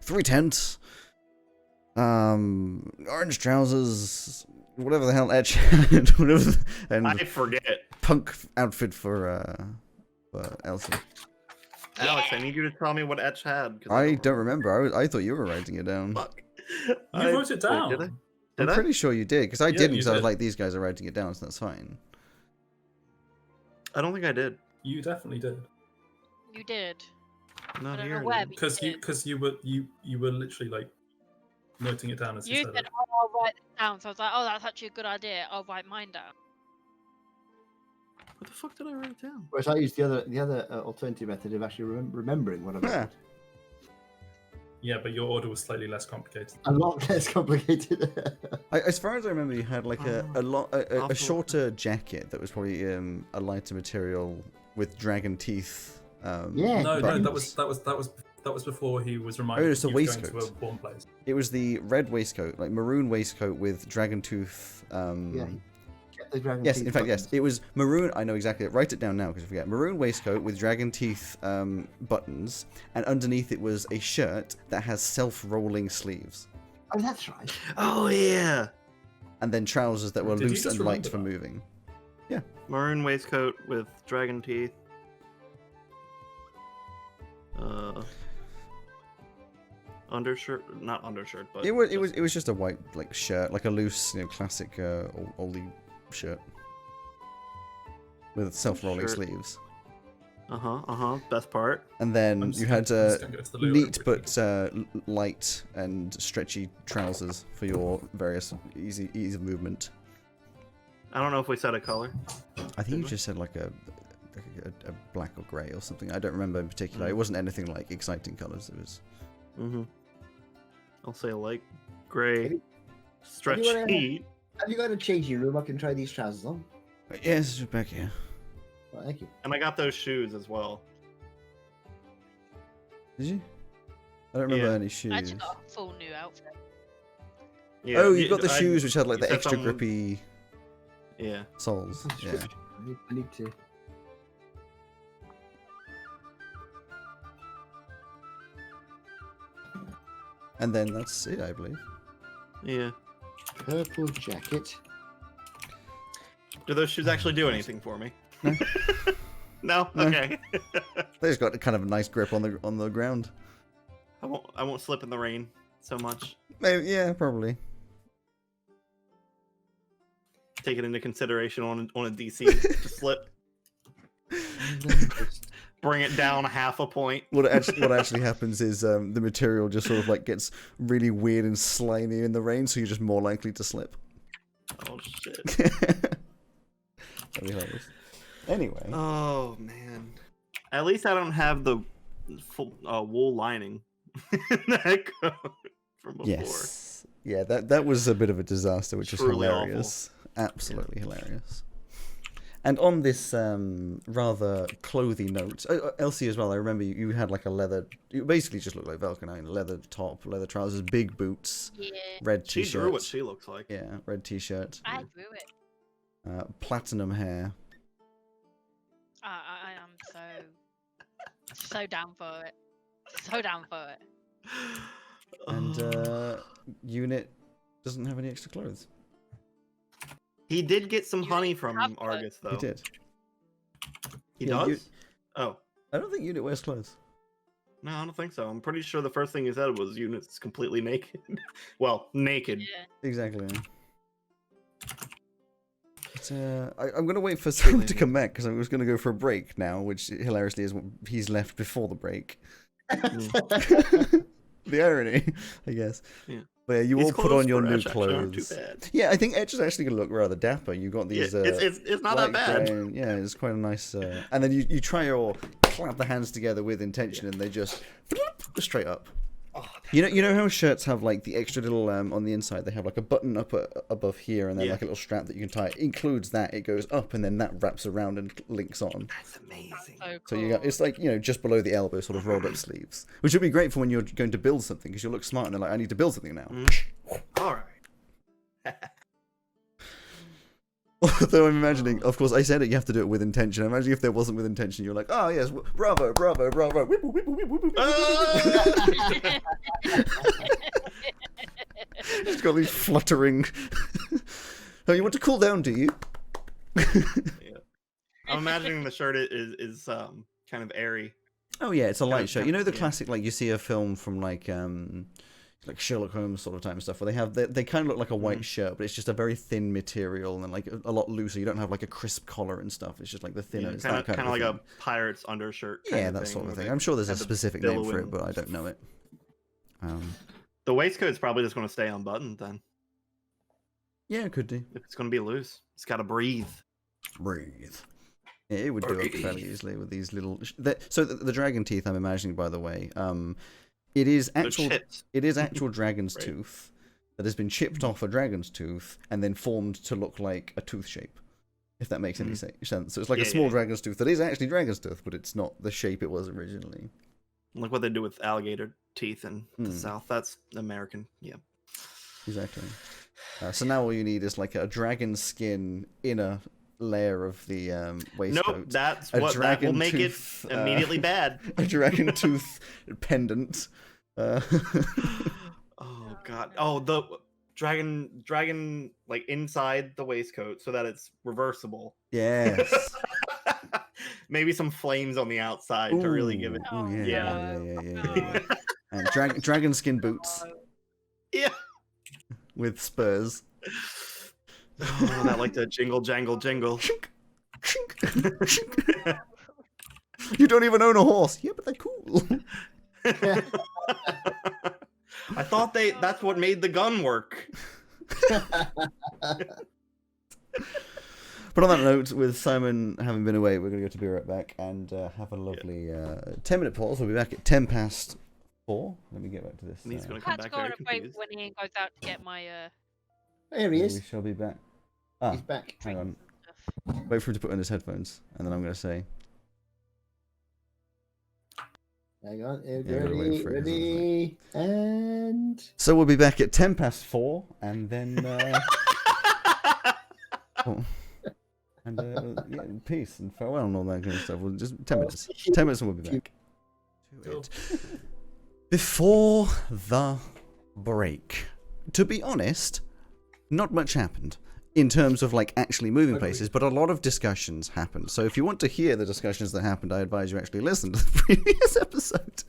3 tents, orange trousers, whatever the hell Edge had, whatever, and I forget. punk outfit for Elsie. Alex, I need you to tell me what Etch had. 'cause I don't remember. I thought you were writing it down. Fuck. You wrote it down. Did I? I'm Did I? pretty sure you did, because I Yeah, didn't. you Because I was did. like, these guys are writing it down, so that's fine. I don't think I did. You definitely did. You did. Not I don't here. know where, then. but you Because did. you were literally like noting it down as you You said said, it. "Oh, I'll write this down." So I was like, "Oh, that's actually a good idea. I'll write mine down." What the fuck did I write down? Whereas I used the other alternative method of actually remembering what I Yeah. wrote. Yeah, but your order was slightly less complicated. A lot less complicated. As far as I remember, you had like a Awful. shorter jacket that was probably a lighter material with dragon teeth. Yeah. No, buttons. that was before he was reminded Oh, it's that a he was going waistcoat. to a warm place. It was the red waistcoat, like maroon waistcoat with dragon tooth. Yeah. Get the dragon Yes, teeth in fact, yes. buttons. It was maroon. I know exactly. Write it down now because I forget. Maroon waistcoat with dragon teeth buttons, and underneath it was a shirt that has self-rolling sleeves, Oh, that's right. Oh yeah. and then trousers that were Did you loose just and light remember for that? moving. Maroon waistcoat with dragon teeth. Undershirt, not undershirt, but It was just- just a white like shirt, like a loose, classic oldie shirt with self-rolling Shirt. sleeves. Best part. And then I'm just you gonna- had I'm just gonna go to the loo neat real but light and stretchy trousers for your various ease of movement. I don't know if we said a color. I think you Did we? just said like a black or grey or something. I don't remember in particular. It wasn't anything like exciting colours. It was. Mm-hmm. I'll say a light gray Have stretch you got a- heat. Have you got a changing room? I can try these trousers on. Yes, just back here. Well, thank you. And I got those shoes as well. Did you? I don't remember Yeah. any I shoes. actually got a full new outfit. Yeah, Oh, you got the I- shoes which had like you the said extra something- grippy Yeah. soles. Yeah. I need to. And then that's it, I believe. Yeah. Purple jacket. Do those shoes actually do anything for me? No. No? No. Okay. They just got kind of a nice grip on the ground. I won't slip in the rain so much. Maybe, yeah, probably. Take it into consideration on a DC to slip. And then just- Bring it down half a point. What actually happens is the material just sort of like gets really weird and slimy in the rain, so you're just more likely to slip. Oh shit. That'd be hilarious. Anyway, Oh man. At least I don't have the full wool lining that coat from before. yes, yeah, that was a bit of a disaster, which is Truly awful. hilarious, absolutely hilarious. And on this rather clothy note, Elsie as well. I remember you had like a leather. You basically just looked like Valkenine. Leather top, leather trousers, big boots, Yeah, red She t-shirt. drew what she looks like. Yeah, red t-shirt, I drew it. platinum hair. I am so down for it. So down for it. And Unit doesn't have any extra clothes. He did get some You honey have from to. Argus though. He did. He Yeah, does? you- Oh. I don't think Unit wears clothes. No, I don't think so. I'm pretty sure the first thing he said was Unit's completely naked. Well, naked. Yeah. Exactly. But, I'm going to wait for Sam to come back because I was going to go for a break now, which hilariously is what he's left before the break. The irony, I guess. Yeah. But yeah, you These all put clothes on your for new Ash actually aren't clothes. Too bad. Yeah, I think Edge is actually going to look rather dapper. You've got Yeah, these. it's not that light bad. grey and- yeah, it's quite a nice. And then you try your clap the hands together with intention, and they just straight up. Oh, You know how shirts have like the extra little on the inside. They have like a button up above here, and then Yeah. like a little strap that you can tie. It includes that. It goes up, and then that wraps around and links on. that's amazing. So So cool. you got it's like just below the elbow, sort of rolled up sleeves, which would be great for when you're going to build something because you'll look smart and they're like, I need to build something now. All right. Although I'm imagining, of course, I said it. You have to do it with intention. I'm imagining if there wasn't with intention, you're like, oh yes, bravo, bravo, bravo, whipple, whipple, whipple, whipple, Ah! Just got these fluttering. Oh, you want to cool down, do you? I'm imagining the shirt is kind of airy. Oh yeah, it's a light Kind of- shirt. You know the yeah. classic, like you see a film from like Sherlock Holmes sort of type of stuff, where they kind of look like a white shirt, but it's just a very thin material and like a lot looser. You don't have like a crisp collar and stuff. It's just like the thinner. Yeah, it's kind that of kind like of a pirate's undershirt. thing. Yeah, that sort of where thing. they I'm sure there's a have the specific name for it, billowing but I don't know it. The waistcoat's probably just going to stay unbuttoned then. Yeah, it could do. If it's going to be loose, it's got to breathe. Breathe. Yeah, it would do it fairly Breathe. easily with these little. So the dragon teeth, I'm imagining, by the way, it is They're actual. chips. It is actual dragon's Right. tooth that has been chipped off a dragon's tooth and then formed to look like a tooth shape. If that makes any sense. So it's like a Yeah, small yeah. dragon's tooth that is actually dragon's tooth, but it's not the shape it was originally. Like what they do with alligator teeth in the Hmm. South. That's American. Yeah. Exactly. So now all you need is like a dragon skin inner layer of the waistcoat. Nope, that's a what that will dragon make tooth, it immediately bad. A dragon tooth pendant. Oh god. Oh, the dragon like inside the waistcoat so that it's reversible. Yes. Maybe some flames on the outside to really give it. Ooh, yeah, Yeah. yeah. And dragon skin boots Yeah. with spurs. Oh, that like the jingle jangle jingle. You don't even own a horse. Yeah, but they're cool. I thought that's what made the gun work. But on that note, with Simon having been away, we're going to go to be right back and have a lovely 10-minute pause. We'll be back at 4:10. Let me get back to this. And he's gonna I come had to back go on very a break confused. when Ian goes out to get my There he We is. shall be back. Ah, He's back. hang on. stuff. Wait for him to put on his headphones, and then I'm going to say. Hang on. Yeah, gotta wait for it, Ready. And. So we'll be back at 4:10, and then oh, and yeah, peace and farewell and all that kind of stuff. We'll just 10 minutes. 10 minutes and we'll be back. To it. Before the break, to be honest, not much happened in terms of like actually moving places, but a lot of discussions happened. So if you want to hear the discussions that happened, I advise you actually listen to the previous episode.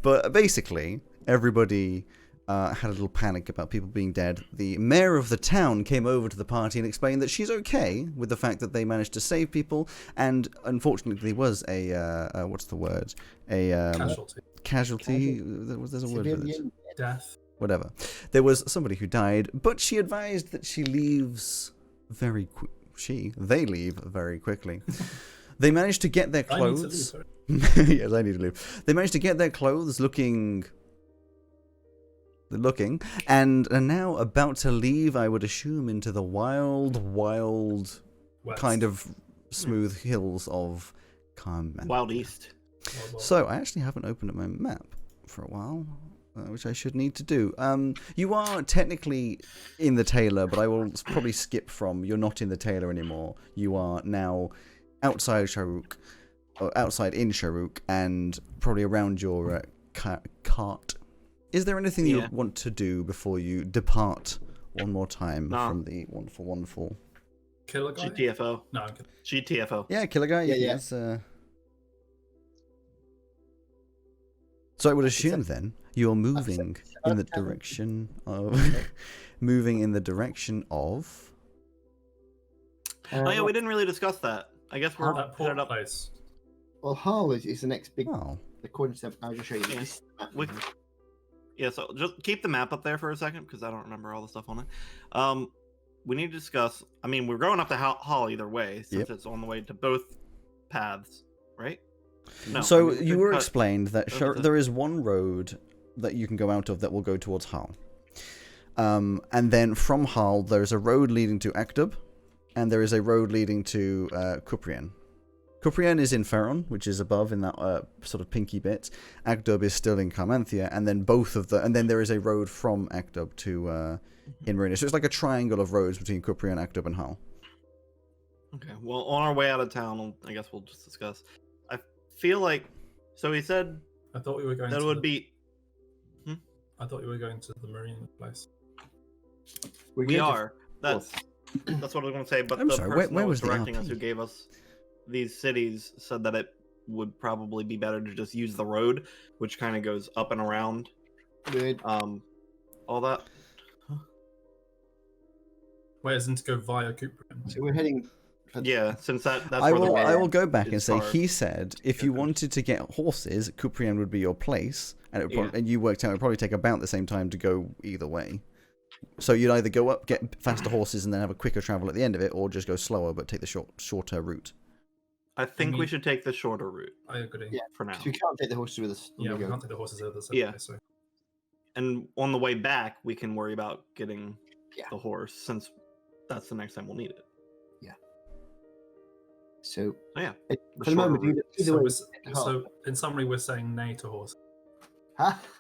But basically, everybody had a little panic about people being dead. The mayor of the town came over to the party and explained that she's okay with the fact that they managed to save people, and unfortunately there was a what's the word? A casualty. There's a word for it. Death. Whatever. There was somebody who died, but she advised that she leaves very they leave very quickly. They managed to get their clothes. Yes, I need to leave. They managed to get their clothes looking, and are now about to leave, I would assume, into the wild West. kind of smooth hills of Carmen. Wild East. So I actually haven't opened up my map for a while, which I should need to do. You are technically in the Taylor, but I will probably skip from. You're not in the Taylor anymore. You are now outside Sharuk, or outside in Sharuk, and probably around your cart. Is there anything you want to do before you depart one more time from the wonderful? Killer guy? GTFO. No, I'm kidding. GTFO. Yeah, killer guy. Yeah, yeah. Yes. So I would assume then you're moving in the direction of Oh yeah, we didn't really discuss that. I guess we're That port headed up. place. Well, Hull is the next big. Oh. According to I'll just show you Yeah. this map. We- Yeah, so just keep the map up there for a second because I don't remember all the stuff on it. We need to discuss. I mean, we're going up to Hall either way since it's on the way to both paths, right? No. So I mean, you we were could explained that over to- there is one road that you can go out of that will go towards Hull. And then from Hull, there's a road leading to Akdub, and there is a road leading to Kuprian. Kuprian is in Ferron, which is above in that sort of pinky bit. Akdub is still in Carmanthia, and then and then there is a road from Akdub to Hinmarina. So it's like a triangle of roads between Kuprian, Akdub, and Hull. Okay. Well, on our way out of town, I guess we'll just discuss. I feel like. So he said I thought we were going that to would be. I thought you were going to the marine place. We are. That's what I was going to say. But I'm the sorry, person where that was was the directing us, RP? who gave us these cities, said that it would probably be better to just use the road, which kind of goes up and around. Good. All that. Wait, isn't to go via Kuprian? So we're heading. Yeah, since that's I where the will road go back and is say far. he said if you Okay. wanted to get horses, Kuprian would be your place, and Yeah. and you worked out it would probably take about the same time to go either way. So you'd either go up, get faster horses, and then have a quicker travel at the end of it, or just go slower but take the shorter route. I think we mean- should take the shorter route I agree. Yeah. for now. 'Cause we can't take the horses with us. when Yeah, we we go. can't take the horses over the Yeah. so And on the way back, we can worry about getting Yeah. the horse, since that's the next time we'll need it. So So yeah, for the the moment, shorter route. either So, way. so in summary, we're saying nay to horse.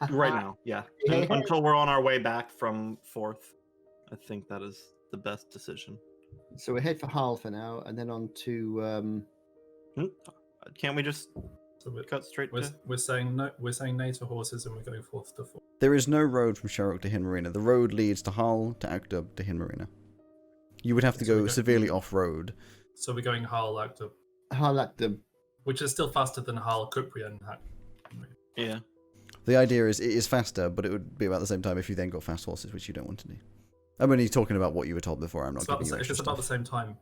Right now, yeah. Yeah. Until we're on our way back from Fourth, I think that is the best decision. So we head for Hull for now, and then on to. Can't we just So cut straight to? we're saying no. We're saying nay to horses, and we're going forth to four. There is no road from Sharuk to Hinmarina. The road leads to Hull, to Akdub, to Hinmarina. You would have to So we go go- severely off-road. So we're going Hull out to, Hull at the. which is still faster than Hull Kuprian. Yeah. The idea is it is faster, but it would be about the same time if you then got fast horses, which you don't want to do. I'm only talking about what you were told before. I'm not It's about giving you if extra it's about the stuff. same time,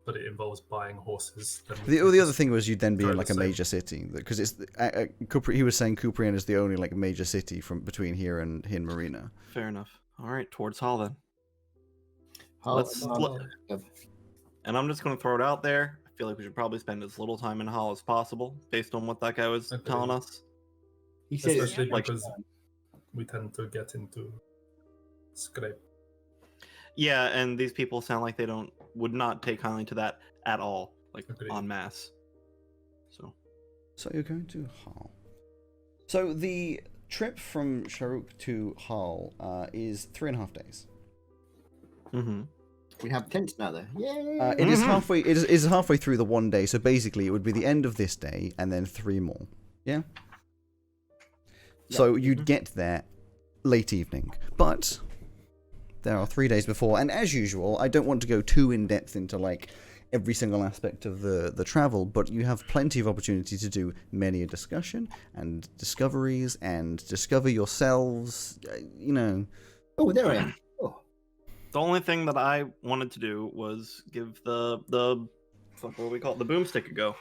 but it involves buying horses. Then we The can other just- thing was you'd then be throw in the like a same. major city because it's he was saying Kuprian is the only like major city from between here and Hinmarina. Fair enough. All right, towards Hall then. Hull Let's and look- Akdub. And I'm just going to throw it out there. I feel like we should probably spend as little time in Hall as possible, based on what that guy was Agreed. telling us. He said it's Especially like- because we tend to get into scrape. Yeah, and these people sound like they would not take kindly to that at all, like Agreed. en masse. So So you're going to Hull. So the trip from Sharuk to Hull is 3.5 days. Mm-hmm. We have tents now, though. Yay! It is halfway. It is halfway through the 1 day. So basically, it would be the end of this day and then 3 more. Yeah. So you'd get there late evening, but there are 3 days before, and as usual, I don't want to go too in depth into like every single aspect of the travel, but you have plenty of opportunity to do many a discussion and discoveries and discover yourselves. You know. Oh, there I am. Oh, The only thing that I wanted to do was give the fuck, what do we call it, the boomstick a go.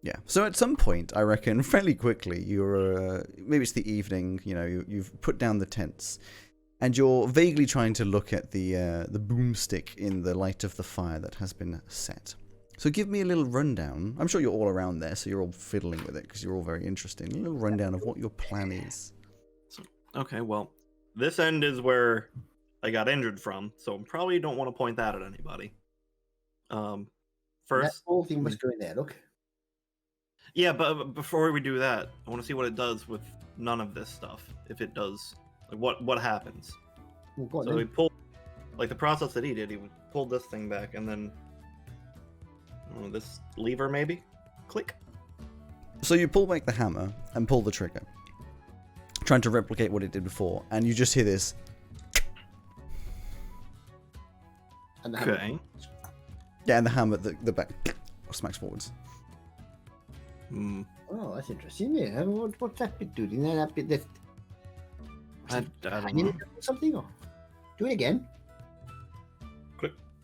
Yeah. So at some point, I reckon, fairly quickly, you're maybe it's the evening. You know, you've put down the tents, and you're vaguely trying to look at the boomstick in the light of the fire that has been set. So give me a little rundown. I'm sure you're all around there, so you're all fiddling with it because you're all very interested. A little rundown of what your plan is. Okay, well, this end is where I got injured from, so probably don't want to point that at anybody. that First, whole thing must go in there. Look. yeah, but before we do that, I want to see what it does with none of this stuff. If it does, like what happens. Oh, go on, So then. he pulled, like the process that he did, he pulled this thing back and then this lever maybe, click. So you pull back the hammer and pull the trigger, trying to replicate what it did before, and you just hear this. And the hammer. Okay. Yeah, and the hammer, the back smacks forwards. Hmm. Oh, that's interesting. Yeah. What's that bit doing? That bit that. I don't hanging know. in or something? Or do it again.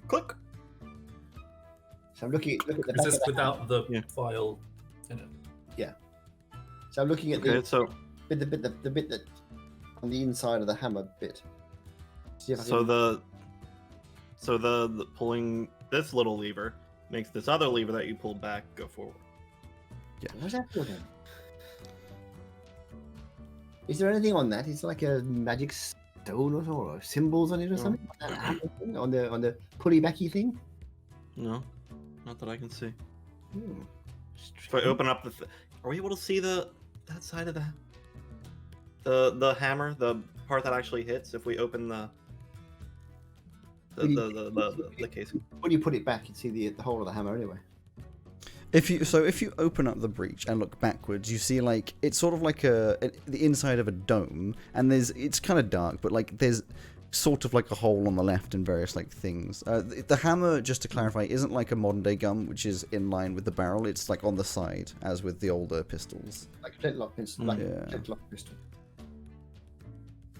Click. So I'm looking at the Is back this of the without the Yeah. file in it? So I'm looking at Okay, so the bit that on the inside of the hammer bit. See if I so can- the pulling this little lever makes this other lever that you pulled back go forward. What's that for then? Is there anything on that? Is it like a magic stone or symbols on it or No. something? On that hammer thing? On the pulley backy thing? No, not that I can see. Hmm. If I open up are we able to see that side of the hammer, the part that actually hits? If we open the casing. When you put it back, you see the hole of the hammer anyway. If you open up the breach and look backwards, you see like it's sort of like the inside of a dome, and it's kind of dark, but like there's sort of like a hole on the left and various like things. The hammer, just to clarify, isn't like a modern day gun, which is in line with the barrel. It's like on the side, as with the older pistols. Like a flintlock pistol. Yeah. Like a flintlock pistol.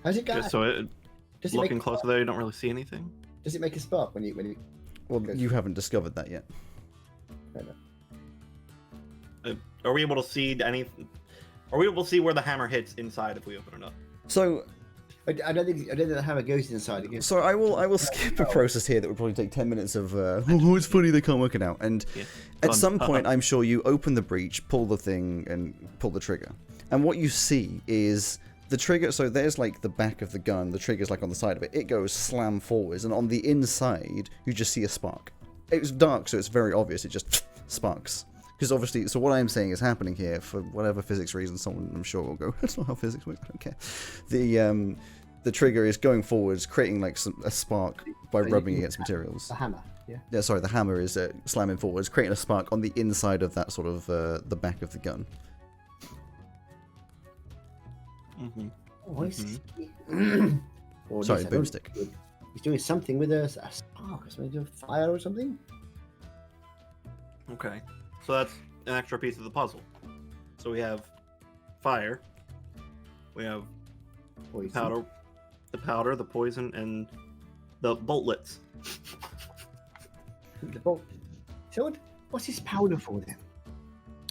How's it go? Just so Does it looking make, closer there, you don't really see anything. does it make a spark when you Well, Okay. you haven't discovered that yet. I don't know. Are we able to see anything? Are we able to see where the hammer hits inside if we open it up? So I don't think the hammer goes inside again. So I will skip a process here that would probably take 10 minutes of oh, it's funny they can't work it out. And Yeah. at Fun. some point I'm sure you open the breach, pull the thing and pull the trigger. And what you see is the trigger, so there's like the back of the gun, the trigger's like on the side of it. It goes slam forwards, and on the inside you just see a spark. It's dark, so it's very obvious, it just sparks. Because obviously, so what I'm saying is happening here, for whatever physics reason, someone I'm sure will go, that's not how physics works, I don't care. The trigger is going forwards, creating like a spark by rubbing against materials. The hammer, yeah. Yeah, sorry, the hammer is slamming forwards, creating a spark on the inside of that sort of the back of the gun. Mm-hmm. Oh, I see. Or at Sorry, least I don't boomstick. think he's doing something with a spark or something, fire or something. Okay, so that's an extra piece of the puzzle. So we have fire, we have Poison. powder, the poison, and the boltlets. The bolt. So what's this powder for then?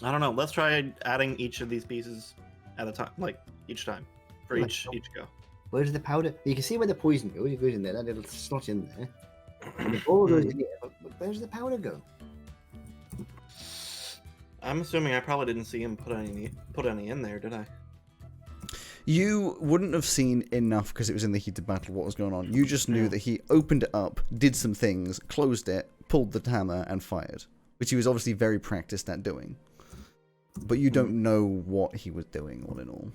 I don't know. Let's try adding each of these pieces at a time, like each time for Like, each go. Where does the powder? You can see where the poison goes. It goes in there. That little slot in there. And the ball goes in there. But where does the powder go? I'm assuming I probably didn't see him put any in there, did I? You wouldn't have seen enough because it was in the heat of battle what was going on. You just knew that he opened it up, did some things, closed it, pulled the hammer, and fired. Which he was obviously very practiced at doing. but you don't know what he was doing, all in all.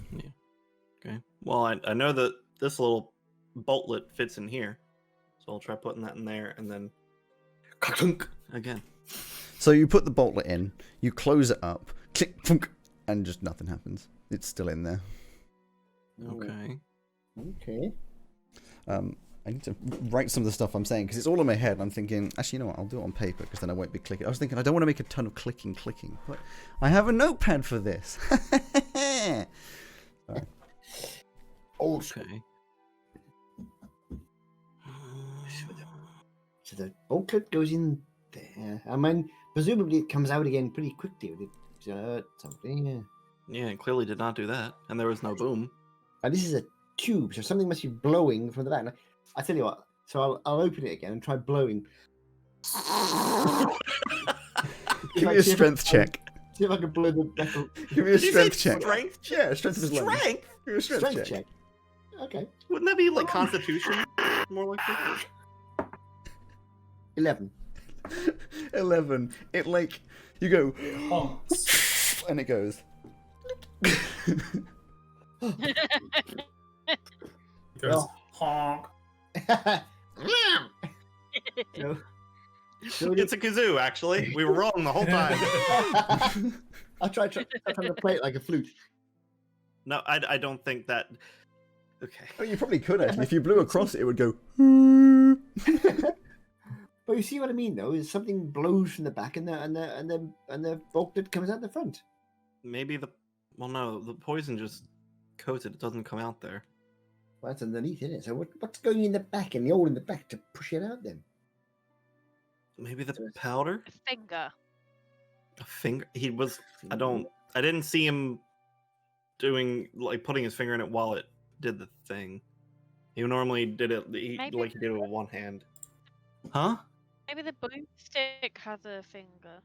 Okay. Well, I know that this little boltlet fits in here, so I'll try putting that in there, and then again. So you put the boltlet in, you close it up, click, thunk, and just nothing happens. It's still in there. Okay. Okay. I need to write some of the stuff I'm saying because it's all in my head. I'm thinking, actually, you know what? I'll do it on paper because then I won't be clicking. I was thinking I don't want to make a ton of clicking, but I have a notepad for this. Sorry. Old school. Okay. So the boltlet goes in there. I mean, presumably it comes out again pretty quickly with it. Something. Yeah. Yeah, it clearly did not do that, and there was no boom. And this is a tube, so something must be blowing from the back. I tell you what. So I'll open it again and try blowing. Give me a strength check. See if I can blow the metal. Give me a Did you strength say check. Strength? Yeah, strength is lunge. Strength? Give me a strength check. check. Okay. Wouldn't that be like Constitution? More like that? 11. 11. It like you go, Honks. and it goes. It goes honk. so, It's a kazoo, actually. We were wrong the whole time. I'll try to play it like a flute. No, I don't think that. Okay. Oh, you probably could actually. If you blew across it, it would go. But you see what I mean, though, is something blows from the back and the boltlet comes out the front. Maybe well, no, the poison just coats it. It doesn't come out there. Well, that's underneath, isn't it? So what's going in the back and the hole in the back to push it out then? Maybe the powder? A finger. A finger? He was. I didn't see him putting his finger in it while it did the thing. He normally did it. He Maybe did it with one hand. Huh? Maybe the boomstick has a finger.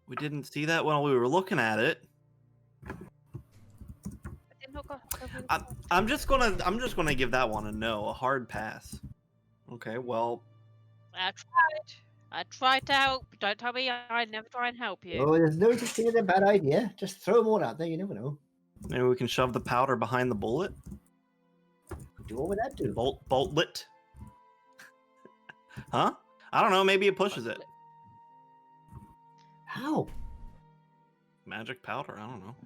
We didn't see that while we were looking at it. I'm just gonna give that one a hard pass. Okay, well. I tried to help. Don't tell me I never try and help you. Oh, there's no such thing as a bad idea. Just throw them all out there. You never know. Maybe we can shove the powder behind the bullet. What would that do? Boltlet. Huh? I don't know. Maybe it pushes it. How? Magic powder. I don't know.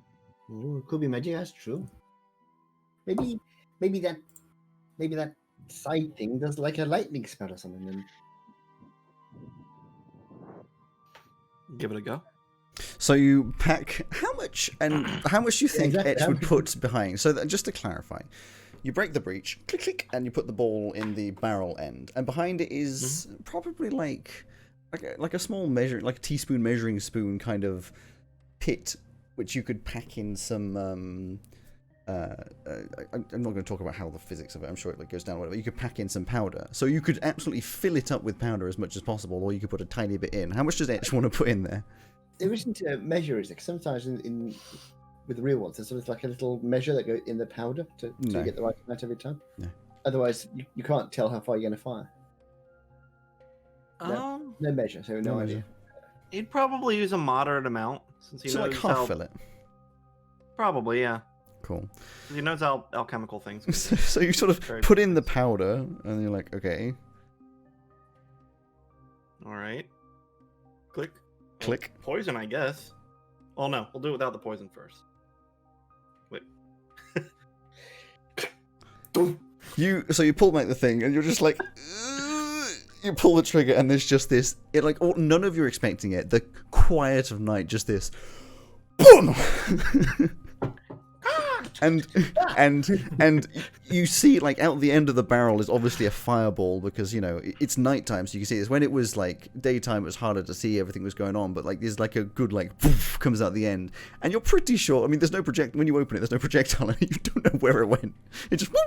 Oh, it could be magic. That's true. Maybe that side thing does like a lightning spell or something. Then give it a go. So you pack how much do you think exactly. Etch would put behind? So that, just to clarify, you break the breech, click, click, and you put the ball in the barrel end, and behind it is probably like a small measure, like a teaspoon measuring spoon kind of pit, which you could pack in some. I'm not going to talk about how the physics of it. I'm sure it goes down. Whatever. You could pack in some powder, so you could absolutely fill it up with powder as much as possible, or you could put a tiny bit in. How much does Etch want to put in there? there isn't a measure, is there? 'Cause sometimes in with the real ones, there's sort of like a little measure that goes in the powder to No. get the right amount every time. No. Otherwise, you can't tell how far you're going to fire. No measure, so no idea. He'd probably use a moderate amount since he So knows like half how. fill it. Probably, yeah. Cool. He knows how alchemical things. Can be. So you sort of Very put in the powder, and you're like, okay, All right. Click. click. Poison, I guess. Oh no, we'll do it without the poison first. Wait. So you pull back the thing, and you're just like, you pull the trigger, and there's just this. None of you're expecting it. The quiet of night, just this, boom. And you see, like, out the end of the barrel is obviously a fireball because, you know, it's nighttime, so you can see this. When it was, like, daytime, it was harder to see everything was going on, but, like, there's, like, a good, like, poof, comes out the end. And you're pretty sure, I mean, there's no when you open it, there's no projectile, and you don't know where it went. It just, woo!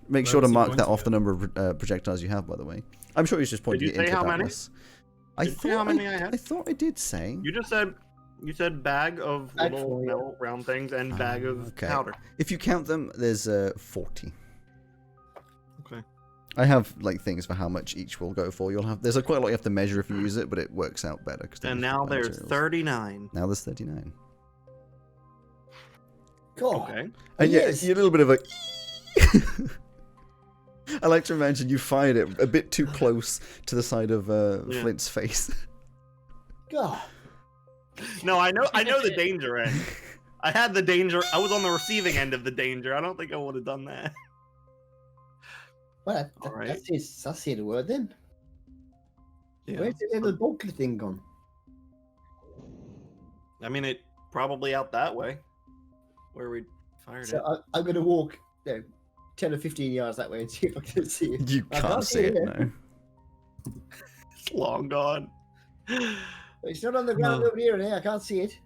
Make sure to mark that off the number of projectiles you have, by the way. I'm sure he's just pointing it into darkness. Did you say how many I had? I thought I did say. You said bag of Bag little full, yeah. metal round things and bag of Okay. powder. If you count them, there's 40. Okay. I have like things for how much each will go for. There's quite a lot you have to measure if you use it, but it works out better. And now there's 39. Now there's 39. God. Okay. And yeah, Yes. you're a little bit of a. I like to imagine you fired it a bit too close to the side of Flint's face. God. No, I know the danger end. I had the danger. I was on the receiving end of the danger. I don't think I would have done that. Well, All right. that's the word then. Yeah. Where's the little bunker thing gone? I mean, it probably out that way, where we fired So it. I'm going to walk 10 or 15 yards that way and see if I can see it. You I can't see it, no. It's long gone. It's not on the ground No. over here, I can't see it.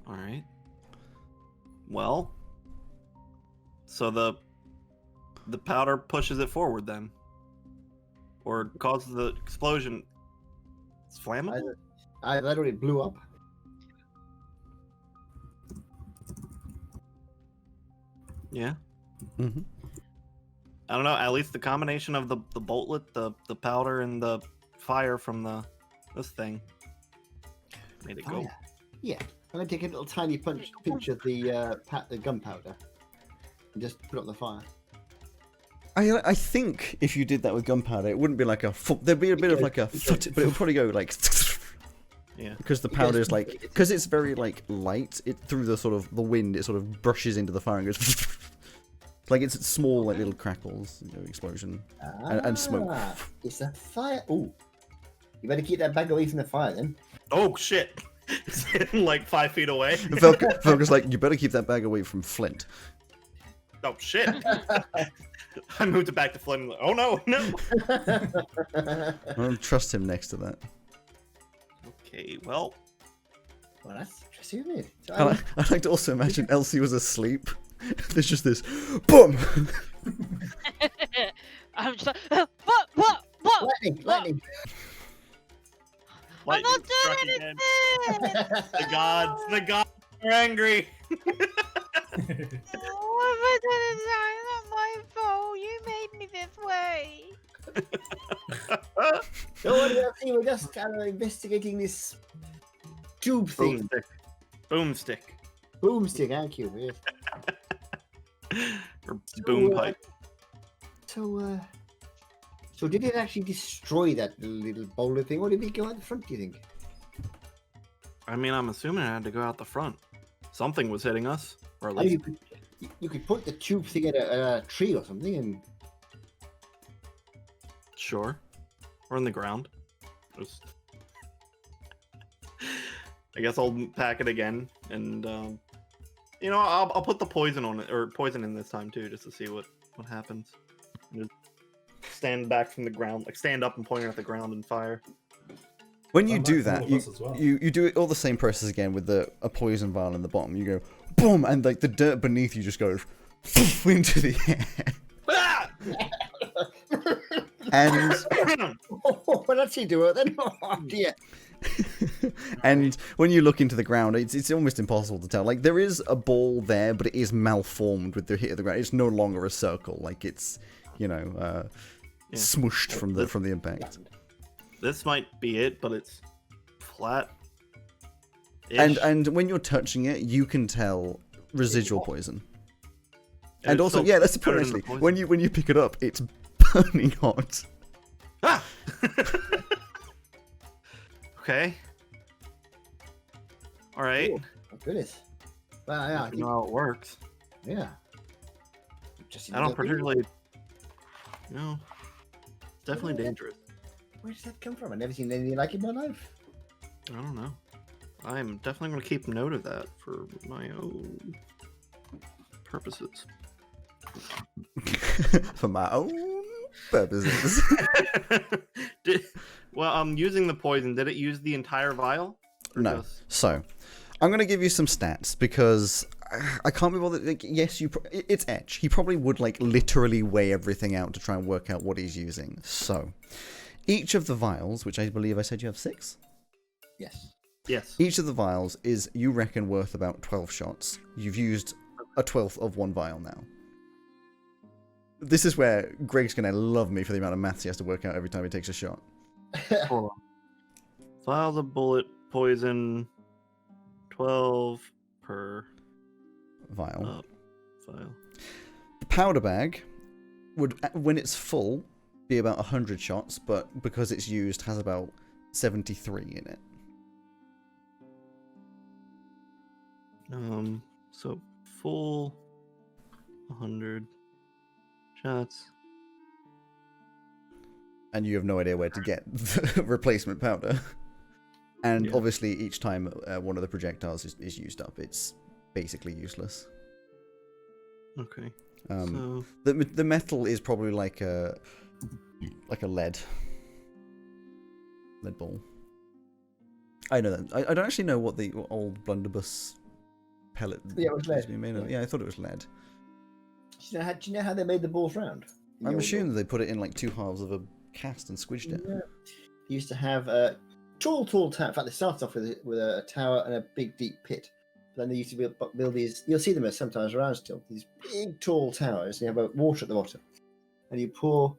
All right. Well, so the powder pushes it forward then, or causes the explosion. It's flammable. I literally blew up. Yeah. Hmm. I don't know. At least the combination of the boltlet, the powder, and the fire from this thing made it go. Fire. Yeah. I'm going to take a little tiny pinch of the gunpowder and just put it on the fire. I think if you did that with gunpowder, it wouldn't be like a. There'd be a bit of like a, but it would probably go like. Yeah. Because the powder is like, because it's very like light. It through the sort of the wind, it sort of brushes into the fire and goes. Like it's small, like little crackles, explosion, and smoke. It's a fire. Ooh. You better keep that bag away from the fire then. Oh shit! It's hitting like 5 feet away. Felga's like, you better keep that bag away from Flint. Oh shit! I moved it back to Flint. Like, oh no, no. I don't trust him next to that. Okay, well, Well, that's interesting, isn't it? So I like to also imagine Elsie was asleep. There's just this, boom. I'm just like, what? lightning. I'm lightning not struck doing again. anything! The gods are angry. What have I done? It's not my fault. You made me this way. Don't worry, Elsie, we're just investigating this tube thing. Boomstick. Boomstick, thank you. Yes. Or boom pipe. So did it actually destroy that little boulder thing, or did it go out the front, do you think? I mean, I'm assuming it had to go out the front. Something was hitting us, or at Oh, least you could put the tube thing at a tree or something, and sure, or in the ground. Just, I guess I'll pack it again, and I'll put the poison on it, or poison in this time too, just to see what happens. And just stand back from the ground, like stand up and point at the ground and fire. When you Come do back that, from all of us as well. you do it all the same process again with a poison vial in the bottom. You go boom, and like the dirt beneath you just goes into the air. Ah! And what did she do it then? Oh dear. and when you look into the ground, it's almost impossible to tell. Like there is a ball there, but it is malformed with the hit of the ground. It's no longer a circle. Like it's smooshed from the impact. This might be it, but it's flat. And when you're touching it, you can tell residual poison. And it's also, still yeah, that's the point coated in the actually. poison. When you pick it up, it's burning hot. Ah! Okay. All right. Oh, my goodness. Well, yeah, I know how it works. yeah. Just I don't particularly. No. It's definitely dangerous. Where does that come from? I've never seen anything like it in my life. I don't know. I'm definitely going to keep note of that for my own purposes. For my own purposes. Using the poison, did it use the entire vial? Or No. just- So, I'm going to give you some stats because I can't be bothered. Like, yes, it's Etch. He probably would like literally weigh everything out to try and work out what he's using. So, each of the vials, which I believe I said you have 6. Yes. Yes. Each of the vials is, you reckon, worth about 12 shots. You've used a 12th of one vial now. This is where Greg's gonna love me for the amount of maths he has to work out every time he takes a shot. Hold on. Vials of bullet poison, 12 per Vial. vial. The powder bag would, when it's full, be about 100 shots, but because it's used, has about 73 in it. So full 100 shots. And you have no idea where to get the replacement powder. And Yeah. obviously, each time one of the projectiles is used up, it's basically useless. Okay. So So the metal is probably like a lead ball. I know that. I don't actually know what the old blunderbuss pellet Yeah, it was was lead. made of. Yeah, I thought it was lead. Do you know how they made the balls round? I'm assuming they put it in like 2 halves of a cast and squished it. Yeah. They used to have a tall tower. In fact, they started off with a tower and a big, deep pit. Then they used to build these. You'll see them sometimes around still. These big, tall towers. And you have water at the bottom, and you pour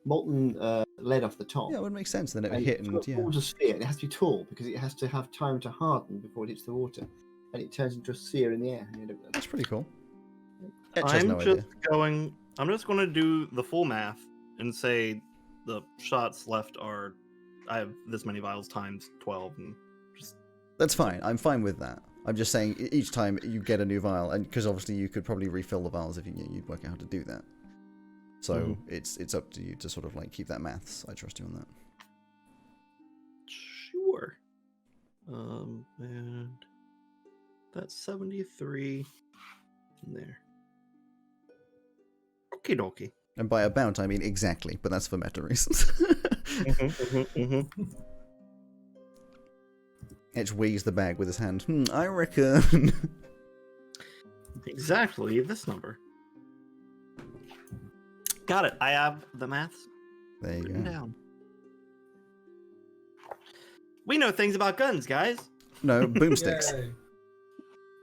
molten lead off the top. Yeah, it would make sense. Then it would and hit it and yeah. forms a sphere. And it has to be tall because it has to have time to harden before it hits the water, and it turns into a sphere in the air. That's pretty cool. Etch has I'm no just idea. going. I'm just going to do the full math and say the shots left are. I have this many vials times 12, and just That's fine. I'm fine with that. I'm just saying each time you get a new vial, and because obviously you could probably refill the vials if you'd work out how to do that. So it's up to you to sort of like keep that maths. I trust you on that. sure. And that's 73 in there. Okie dokie. And by about, I mean exactly, but that's for meta reasons. Etch weighs the bag with his hand. I reckon. Exactly this number. Got it. I have the maths There you written go. down. We know things about guns, guys. No, boomsticks. Yay.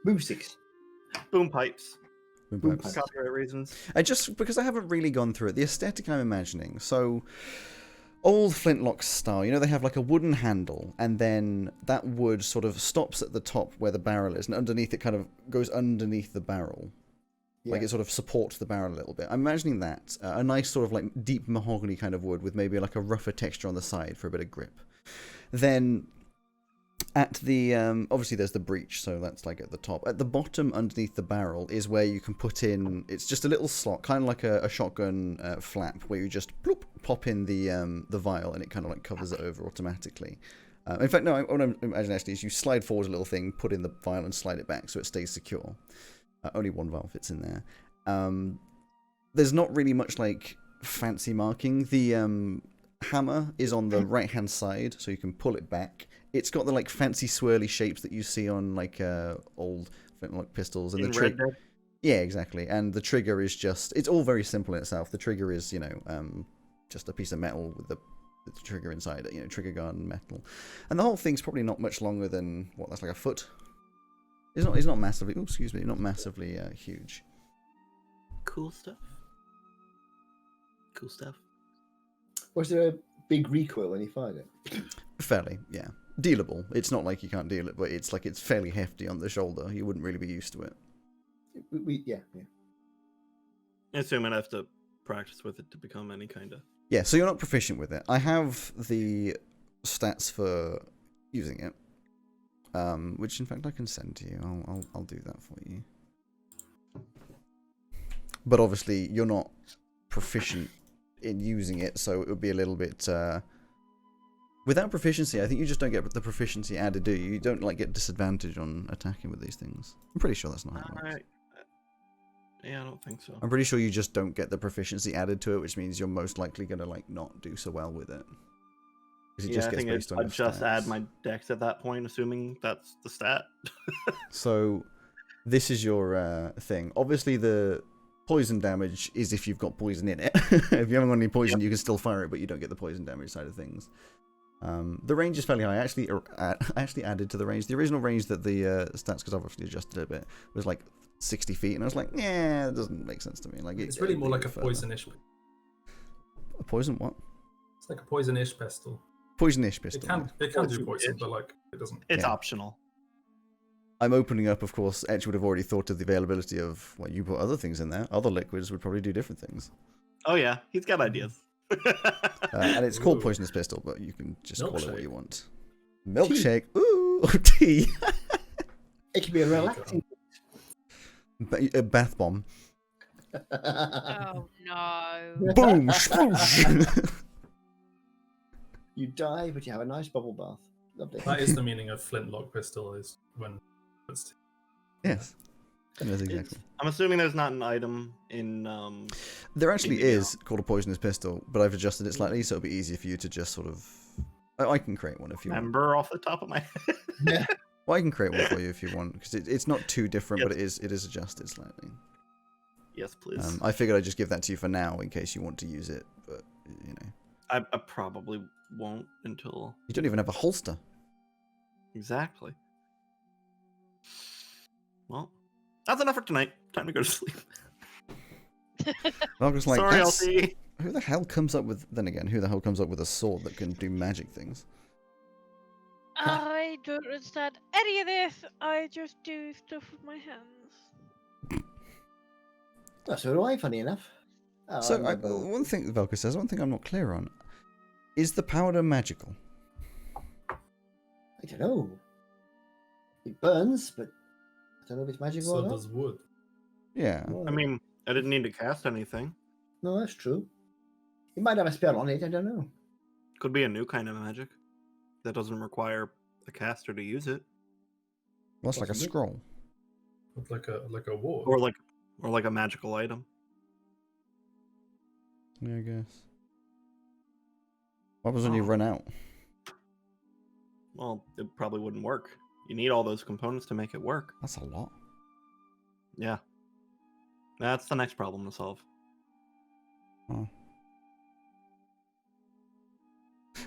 Boomsticks. Boom pipes. Boom pipes. pipes. Copyright reasons. I just, because I haven't really gone through it, the aesthetic I'm imagining. So, old flintlock style, you know, they have like a wooden handle, and then that wood sort of stops at the top where the barrel is, and underneath it kind of goes underneath the barrel. Like Yeah. it sort of supports the barrel a little bit. I'm imagining that. A nice sort of like deep mahogany kind of wood with maybe like a rougher texture on the side for a bit of grip. Then at the, obviously there's the breech, so that's like at the top. At the bottom underneath the barrel is where you can put in, it's just a little slot, kind of like a shotgun flap, where you just bloop, pop in the vial and it kind of like covers it over automatically. In fact, no, what I'm imagining actually is you slide forward a little thing, put in the vial and slide it back so it stays secure. Only one vial fits in there. There's not really much like fancy marking. The hammer is on the right hand side, so you can pull it back. It's got the like fancy swirly shapes that you see on like old flintlock pistols, and In the Red Dead. yeah, exactly. And the trigger is just—it's all very simple in itself. The trigger is, you know, just a piece of metal with the trigger inside it. You know, trigger gun metal, and the whole thing's probably not much longer than what? That's like a foot. It's not massively. Oh, excuse me, not massively huge. Cool stuff. Cool stuff. Was there a big recoil when you fired it? Fairly, yeah. Dealable. It's not like you can't deal it, but it's like it's fairly hefty on the shoulder. You wouldn't really be used to it. Yeah. I assume I'd have to practice with it to become any kind of. Yeah, so you're not proficient with it. I have the stats for using it, which in fact I can send to you. I'll do that for you. But obviously you're not proficient in using it, so it would be a little bit. Without proficiency, I think you just don't get the proficiency added, do you? You don't like get disadvantage on attacking with these things. I'm pretty sure that's not how it works. Yeah, I don't think so. I'm pretty sure you just don't get the proficiency added to it, which means you're most likely going to like not do so well with it. Because it Yeah, just I gets think based on I'd your just add stats. my dex at that point, assuming that's the stat. So this is your thing. Obviously the poison damage is if you've got poison in it. If you haven't got any poison, you can still fire it, but you don't get the poison damage side of things. The range is fairly high. I actually added to the range. The original range that the stats, because I've obviously adjusted it a bit, was like 60 feet, and I was like, yeah, it doesn't make sense to me. Like It's really more like a poisonish. A poison what? It's like a poisonish pistol. Poisonish pistol. It can do poison, but like it doesn't. It's Yeah. optional. I'm opening up, of course. Etch would have already thought of the availability of, well, you put other things in there. Other liquids would probably do different things. Oh yeah, he's got ideas. And it's called Ooh. poisonous pistol, but you can just call it what Milkshake. you want. Milkshake. Ooh, tea. It can be a There you relaxing. A bath bomb. Oh no. Boom. Sploosh. You die, but you have a nice bubble bath. Lovely. That is the meaning of flintlock pistol. Is when it's Yes. Yes, exactly. I'm assuming there's not an item in. There actually Maybe is called a poisonous pistol, but I've adjusted it slightly so it'll be easier for you to just sort of. I can create one if you want. Remember off the top of my head. Yeah. Well, I can create one for you if you want, because it's not too different, but it is adjusted slightly. Yes, please. I figured I'd just give that to you for now in case you want to use it, but you know, I probably won't until you don't even have a holster. exactly. Well, that's enough for tonight. Time to go to sleep. I was like, Sorry, that's- Elsie. who the hell comes up with? Then again, who the hell comes up with a sword that can do magic things? I don't understand any of this. I just do stuff with my hands. Well, so do I, funny enough. Oh, So I'm a little- one thing Velka says, one thing I'm not clear on, is the powder magical? I don't know. It burns, but I don't know if it's magical so or not. does wood. Yeah. No, I mean, I didn't need to cast anything. no, that's true. It might have a spell on it. I don't know. Could be a new kind of magic that doesn't require a caster to use it, Well, that's like a Possibly. scroll. With like a ward. or like a magical item. Yeah, I guess. What happens when you Oh. run out? Well, it probably wouldn't work. You need all those components to make it work. That's a lot. Yeah. That's the next problem to solve. Oh.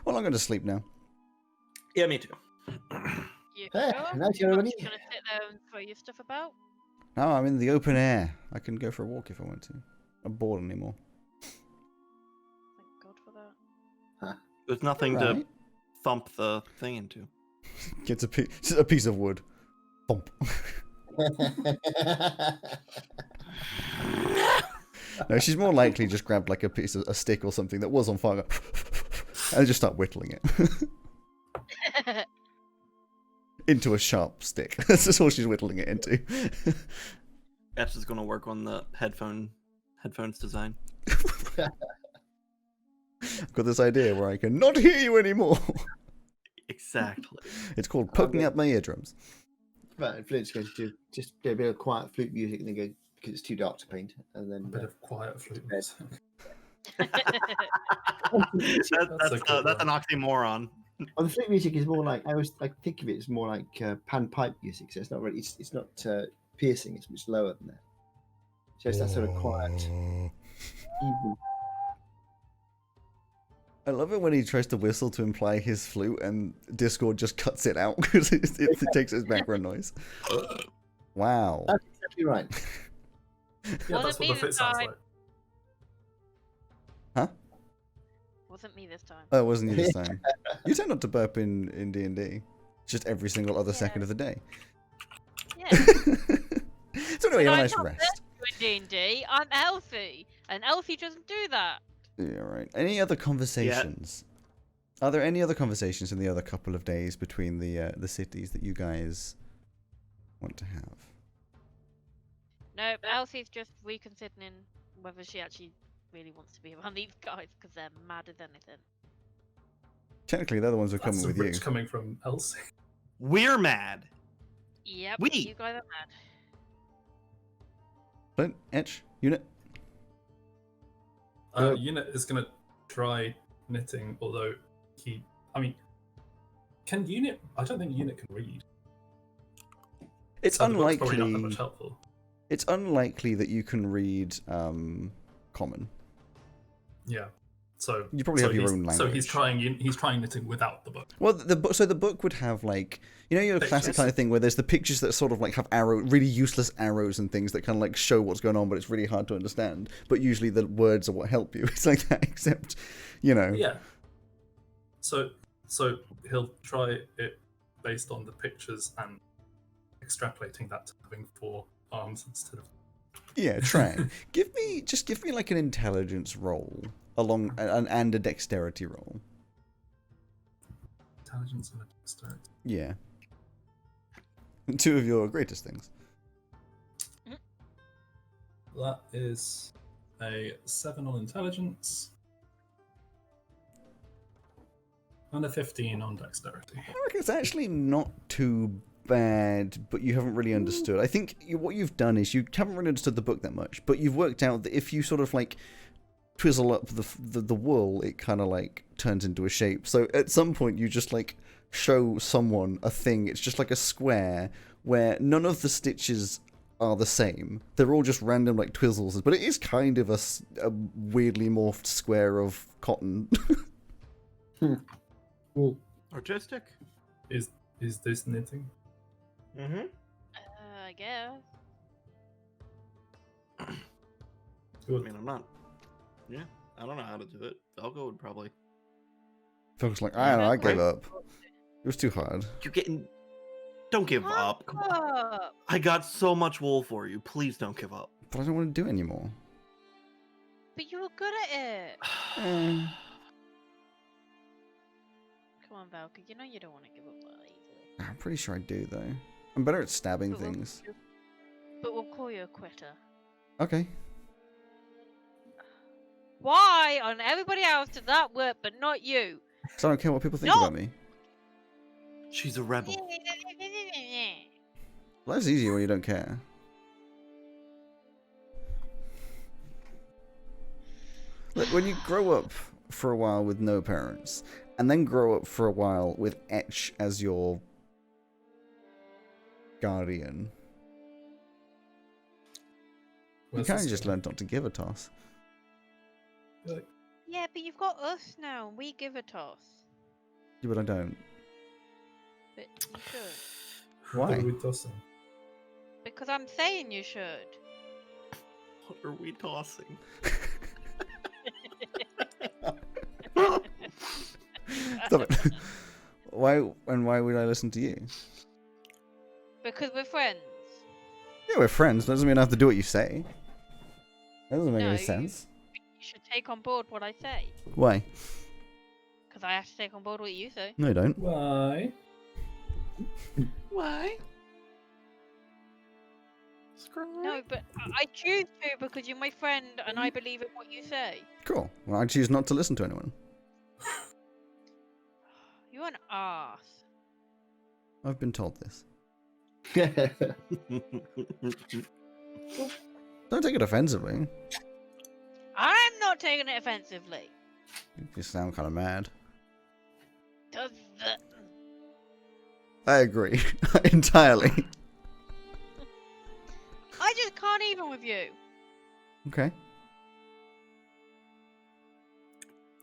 Well, I'm going to sleep now. Yeah, me too. You Hey, sure? night, You're not everybody. just gonna sit there and throw your stuff about? No, I'm in the open air. I can go for a walk if I want to. I'm bored anymore. Thank God for that. There's nothing Right. to thump the thing into. Gets a piece of wood. Thump. No, she's more likely just grabbed like a stick or something that was on fire and just start whittling it into a sharp stick. That's just all she's whittling it into. Etch is going to work on the headphones design. I've got this idea where I can not hear you anymore. Exactly. It's called poking Okay. up my eardrums. Right, Flint's going to do just a bit of quiet flute music and then go because it's too dark to paint, and then A bit of quiet flute Yes. music. That's a good an one. oxymoron. well, the flute music is more like I always like think of it as more like pan pipe music. So it's not really it's not piercing. It's much lower than that. So it's that sort of quiet. Even. I love it when he tries to whistle to imply his flute and Discord just cuts it out because it takes his background noise. Wow. That's exactly right. Yeah, Wasn't that's what me the this fit sounds time. like. Wasn't me this time. Oh, it wasn't you this time. You tend not to burp in D&D. Just every single other second of the day. Yeah. So anyway, have a I'm nice not rest. doing D&D. I'm Elfie, and Elfie doesn't do that. Yeah, right. Any other conversations? Are there any other conversations in the other couple of days between the cities that you guys want to have? No, Elsie's just reconsidering whether she actually really wants to be around these guys because they're mad as anything. Technically, they're the ones who are That's coming a with you. rich coming from Elsie. We're mad. Yep, We- you guys are mad. Flint, Etch, Unit. Unit is going to try knitting, although can Unit? I don't think Unit can read. It's So the book's probably not that unlikely. much helpful. It's unlikely that you can read common. Yeah, So You probably have your own So he's language. trying knitting without the book. Well, the book would have like your classic kind of thing where there's the pictures that sort of like have really useless arrows and things that kind of like show what's going on, but it's really hard to understand. But usually the words are what help you. It's like that, except Yeah. So he'll try it based on the pictures and extrapolating that to having 4 arms instead of. Yeah, try. give me like an intelligence roll and a dexterity roll. Intelligence and dexterity. Yeah. 2 of your greatest things. That is a 7 on intelligence and a 15 on dexterity. I reckon it's actually not too bad, but you haven't really understood. I think what you've done is you haven't really understood the book that much, but you've worked out that if you sort of like twizzle up the wool, it kind of like turns into a shape. So at some point you just like show someone a thing. It's just like a square where none of the stitches are the same. They're all just random like twizzles, but it is kind of a weirdly morphed square of cotton. Cool. Artistic. Is this knitting? Mm-hmm. I guess. I Good. mean, I'm not. Yeah, I don't know how to do it. Velgo would probably. Folks like, I don't know, I gave up. It was too hard. You getting? Don't give up. Come on. I got so much wool for you. Please don't give up. But I don't want to do it anymore. But you were good at it. Eh. Come on, Valka. You know you don't want to give up that easily. I'm pretty sure I do, though. I'm better at stabbing But we'll- things. But we'll call you a quitter. Okay. Why on everybody else does that work, but not you? Because I don't care what people think No! about me. She's a rebel. Life's easier when you don't care. Look, when you grow up for a while with no parents, and then grow up for a while with Etch as your guardian, you Where's kind of this just going? learned not to give a toss. Like, Yeah, but you've got us now, and we give a toss. Yeah, but I don't. But you should. Why? what are we tossing? Because I'm saying you should. What are we tossing? Stop it. Why would I listen to you? Because we're friends. Yeah, we're friends. Doesn't mean I have to do what you say. That doesn't make No, any you- sense. You should take on board what I say. Why? Because I have to take on board what you say. No, you don't. Why? Why? No, but I choose to because you're my friend and I believe in what you say. Cool. Well, I choose not to listen to anyone. You're an arse. I've been told this. Don't take it offensively. I'm not taking it offensively. You sound kind of mad. Does the... I agree. Entirely. I just can't even with you. Okay.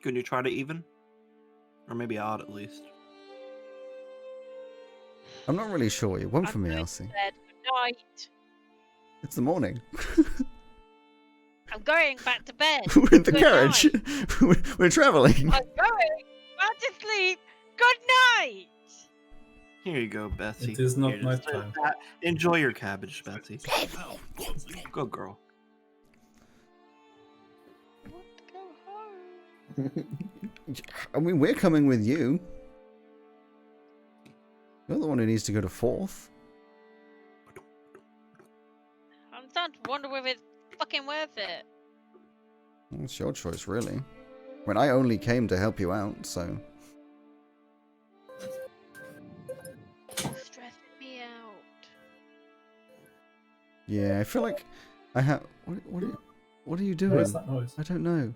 Can you try to even? Or maybe odd at least. I'm not really sure what you want I'm from me, going Elsie. to bed. Good night. It's the morning. I'm going back to bed. We're in the Good carriage. We're traveling. I'm going back to sleep. Good night. Here you go, Betsy. It is not Here, just nighttime. enjoy your cabbage, Betsy. Good girl. I want to go home. I mean, we're coming with you. You're the one who needs to go to fourth. I'm starting to wonder whether it's fucking worth it. Well, it's your choice, really. When I only came to help you out, so... Stressing me out. Yeah, I feel like I have... What are you doing? Where's that noise? I don't know.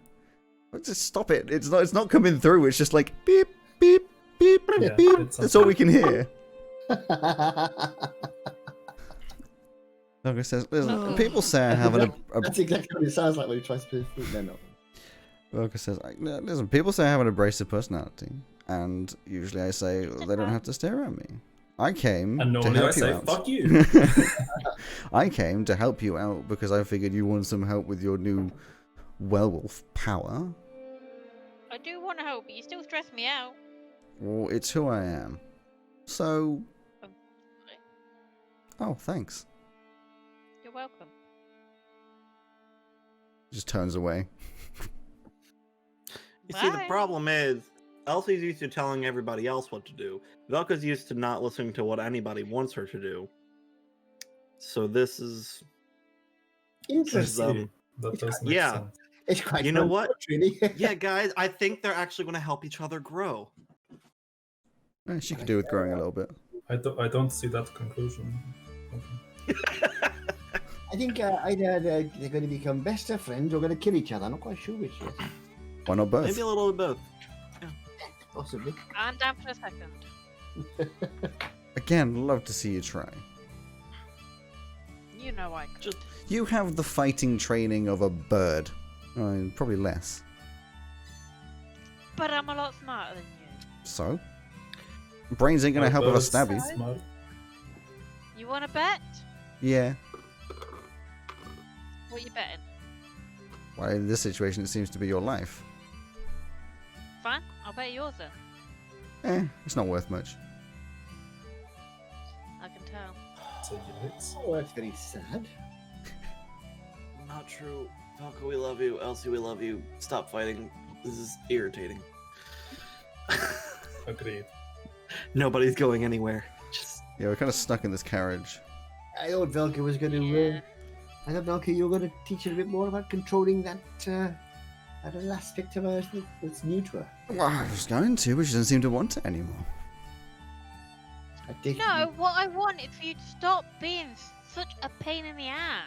Just stop it. It's not coming through. It's just like beep, beep, beep, Yeah, beep. it's That's all we can hear. Like I said, listen, people say I have That's exactly what it sounds like when he tries to put his foot. No, no. Velka says, listen, people say I have an abrasive personality, and usually I say they don't have to stare at me. I came And to normally I help you say, out. fuck you. I came to help you out because I figured you want some help with your new werewolf power. I do want to help, but you still stress me out. Well, it's who I am. So... Oh, thanks. You're welcome. Just turns away. You see, the Bye. problem is, Elsie's used to telling everybody else what to do. Velka's used to not listening to what anybody wants her to do. So this is... Interesting. That does make Yeah. sense. It's quite You know fun, what? really. Yeah, guys, I think they're actually going to help each other grow. She could do with growing a little bit. I don't see that conclusion. Okay. I think either they're going to become best of friends or going to kill each other. I'm not quite sure which yet. Why not both? Maybe a little of both. Possibly. I'm down for a second. Again, love to see you try. You know I could. Just You have the fighting training of a bird. Probably less. But I'm a lot smarter than you. So? Brains ain't gonna help if I stab you. Smart. You want to bet? Yeah. What you betting? Well, in this situation, it seems to be your life. Fine, I'll bet yours then. It's not worth much. I can tell. So yikes. Oh, that's very sad. not true. Velka, we love you. Elsie, we love you. Stop fighting. This is irritating. Agreed. Nobody's going anywher. Just Yeah, we're kind of stuck in this carriage. I thought Velka was going to. Yeah. I thought Velka, you were going to teach her a bit more about controlling that little aspect of her that's new to her. Well, I was going to, but she doesn't seem to want it anymore. I think No, what I want is for you to stop being such a pain in the ass.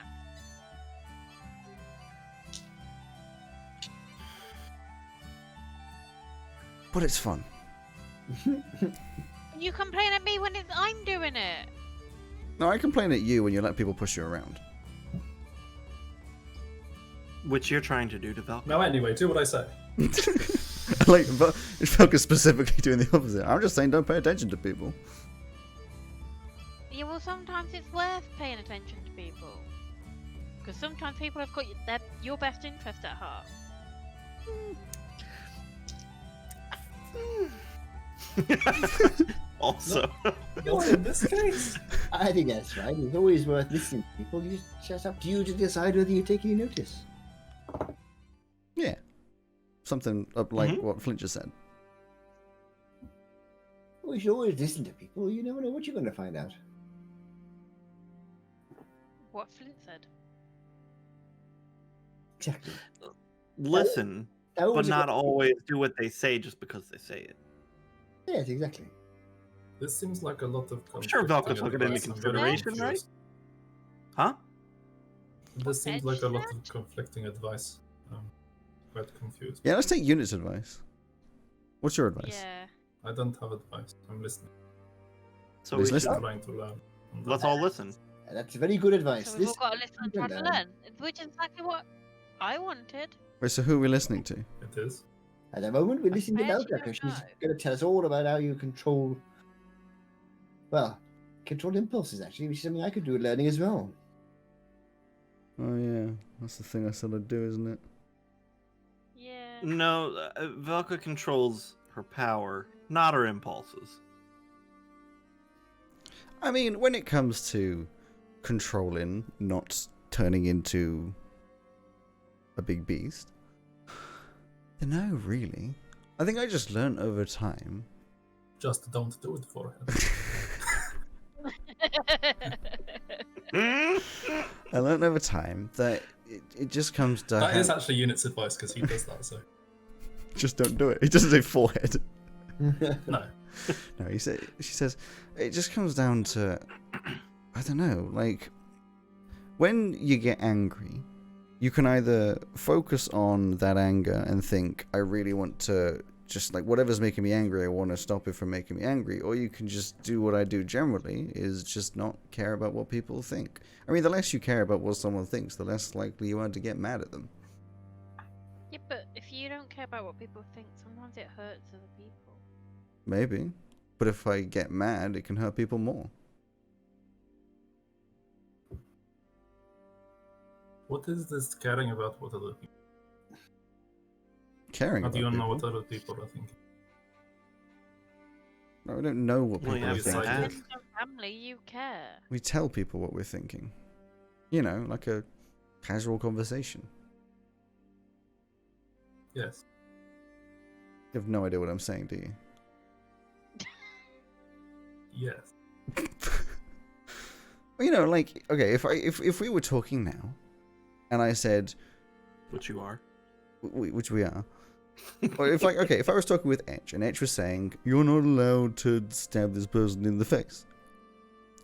But it's fun. You complain at me when I'm doing it. No, I complain at you when you let people push you around. which you're trying to do to Velka. Now, anyway, do what I say. Like, Velka's specifically doing the opposite. I'm just saying don't pay attention to people. Yeah, well, sometimes it's worth paying attention to people. Because sometimes people have got your best interest at heart. Also, Not in this case. I think that's right. It's always worth listening to people. It's just up to you to decide whether you take any notice. Yeah. Something up like what Flint just said. Well, you should always listen to people. You never know what you're going to find out. What Flint said. Exactly. listen, That but was a not good- always do what they say just because they say it. Yes, exactly. This seems like a lot of. I'm sure Velka conflicting took it into advice. I'm very consideration, right? confused. Huh? This seems like a lot Edge of conflicting advice. I'm quite confused. Yeah, let's take Unit's advice. What's your advice? Yeah. I don't have advice. I'm listening. So Please we listen. should, I'm trying to learn. on let's that. all listen. And that's very good advice. So we've all This got to listen and try to learn. learn. Which is exactly what I wanted. Wait, so who are we listening to? It is. At the moment, we're listening to I actually Velka don't because she's know. going to tell us all about how you control. Well, control impulses actually, which is something I could do with learning as well. Oh yeah, that's the thing I said I'd do, isn't it? Yeah. No, Velka controls her power, not her impulses. I mean, when it comes to controlling, not turning into a big beast, no, really. I think I just learned over time. Just don't do it for her. I learned over time that it just comes to That is actually Unit's advice because he does that. So just don't do it. He doesn't say forehead. no. No, she says it just comes down to, I don't know, like when you get angry, you can either focus on that anger and think, I really want to just like whatever's making me angry, I want to stop it from making me angry, or you can just do what I do generally, is just not care about what people think. I mean, the less you care about what someone thinks, the less likely you are to get mad at them. Yeah, but if you don't care about what people think. Sometimes it hurts other people. Maybe. But if I get mad, it can hurt people more. What is this caring about what other people? Caring How about do you people. know what other people are thinking? No, we don't know what Well, people you are have to thinking. ask. In your family, you care. We tell people what we're thinking. You know, like a casual conversation. Yes. You have no idea what I'm saying, do you? Yes. Well, you know, like, okay, if we were talking now, and I said, Which you are. which we are, or if like, okay, if I was talking with Etch, and Etch was saying, you're not allowed to stab this person in the face,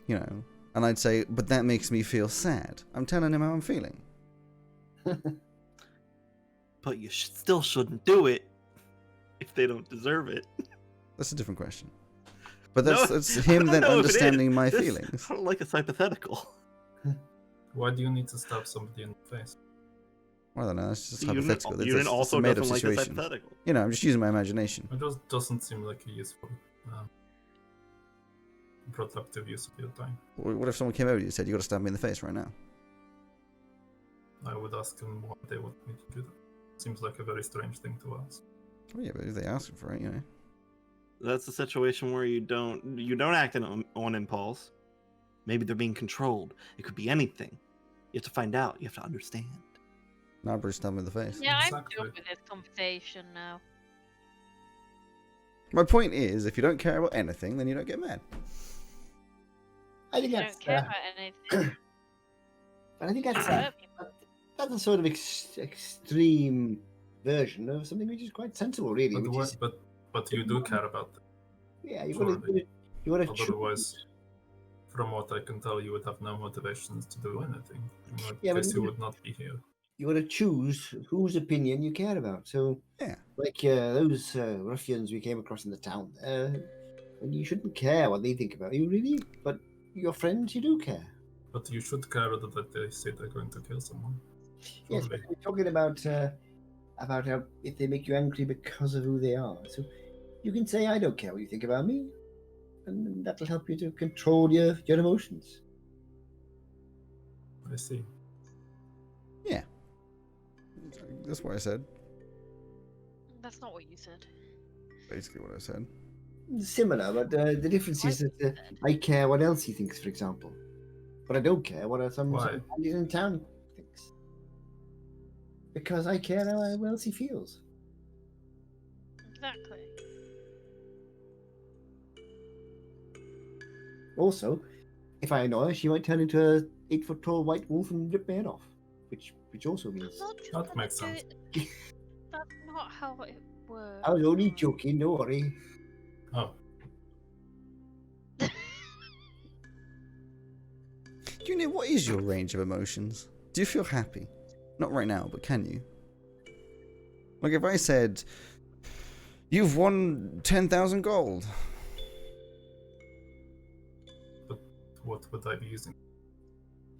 you know, and I'd say, but that makes me feel sad. I'm telling him how I'm feeling. But you still shouldn't do it if they don't deserve it. That's a different question. But No, that's him I then don't know if it understanding is. my This- feelings. I don't like it's hypothetical. Why do you need to stab somebody in the face? Well, I don't know. It's just Unit, hypothetical. It's Unit a also made-up doesn't like it's situation. hypothetical. You know, I'm just using my imagination. It just doesn't seem like a useful, productive use of your time. What if someone came over to you and said, you got to stab me in the face right now? I would ask them why they want me to do that. Seems like a very strange thing to ask. Oh yeah, but if they ask for it, you know. That's a situation where you don't act on impulse. Maybe they're being controlled. It could be anything. You have to find out. You have to understand. Now Bruce stabbed me in the face. Yeah, Exactly. I'm done with this conversation now. My point is, if you don't care about anything, then you don't get mad. I think You that's. don't care about anything. But I think that's Hurt people. that's a sort of extreme version of something which is quite sensible, really. But, Which why, is, but you do care about them. yeah, you surely. want to choose. Otherwise, from what I can tell, you would have no motivations to do anything. In which Yeah, but case you you- would not be here. You want to choose whose opinion you care about. So, Yeah. like those ruffians we came across in the town, and you shouldn't care what they think about you, really. But your friends, you do care. But you should care that they say they're going to kill someone. Yes, Surely. but we're talking about how if they make you angry because of who they are. So you can say, I don't care what you think about me, and that'll help you to control your emotions. I see. Yeah. That's what I said. That's not what you said. Basically what I said. Similar, but the difference is that I care what else he thinks, for example, but I don't care what some Why? bandit in town thinks, because I care how else he feels. Exactly. Also, if I annoy her, she might turn into a 8-foot-tall white wolf and rip my head off, which also means I'm not just That gonna makes do sense. it- That's not how it works. I was only joking. Don't worry. Oh, Junior, what is your range of emotions? Do you feel happy? Not right now, but can you? Like if I said, you've won 10,000 gold. what would I be using?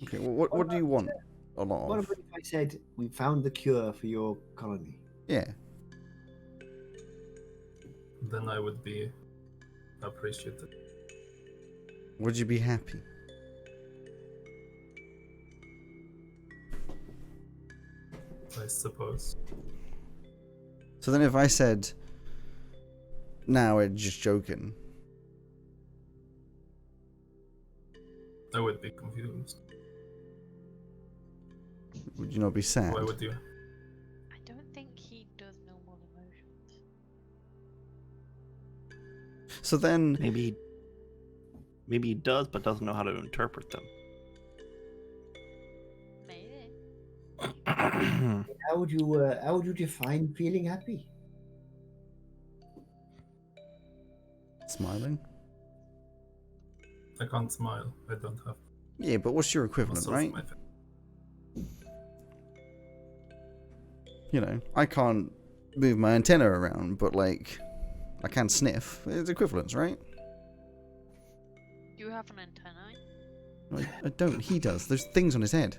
Okay, well, what do you want a lot What of? about if I said we found the cure for your colony? Yeah. Then I would be appreciated. Would you be happy? I suppose. So then if I said, now we're just joking. I would be confused. Would you not be sad? Why would you? I don't think he does normal emotions. So then, Maybe he does, but doesn't know how to interpret them. Maybe. How would you define feeling happy? smiling? I can't smile. I don't have Yeah, but what's your equivalent, muscles right? in my face. You know, I can't move my antenna around, but like, I can sniff. It's equivalents, right? Do you have an antenna? I don't. He does. There's things on his head.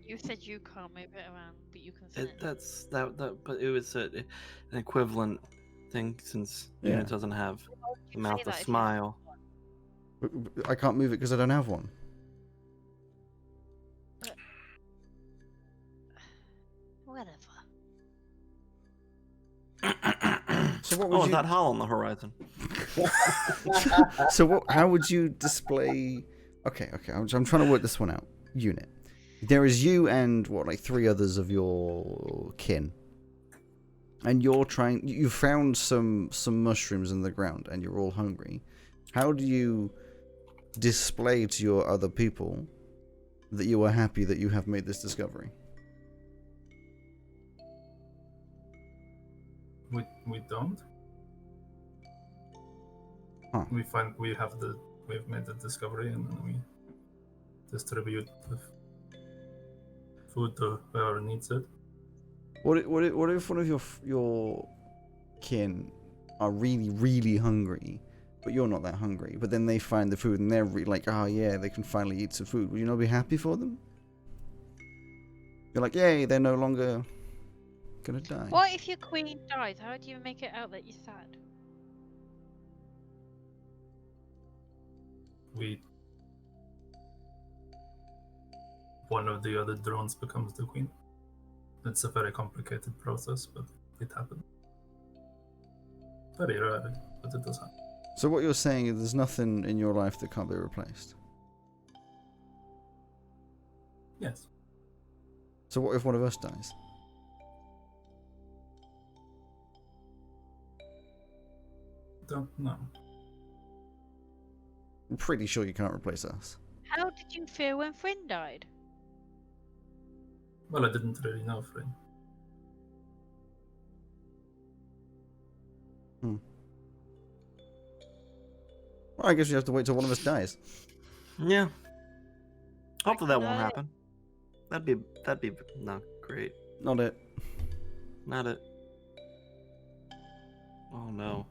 You said you can't move it around, but you can send it. That's that. But it was an equivalent thing since Yeah. Unit doesn't have You the say mouth to that if you- smile. I can't move it because I don't have one. Whatever. So what would Oh, you? that howl on the horizon. So what? How would you display? Okay. I'm trying to work this one out. Unit. There is you and what, like 3 others of your kin, and you're trying. You found some mushrooms in the ground, and you're all hungry. How do you display to your other people that you are happy that you have made this discovery? We don't. Huh. We've made the discovery, and then we distribute the food to whoever needs it. What if one of your kin are really, really hungry, but you're not that hungry, but then they find the food and they're like, oh yeah, they can finally eat some food. Would you not be happy for them? You're like, yay, they're no longer gonna die. What if your queen dies? How do you make it out that you're sad? One of the other drones becomes the queen. It's a very complicated process, but it happened. Very rare, but it does happen. So what you're saying is there's nothing in your life that can't be replaced. Yes. So what if one of us dies? Don't know. I'm pretty sure you can't replace us. How did you feel when Flynn died? Well, I didn't really know, Flynn. Well, I guess you have to wait till one of us dies. Yeah. Hopefully that won't No. happen. That'd be not great. Not it. Not it. Oh no.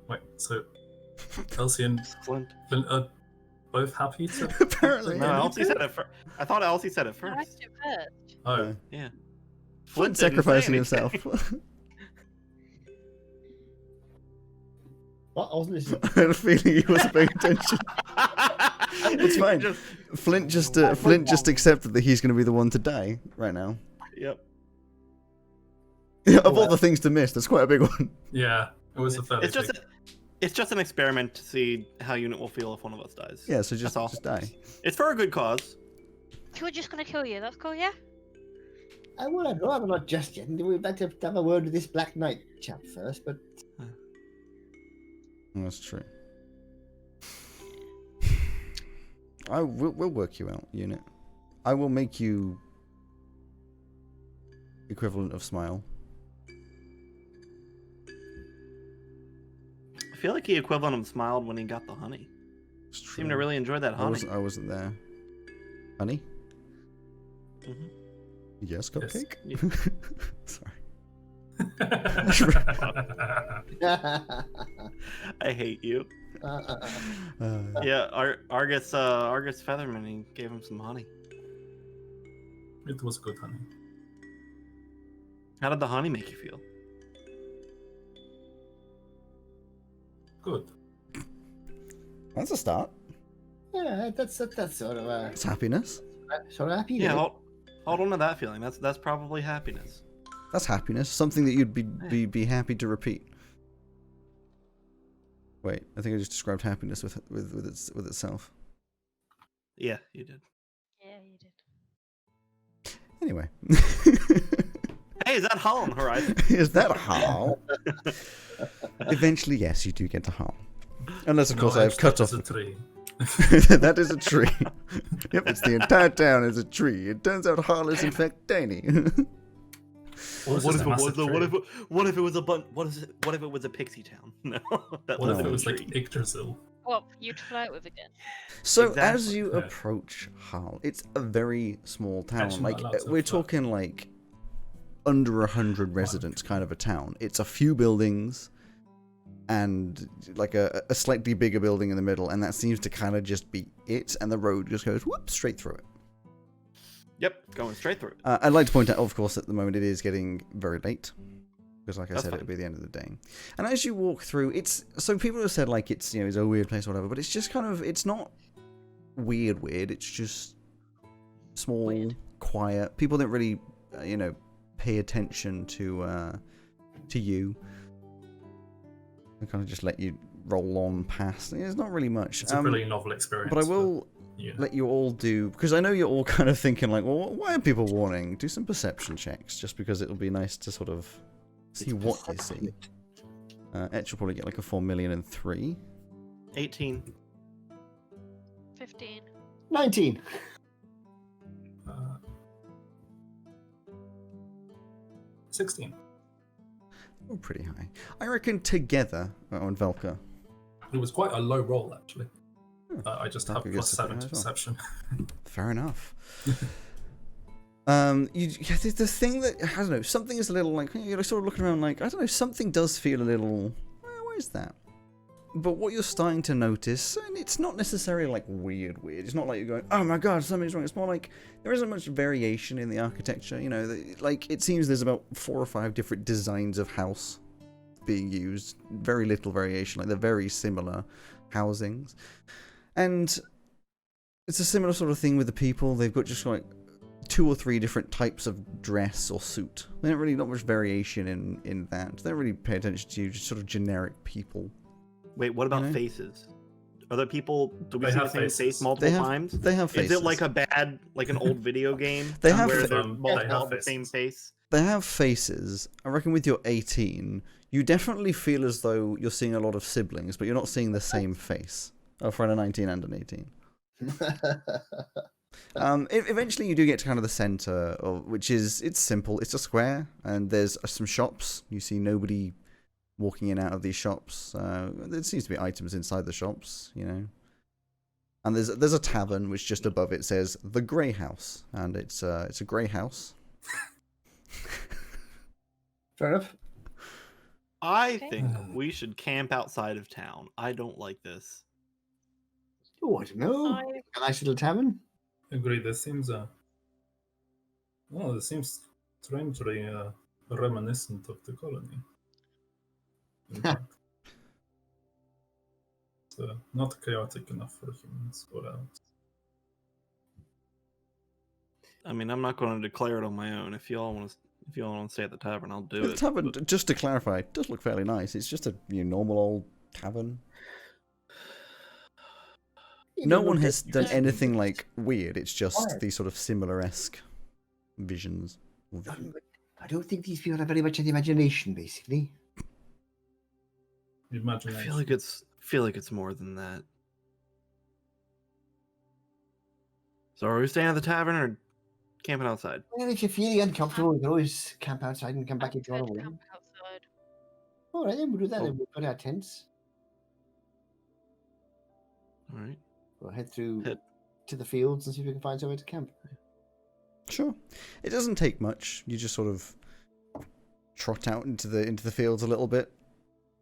Wait, so Elsie and Flint. Flynn are both happy to. Apparently. No, Elsie said it first. I thought Elsie said it I first. asked it first. Oh, Yeah. Flint didn't say sacrificing anything. himself. What? I wasn't listening. I had a feeling he wasn't paying attention. It's fine. Flint just accepted that he's going to be the one to die right now. Yep. Of all the things to miss, that's quite a big one. yeah, it was a fairly. It's just an experiment to see how Unit will feel if one of us dies. Yeah, so just That's all. just die. It's for a good cause. So we're just gonna kill you. That's cool, yeah? I would have rather not just yet. We'd like to have a word with this Black Knight chap first, but That's true. We'll work you out, Unit. I will make you equivalent of Smile. I feel like he equivalent of smiled when he got the honey. It's true. Seemed to really enjoy that honey. I wasn't there. Honey? Mhm. Yes, cupcake? Sorry. I hate you. Yeah, Argus Featherman, he gave him some honey. It was good, honey. How did the honey make you feel? Good. That's a start. yeah, that's sort of It's happiness. sort of happy. Yeah, isn't it? hold on to that feeling. That's probably happiness. That's happiness. Something that you'd be happy to repeat. Wait, I think I just described happiness with itself. Yeah, you did. Yeah, you did. Anyway. Hey, is that Holland Horizon? Is that a howl? Eventually, yes, you do get a howl. Unless, of course, No, I've cut off. it's a tree. That is a tree. Yep, it's the entire town is a tree. It turns out Harl is in fact tiny. What What if it was a what if it was a pixie town? No, that What if wasn't it a was like tree. Yggdrasil? What, for you to flirt with again? So as Exactly. you Yeah. approach Hull, it's a very small town. Actually, Like not lots of we're flat. talking like under 100 residents, kind of a town. It's a few buildings and like a slightly bigger building in the middle, and that seems to kind of just be it. And the road just goes whoop straight through it. Yep, going straight through. I'd like to point out, of course, at the moment it is getting very late. Because, like I That's said, fine. it'll be the end of the day. And as you walk through, it's so people have said like it's it's a weird place or whatever, but it's just kind of it's not weird. It's just small, Weird. quiet. People don't really pay attention to you. They kind of just let you roll on past. There's not really much. It's a really novel experience. But I will let you all do, because I know you're all kind of thinking like, well, why are people warning? Do some perception checks, just because it'll be nice to sort of see what they see. Etch will probably get like a 4,000,003. 18. 15. 19. 16. Oh, pretty high. I reckon together on Velka. It was quite a low roll, actually. I just have Velka gets plus a pretty 7 to high as well. perception. Fair enough. The thing that I don't know, something is a little like you're sort of looking around like I don't know, something does feel a little. What is that? But what you're starting to notice, and it's not necessarily like weird. It's not like you're going, oh my god, something's wrong. It's more like there isn't much variation in the architecture. Like it seems there's about 4 or 5 different designs of house being used. Very little variation. Like they're very similar housings, and it's a similar sort of thing with the people. They've got just like 2 or 3 different types of dress or suit. They don't really not much variation in that. They don't really pay attention to you. Just sort of generic people. Wait, what about faces? Are there people? Do we They see the have same faces. face multiple times? They have faces. Is it like like an old video game? They have where fa- they're they multiple have of the same faces. face. They have faces. I reckon with your 18, you definitely feel as though you're seeing a lot of siblings, but you're not seeing the same face. Oh, for a 19 and an 18. Eventually you do get to kind of the center, which is, it's simple. It's a square, and there's some shops. You see nobody walking in and out of these shops. There seems to be items inside the shops, And there's a tavern, which just above it says the Grey House, and it's a grey house. Fair enough. I Okay. think we should camp outside of town. I don't like this. Oh, I don't know. I- A nice little tavern. Agree. This seems this seems strangely reminiscent of the colony. In fact. It's not chaotic enough for humans or else. I mean, I'm not going to declare it on my own. If you all want to stay at the tavern, I'll do The it. tavern, just to clarify, does look fairly nice. It's just a normal old tavern. No one has done anything like weird. It's just these sort of similar-esque visions. I don't think these people have very much of the imagination, basically. I Imagination. feel like it's more than that. So are we staying at the tavern or camping outside? Well, if you're feeling uncomfortable, you can always camp outside and come back if you I'd want to. camp outside. All right, then we'll do that. Oh. Then we'll put our tents. All right. We'll head through Head- to the fields and see if we can find somewhere to camp. Sure. It doesn't take much. You just sort of trot out into the fields a little bit.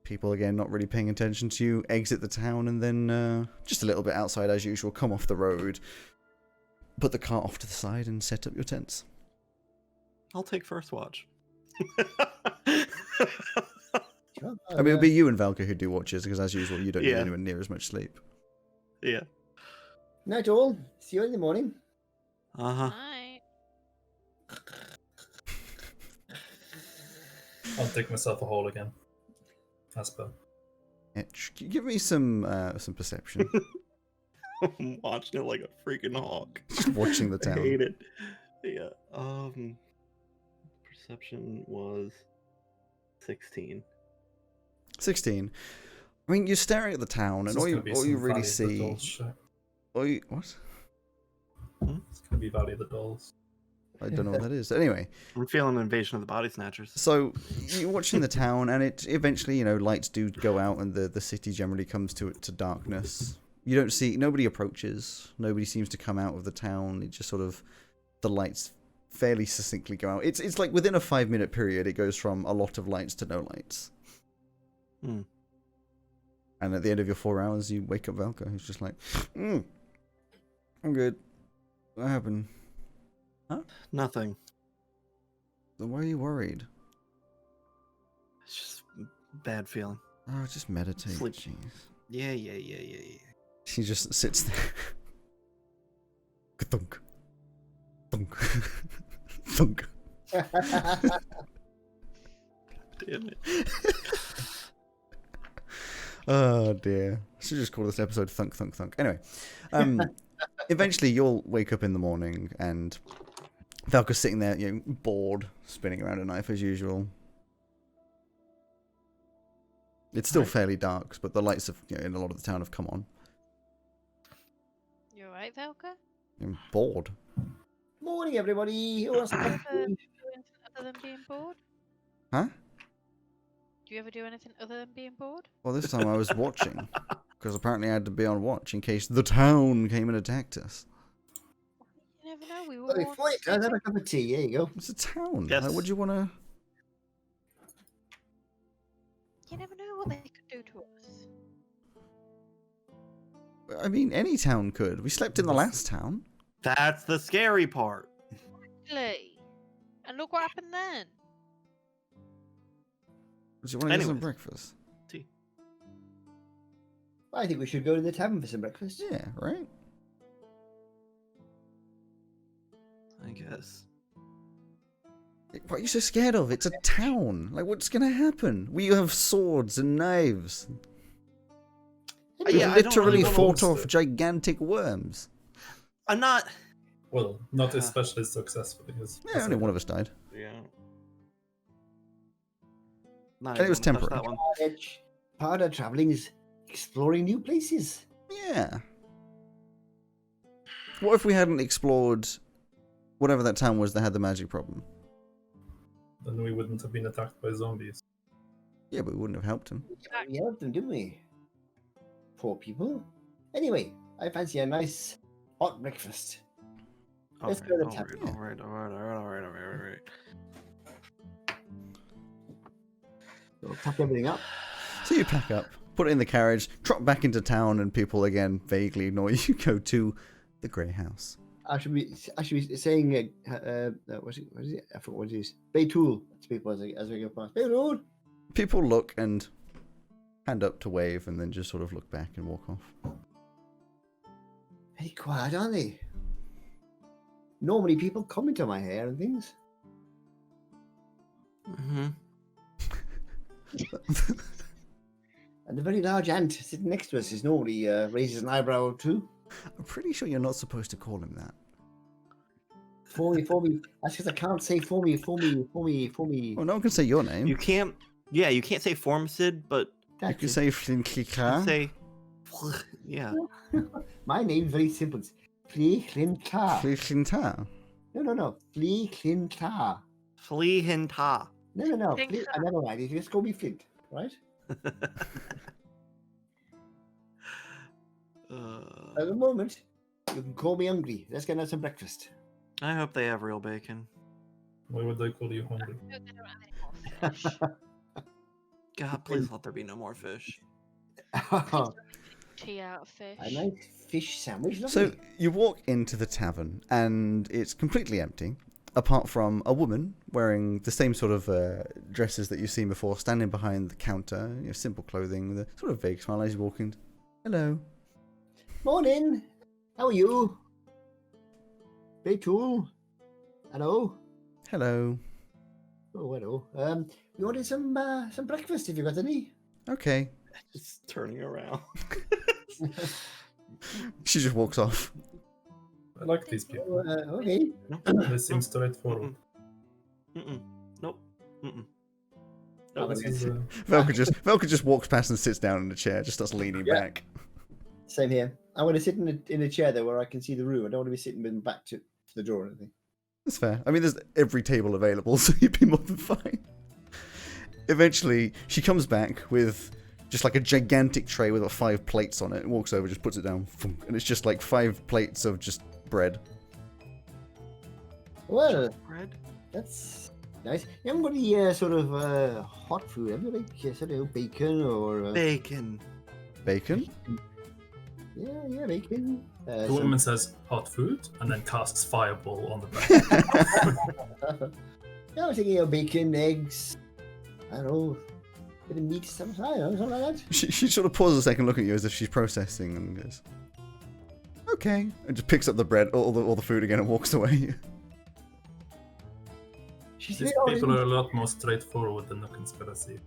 People again not really paying attention to you. Exit the town and then just a little bit outside as usual. Come off the road. Put the cart off to the side and set up your tents. I'll take first watch. Sure. I mean, it'll be you and Valka who do watches because as usual you don't Yeah. get anywhere near as much sleep. Yeah. Night all. See you in the morning. Uh-huh. Night. I'll dig myself a hole again. As per. Etch, can you give me some perception. I'm watching it like a freaking hawk. Just watching the I town. hate it. Yeah. Perception was 16. 16. I mean, you're staring at the town, This and is all you gonna be all you some really Valley of the see. Dolls shit. What? It's gonna be Valley of the Dolls. I don't know what that is. Anyway, I'm feeling Invasion of the Body Snatchers. so you're watching the town, and it eventually, lights do go out, and the city generally comes to darkness. You don't see nobody approaches. Nobody seems to come out of the town. It just sort of the lights fairly succinctly go out. It's like within a 5-minute period, it goes from a lot of lights to no lights. Hmm. And at the end of your 4 hours, you wake up Velka, who's just like, I'm good. What happened? Nothing. Then why are you worried? It's just bad feeling. Oh, just meditate. Sleep. Jeez. Yeah. She just sits there. Thunk. Thunk. Thunk. Damn it. Oh dear. I should just call this episode Thunk Thunk Thunk. Anyway, eventually you'll wake up in the morning and Valka's sitting there, bored, spinning around a knife as usual. It's still fairly dark, but the lights have, in a lot of the town have come on. You alright, Velka? I'm bored. Morning, everybody. Who wants to Do you come ever in? do anything other than being bored? Huh? Do you ever do anything other than being bored? Well, this time I was watching, because apparently I had to be on watch in case the town came and attacked us. You never know. We were Well, all before you guys have a cup of tea. Here you go. It's a town. Yes. Like, what do you want to... You never know what they could do to us. I mean, any town could. We slept in the last town. That's the scary part. Exactly. And look what happened then. Do you want to get some Anyways. breakfast? I think we should go to the tavern for some breakfast. Yeah, right? I guess. What are you so scared of? It's a town. Like, what's going to happen? We have swords and knives. Anyway, We Yeah, I don't literally really wanna fought watch off it. gigantic worms. I'm not. Well, not especially successfully. Yeah, only one of us died. Yeah. And it was temporary. That one. Part of traveling is exploring new places. Yeah. What if we hadn't explored whatever that town was that had the magic problem? Then we wouldn't have been attacked by zombies. Yeah, but we wouldn't have helped him. We helped them, didn't we? Poor people. Anyway, I fancy a nice hot breakfast. Let's go to the tavern. All right. We'll pack everything up. So you pack up, put it in the carriage, trot back into town, and people again vaguely ignore you. Go to the Grey House. I should be saying, what is it? I forgot what it is. Baytool to people as we go past. Baytool! People look and hand up to wave, and then just sort of look back and walk off. Very quiet, aren't they? Normally people comment on my hair and things. Mm-hmm. And the very large ant sitting next to us is normally raises an eyebrow or two. I'm pretty sure you're not supposed to call him that. For me. That's because I can't say for me. Well, no one can say your name. You can't. Yeah, you can't say Formsid, but You That's can it. say you Flinkika. can say. Yeah. My name's very simple. It's Flinklinta. Flinklinta. No. Flinklinta. Fleehinta. No. Flint- I never mind. You just call me Flint, right? At the moment, you can call me hungry. Let's get out some breakfast. I hope they have real bacon. Why would I call you hungry? No, they don't have any more fish. God, please let there be no more fish. A Tea out of fish. nice fish sandwich. So Lovely. you walk into the tavern, and it's completely empty, apart from a woman wearing the same sort of dresses that you've seen before, standing behind the counter, simple clothing, with a sort of vague smile as you walk in. Hello. Morning. How are you? Baytool. Hello. Hello. Oh, hello. We wanted some breakfast if you got any. Okay. Just turning around. She just walks off. I like these people. Okay. They seem straightforward. Mm-mm. Nope. Mm-mm. Oh, This is, Velka just walks past and sits down in the chair, just starts leaning Yeah. back. Same here. I want to sit in a chair though where I can see the room. I don't want to be sitting with my back to the door or anything. That's fair. I mean, there's every table available, so you'd be more than fine. Eventually, she comes back with just like a gigantic tray with 5 plates on it, and walks over, just puts it down, thunk, and it's just like 5 plates of just bread. Well, Bread? that's nice. You haven't got any sort of hot food, have you? Like sort of bacon or Bacon. Bacon? Yeah, bacon. The woman says hot food and then casts fireball on the bread. Yeah, I was thinking of bacon, eggs. I don't know, bit of meat, something. I don't know, something like that. She sort of pauses a second, look at you as if she's processing, and goes, "Okay," and just picks up the bread, all the food again, and walks away. She's These very people orange. are a lot more straightforward than the conspiracy.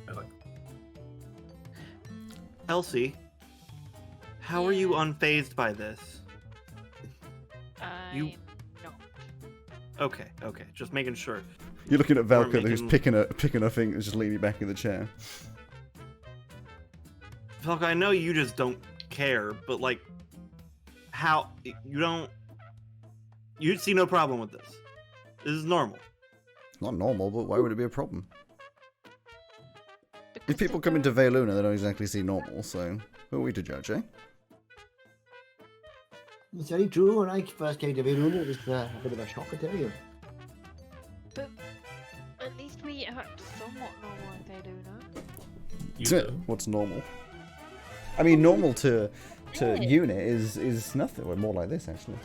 I like. Elsie, how are you unfazed by this? I'm not. Okay, just making sure. You're looking at Velka, who's making- picking her fingers, just leaning back in the chair. Falk, I know you just don't care, but like, how you'd see no problem with this. This is normal. It's not normal, but why would it be a problem? Because If people they come into don't- Veiluna, they don't exactly see normal, so who are we to judge, eh? It's very true. When I first came to Verona, it was a bit of a shock, I tell you. But at least we act somewhat normal in Veiluna. You do. What's normal? I mean, normal to Yeah. unit is nothing. We're more like this, actually.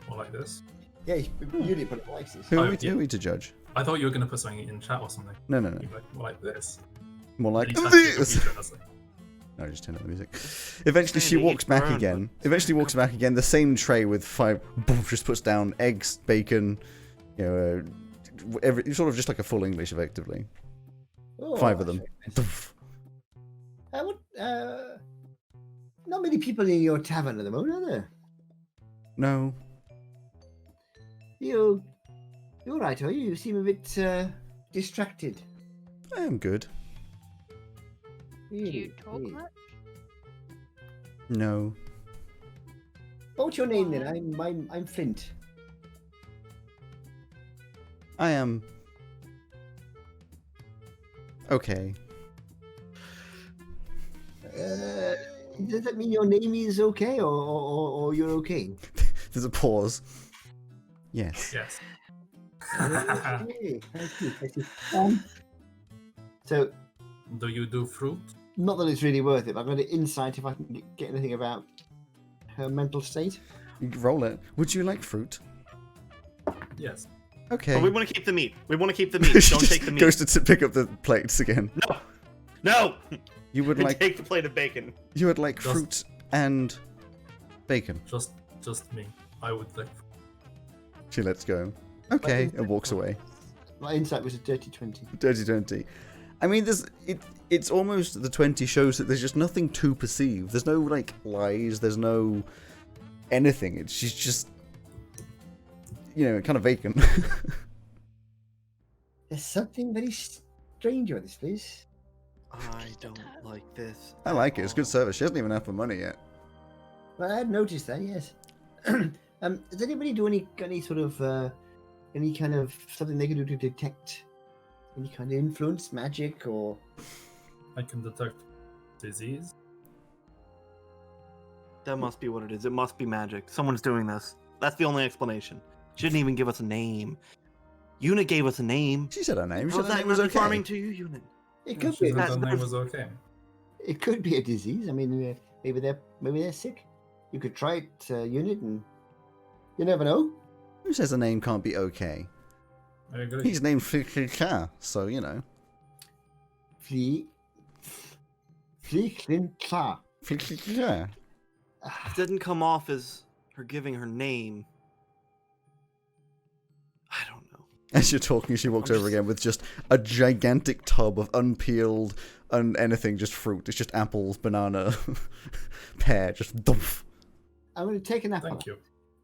More like this. Yeah, you didn't put it like this. Who Oh, are we, yeah. who are we to judge? I thought you were going to put something in chat or something. No. You're like, more like this. More like And he's touching the this. computer, and I was like, No, just turn up the music. Eventually, she Maybe walks each back round, again. but- Eventually, walks back again. The same tray with 5. Boom, just puts down eggs, bacon. You know, sort of just like a full English, effectively. Oh, 5 of them. that's not many people in your tavern at the moment, are there? No, You're right, are you? You seem a bit distracted. I am good. Do you Really, talk really. much? No, What's your name then? I'm Flint. I am okay. Does that mean your name is okay, or you're okay? There's a pause. Yes. yes. Okay, I see. So, Do you do fruit? not that it's really worth it, but I've got an insight if I can get anything about her mental state. You can roll it. Would you like fruit? Yes. Okay. But we want to keep the meat. We want to keep the meat. She Don't just take the meat. goes to pick up the plates again. No. You would like Take the plate of bacon. you would like Just- fruit and bacon. Just me. I would like. She lets go. Okay, insight and walks was- away. My insight was a dirty 20. Dirty 20. I mean, it's almost the 20 shows that there's just nothing to perceive. There's no like lies. There's no anything. She's just, kind of vacant. There's something very strange about this place. I don't like this. I like it. It's good service. She hasn't even had the money yet. Well, I had noticed that, yes. Does anybody do any sort of any kind of something they can do to detect any kind of influence, magic, or I can detect disease. That must be what it is. It must be magic. Someone's doing this. That's the only explanation. She didn't even give us a name. Una gave us a name. She said her name. She How's said her that name was not okay. farming to you, Una? it could She be said That's the the name diff- was okay. it could be a disease. I mean, maybe they're sick. You could try it, unit, and you never know. Who says the name can't be okay? I agree. He's named Flika, so Flea Clintla. Flika. It didn't come off as her giving her name. I don't know. As you're talking, she walks I'm over just- again with just a gigantic tub of unpeeled, anything, just fruit. It's just apples, banana, pear, just dumph. I'm going to take an apple Thank you.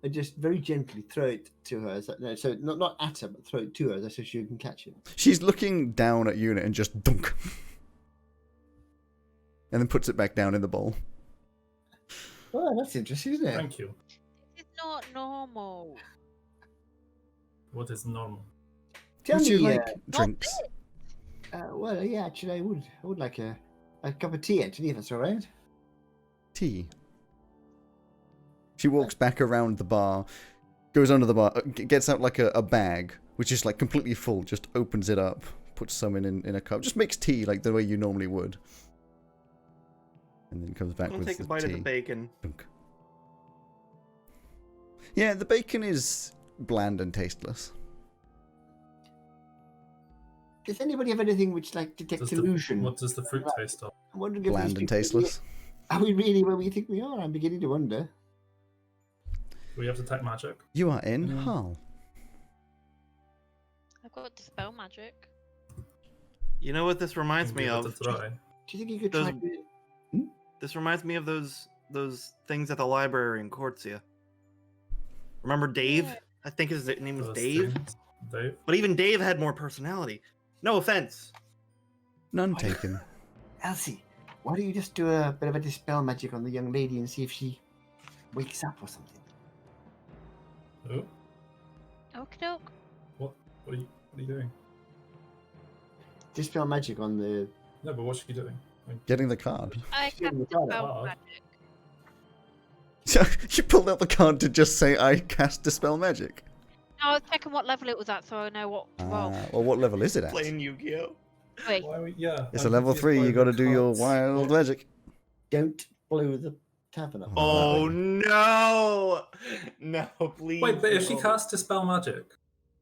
and just very gently throw it to her. So not at her, but throw it to her so she can catch it. She's looking down at Unit and just dunk. And then puts it back down in the bowl. Oh, that's interesting, isn't it? Thank you. It's not normal. What is normal? Tell Would you me, like drinks? well, yeah, actually, I would like a cup of tea, actually, if that's all right. Tea. She walks back around the bar, goes under the bar, gets out like a bag, which is like completely full, just opens it up, puts some in a cup, just makes tea like the way you normally would. and then comes back I'm with gonna take a the bite tea. of the bacon. Dunk. Yeah, the bacon is bland and tasteless. Does anybody have anything which like detects illusion? What does the fruit taste of? I'm wondering if Bland and tasteless. Are we really where we think we are? I'm beginning to wonder. Do we have to take magic? You are in Hull. I've got dispel magic. You know what this reminds Can me give it of? a try. Do you think you could Those- try to... This reminds me of those things at the library in Cortzia. Remember Dave? Yeah. I think his name was Those Dave. things. Dave? But even Dave had more personality. No offense. None taken. Elsie, why don't you just do a bit of a dispel magic on the young lady and see if she wakes up or something? Oh, Okie doke. what are you doing? Dispel magic on the... No, but what's she doing? Getting the card. I Yeah, cast we got it. dispel Oh. magic. So you pulled out the card to just say, I cast Dispel Magic. No, I was checking what level it was at so I know what to roll. Well, what level is it at? Playing Yu-Gi-Oh. Wait, Why are we, yeah. It's I'm a level confused 3, by you the gotta do your cards. wild magic. Don't blow the tavern up. Oh no! No, please. Wait, but if she no. casts Dispel Magic,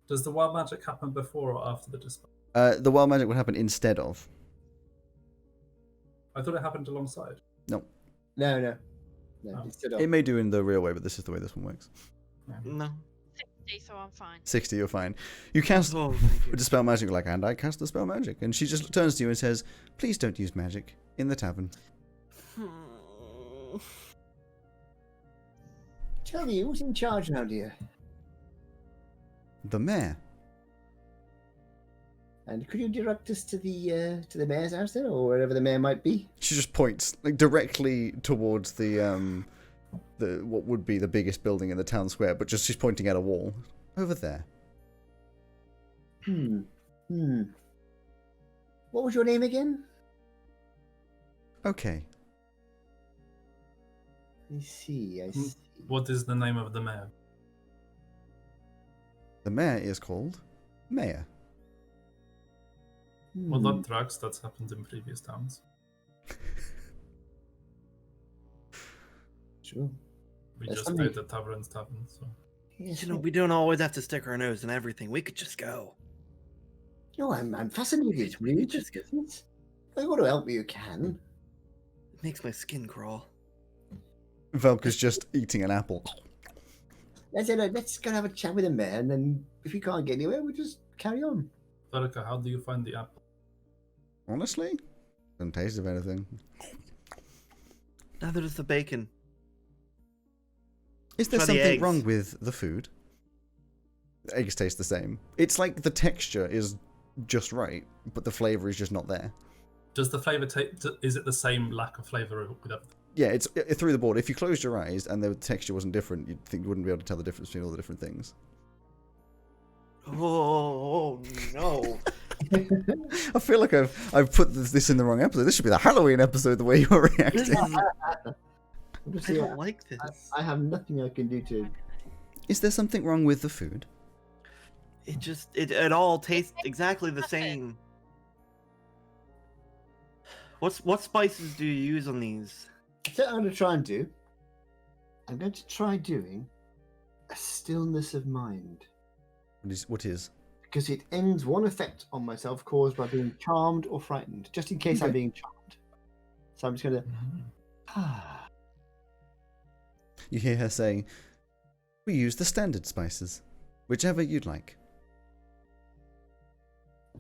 does the wild magic happen before or after the Dispel? The wild magic would happen instead of. I thought it happened alongside. No. Oh. Instead of... It may do in the real way, but this is the way this one works. No. 60, so I'm fine. 60, you're fine. You cast Oh, thank you. Dispel Magic, like, and I cast Dispel Magic. And she just turns to you and says, please don't use magic in the tavern. Tell me, who's in charge now, dear? The mayor. And could you direct us to the mayor's house then, or wherever the mayor might be? She just points like directly towards the what would be the biggest building in the town square, but just she's pointing at a wall. Over there. What was your name again? Okay. I see. I see. What is the name of the mayor? The mayor is called Mayor. Well, that tracks. That's happened in previous towns. Sure. We That's just something- did the tavern, so. Yes, You know, we don't always have to stick our nose in everything. We could just go. No, I'm fascinated. Really, just if you want to help me, you can. It makes my skin crawl. Velka's just eating an apple. Let's go have a chat with the mayor, and then if we can't get anywhere, we'll just carry on. Verica, how do you find the apple? Honestly? Doesn't taste of anything. Neither does the bacon. Is there Try the something eggs. wrong with the food? The eggs taste the same. It's like the texture is just right, but the flavour is just not there. Does the flavor is it the same lack of flavor with everything? Yeah, it's through the board. If you closed your eyes and the texture wasn't different, you'd think you wouldn't be able to tell the difference between all the different things. Oh no! I feel like I've put this in the wrong episode. This should be the Halloween episode, the way you're This reacting. is, I don't like this. I have nothing I can do to. Is there something wrong with the food? It all tastes exactly the same. What spices do you use on these? So I'm going to try and do. I'm going to try doing a stillness of mind, What is? because it ends one effect on myself caused by being charmed or frightened, just in case I'm Okay. being charmed. So I'm just going to. Ah. You hear her saying, we use the standard spices. Whichever you'd like.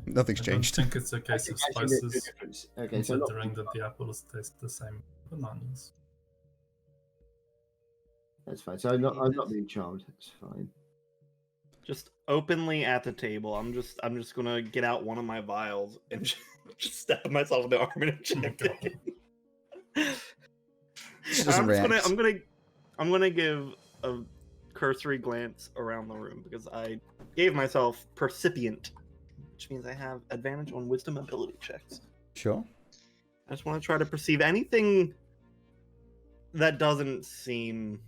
Nothing's I don't changed. think it's a case of Actually, there's no spices, difference. Okay, so not- considering that the apples taste the same. Bananas. that's fine. So I'm not being charmed. That's fine. Just openly at the table. I'm just gonna get out one of my vials and just stab myself in the arm and inject it. She doesn't react. I'm gonna give a cursory glance around the room because I gave myself percipient, which means I have advantage on wisdom ability checks. Sure. I just want to try to perceive anything that doesn't seem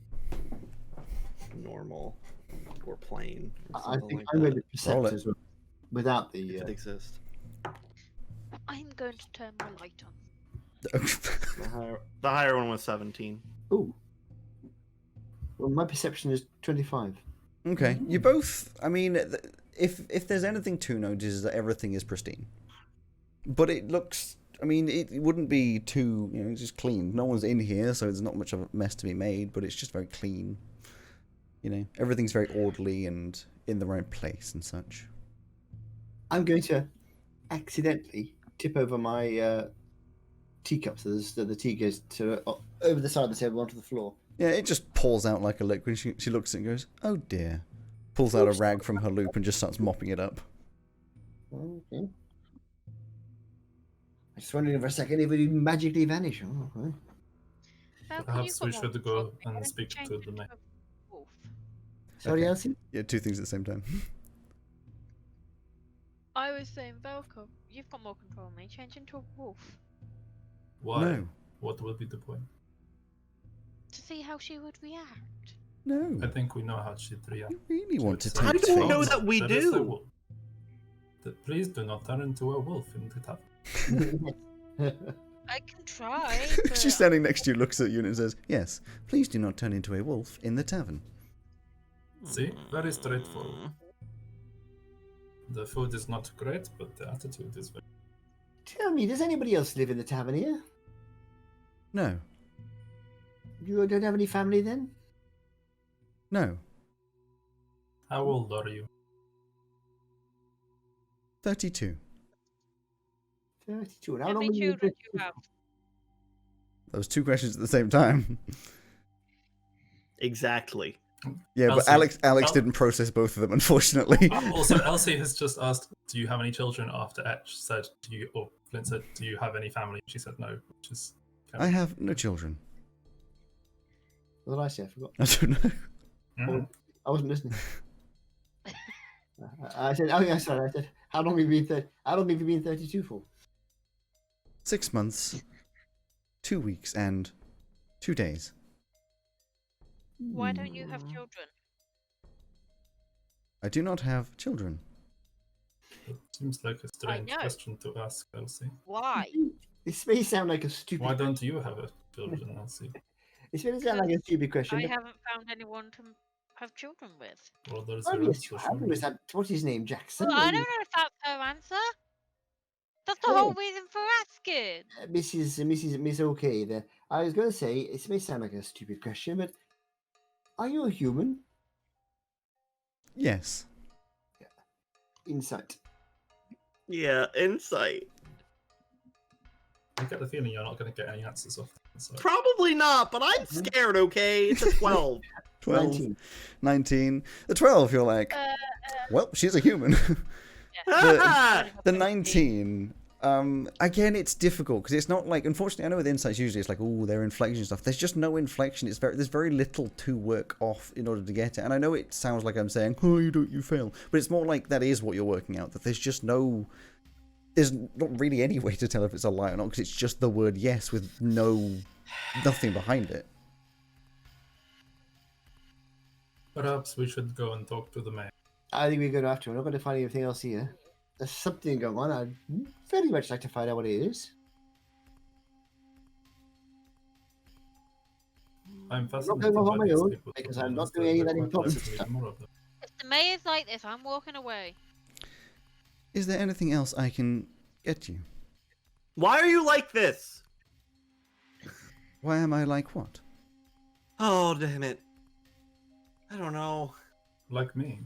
normal or plain. Or I something think like I'm going that, to percept Roll it. as well, without if the. it exists. I'm going to turn my light on. The higher one was 17. Ooh. Well, my perception is 25. Okay, you both. I mean, if there's anything to notice, is that everything is pristine. But it looks. I mean, it wouldn't be too. It's just clean. No one's in here, so there's not much of a mess to be made. But it's just very clean. Everything's very orderly and in the right place and such. I'm going to accidentally tip over my teacups. So the tea goes over the side of the table onto the floor. Yeah, it just pours out like a liquid. She looks at it and goes, "Oh dear." Pulls out a rag from her loop and just starts mopping it up. Okay. I just wondering for a second if it would magically vanish. Oh, okay. Perhaps we should go and speak to the mayor. Sorry, Okay. Elsie? Yeah, two things at the same time. I was saying, Velcro, you've got more control than me. Change into a wolf Why? No. What would be the point? to see how she would react. No. I think we know how she'd react. You really want to I tempt don't fate. know that we There is a do. wolf. Please do not turn into a wolf in the tavern. I can try. But She's standing next to you, looks at you, and says, "Yes, please do not turn into a wolf in the tavern." See? Very straightforward. The food is not great, but the attitude is very... Tell me, does anybody else live in the tavern here? No. You don't have any family then? No. How old are you? 32. 32. And how many children do you have? Those two questions at the same time. Exactly. Yeah, but Elsie. Alex didn't process both of them, unfortunately. Also, Elsie has just asked, do you have any children? After Etch said, Flint said, do you have any family? She said no, which is... I have no children. What did I say? I forgot. I don't know. Mhm. I wasn't listening. I said, oh yeah, sorry. I said, how long have you been 32 for? 6 months, 2 weeks, and 2 days. Why don't you have children? I do not have children. It seems like a strange know. question to ask, Elsie. Why? This may sound like a stupid. Why don't you have a children, Elsie? This may sound like a stupid question. I but haven't found anyone to have children with. Well, there's a oh, yes, you answer, have. sure. Was that what's his name, Jackson? Well, I don't know if that's her answer. That's the whole reason for asking. Miss OK. There. I was going to say it may sound like a stupid question, but are you a human? Yes. Insight. Yeah, insight. I get the feeling you're not going to get any answers off. So. Probably not, but I'm scared, okay? It's a 12. 12, 19. 19. The 12, you're like, well, she's a human. Ah! The 19, again, it's difficult because it's not like, unfortunately, I know with insights usually it's like, oh, their inflection and stuff. There's just no inflection. There's very little to work off in order to get it. And I know it sounds like I'm saying, oh, you fail, but it's more like that is what you're working out. That there's not really any way to tell if it's a lie or not because it's just the word yes with nothing behind it. Perhaps we should go and talk to the mayor. I think we're going to have to. We're not going to find anything else here. There's something going on. I'd very much like to find out what it is. I'm not fascinated going off on by my these own, people, to because be I'm not honest. doing any of that I'd quite like impulsive to meet stuff. more of them. If the mayor's like this, I'm walking away. Is there anything else I can get you? Why are you like this? Why am I like what? Oh, damn it. I don't know. Like me.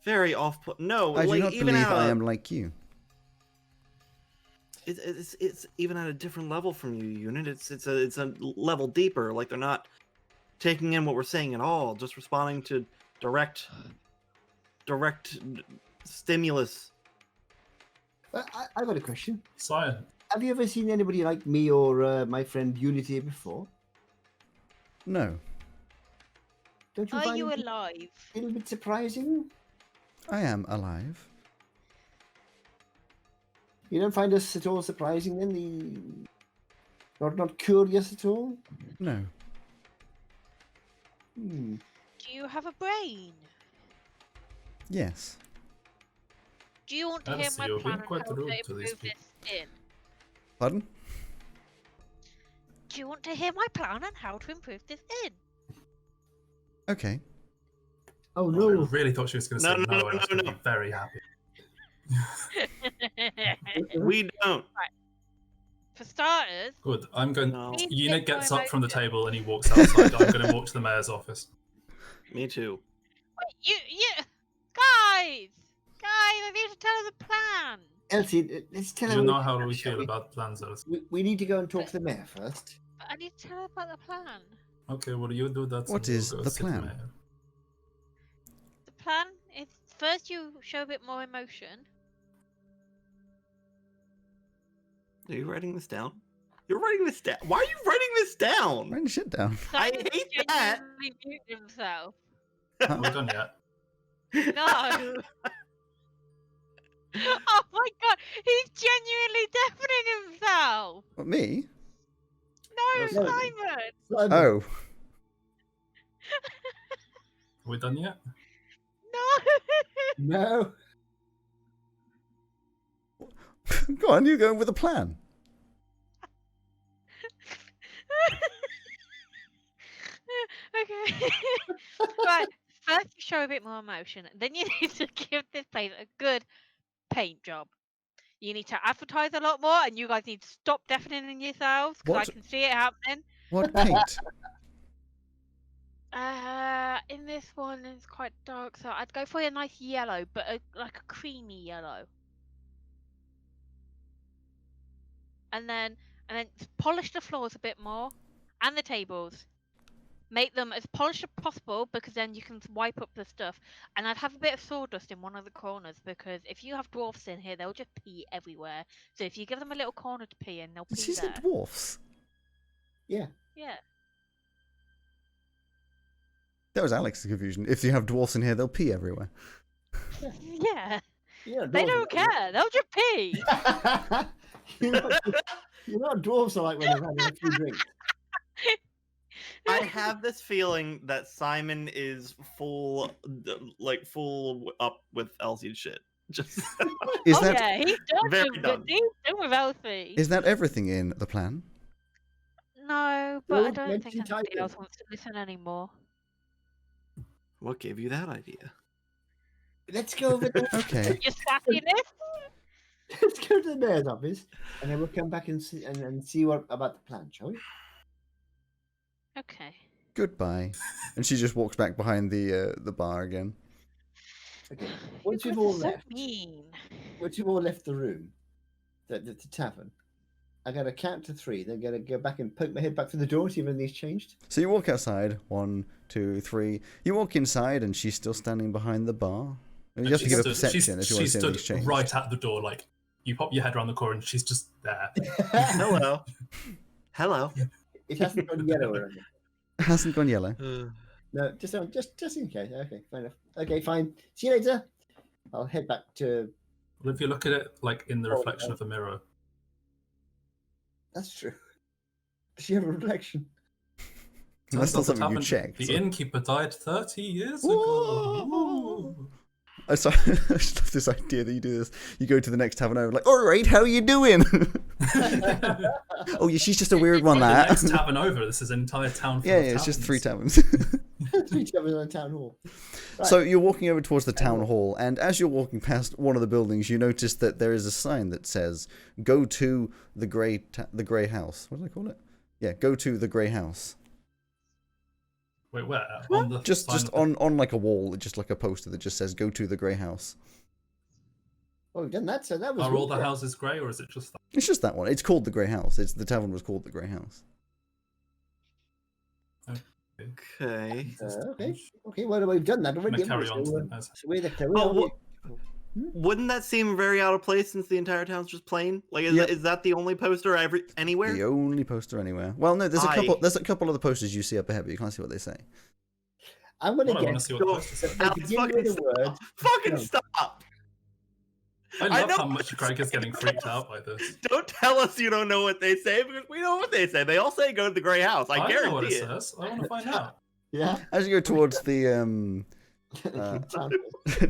Very off-put. No, I do like, not even believe at I a- am like you. It's even at a different level from you, Unit. It's a level deeper. Like they're not taking in what we're saying at all, just responding to direct stimulus. I've got a question. Science. Have you ever seen anybody like me or my friend Unity before? No, Don't you Are find you it alive? a little bit surprising? I am alive. You don't find us at all surprising then? Not curious at all? No. Hmm. Do you have a brain? Yes. Do you want to hear Elsie, my you're being plan on quite how to rude to these improve this in? Pardon? Do you want to hear my plan on how to improve this inn? Okay. Oh I no! really thought she was going to No, say no, no, no, and I was no, going to no. be very happy. We don't. For starters, Good. I'm going. No. Unit gets up from the table and he walks outside. I'm going to walk to the mayor's office. Me too. wait, guys, I need to tell her the plan. Elsie, let's tell her. You what know we how do, we shall feel about plans, Elsie. We need to go and talk to the mayor first. But I need to tell her about the plan. Okay, well, you do that. What and is we'll go the see plan? mayor. The plan is first you show a bit more emotion. Are you writing this down? You're writing this down. Why are you writing this down? Writing shit down. I Simon hate that. genuinely mute himself. Are we done yet? No. Oh my god, he's genuinely deafening himself. What, me? No, No, Simon. Simon, Oh. Are we done yet? No. No. Go on, you're going with a plan. Okay. Right. First, you show a bit more emotion. Then you need to give this place a good paint job. You need to advertise a lot more, and you guys need to stop deafening yourselves because I What? can see it happening. What paint? In this one it's quite dark, so I'd go for a nice yellow, but like a creamy yellow. And then polish the floors a bit more, and the tables. Make them as polished as possible because then you can wipe up the stuff. And I'd have a bit of sawdust in one of the corners because if you have dwarfs in here, they'll just pee everywhere. So if you give them a little corner to pee in, they'll pee She there. said dwarfs. Yeah. Yeah. That was Alex's confusion. If you have dwarfs in here, they'll pee everywhere. Yeah. Yeah. They don't care. They'll just pee. you know what dwarves are like when they've had a few drinks. I have this feeling that Simon is full up with Elsie's shit. Just Is oh that yeah, he's done Very with done. He's done with Elsie. is that everything in the plan? No, but I Well, don't let's think see anybody typing. else wants to listen anymore. what gave you that idea? Let's go over there. Okay. Your sassiness? Let's go to the mayor's office, and then we'll come back and see what about the plan, shall we? Okay. Goodbye. And she just walks back behind the bar again. Okay. Once You we've guys all are so left, mean. once you've all left the room, the tavern, I gotta count to 3. Then gotta go back and poke my head back through the door, see if anything's changed. So you walk outside. 1, 2, 3. You walk inside, and she's still standing behind the bar. You have to give a perception if you want to see anything's stood changed. right at the door, like you pop your head around the corner, and she's just there. Hello. Hello. It hasn't gone yellow or anything. Hasn't gone yellow. No, just in case. Okay, fair enough. Okay, fine. See you later. I'll head back to. Well, if you look at it like in the Oh, reflection no. of a mirror, That's true. Does she have a reflection? That's not turns out something you the checked. The so- innkeeper died 30 years Whoa. ago. Ooh. I just love this idea that you do this. You go to the next tavern over, like, all right, how you doing? Oh, yeah, she's just a weird one, The that. next tavern over. This is an entire town. Full Yeah, of it's just 3 taverns. taverns. 3 taverns in a town hall. Right. So you're walking over towards the town hall, and as you're walking past one of the buildings, you notice that there is a sign that says, "Go to the grey house." What do I call it? Yeah, go to the grey house. Wait, where? On the Just sign of the- on like a wall, just like a poster that just says, "Go to the grey house." Oh, we've done that. So that was. Are all the really houses grey, or is it just that? It's just that one. It's called the Grey House. The tavern was called the Grey House. Okay. Okay. Okay. Well, we've done that I'm already. gonna carry haven't on we? to the house. So we're the Oh, wouldn't that seem very out of place since the entire town's just plain? Like, is that the only poster anywhere? The only poster anywhere. Well, no, there's a couple of the posters you see up ahead, but you can't see what they say. I'm gonna Well, I want to guess. see what the Go- poster says. They Alex, begin with fucking a word. stop. Fucking No. stop. I I love know how much what Greg is it's getting freaked out by this. Don't tell us you don't know what they say because we know what they say. They all say go to the Grey House. I know what guarantee it it. says. I want to find out. Yeah. As you go towards the Town hall.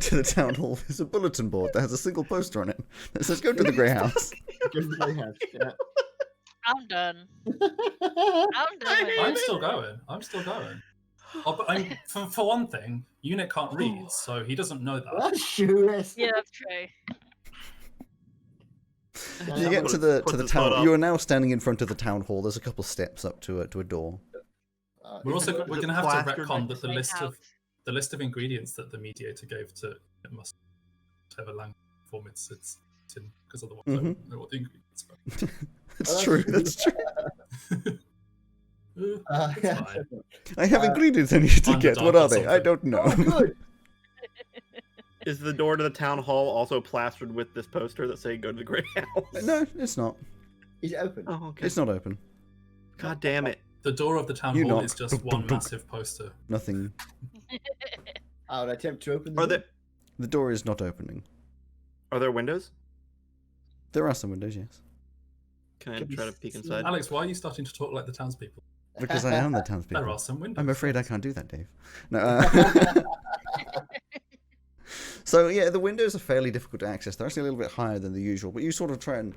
to the town hall, there's a bulletin board that has a single poster on it that says, "Go to the Grey House." Go to the Grey House, yeah. I'm done. I'm done with I'm it. still going. I'm still going. Oh, but for one thing, Unit can't read, so he doesn't know that. That's true. Yes. Yeah, that's true. You get to the Puts his town. foot up. You are now standing in front of the town hall. There's a couple steps up to a door. We're also Is it going to have to plastered retcon like that the Same list house. of ingredients that the mediator gave to it must have a language form its tin, because otherwise I wouldn't know what the ingredients are. That's true. That's true. It's Yeah. fine. I have ingredients I need to On the get. dock What or are they? I something. don't know. Oh, good. Is the door to the town hall also plastered with this poster that say "Go to the Grey House"? No, it's not. Is it open? Oh, okay. It's not open. God damn it! The door of the town You hall knock. is just Dunk, one dunk, dunk. massive poster. Nothing. I would attempt to open the Are door. there The door is not opening. windows? There are some windows, yes. Can I Can we try to peek see- inside? Alex, why are you starting to talk like the townspeople? Because I am the There townspeople. are some windows. I'm afraid I can't do that, Dave. No. So yeah, the windows are fairly difficult to access. They're actually a little bit higher than the usual, but you sort of try and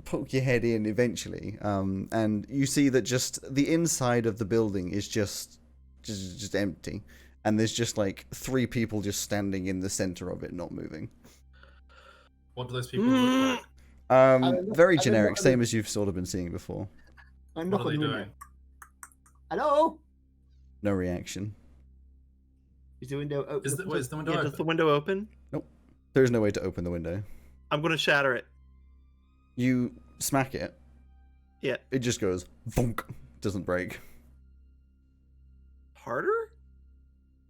poke your head in eventually, and you see that just the inside of the building is just empty, and there's just like 3 people just standing in the center of it, not moving. What do those people look like? Very I don't generic, know- same as you've sort of been seeing before. I'm What not are they on the doing? window. Hello? No reaction. Is the window open? Is the window Yeah, open? does the window open? There's no way to open the window. I'm gonna shatter it. You smack it, Yeah. it just goes funk, doesn't break. Harder?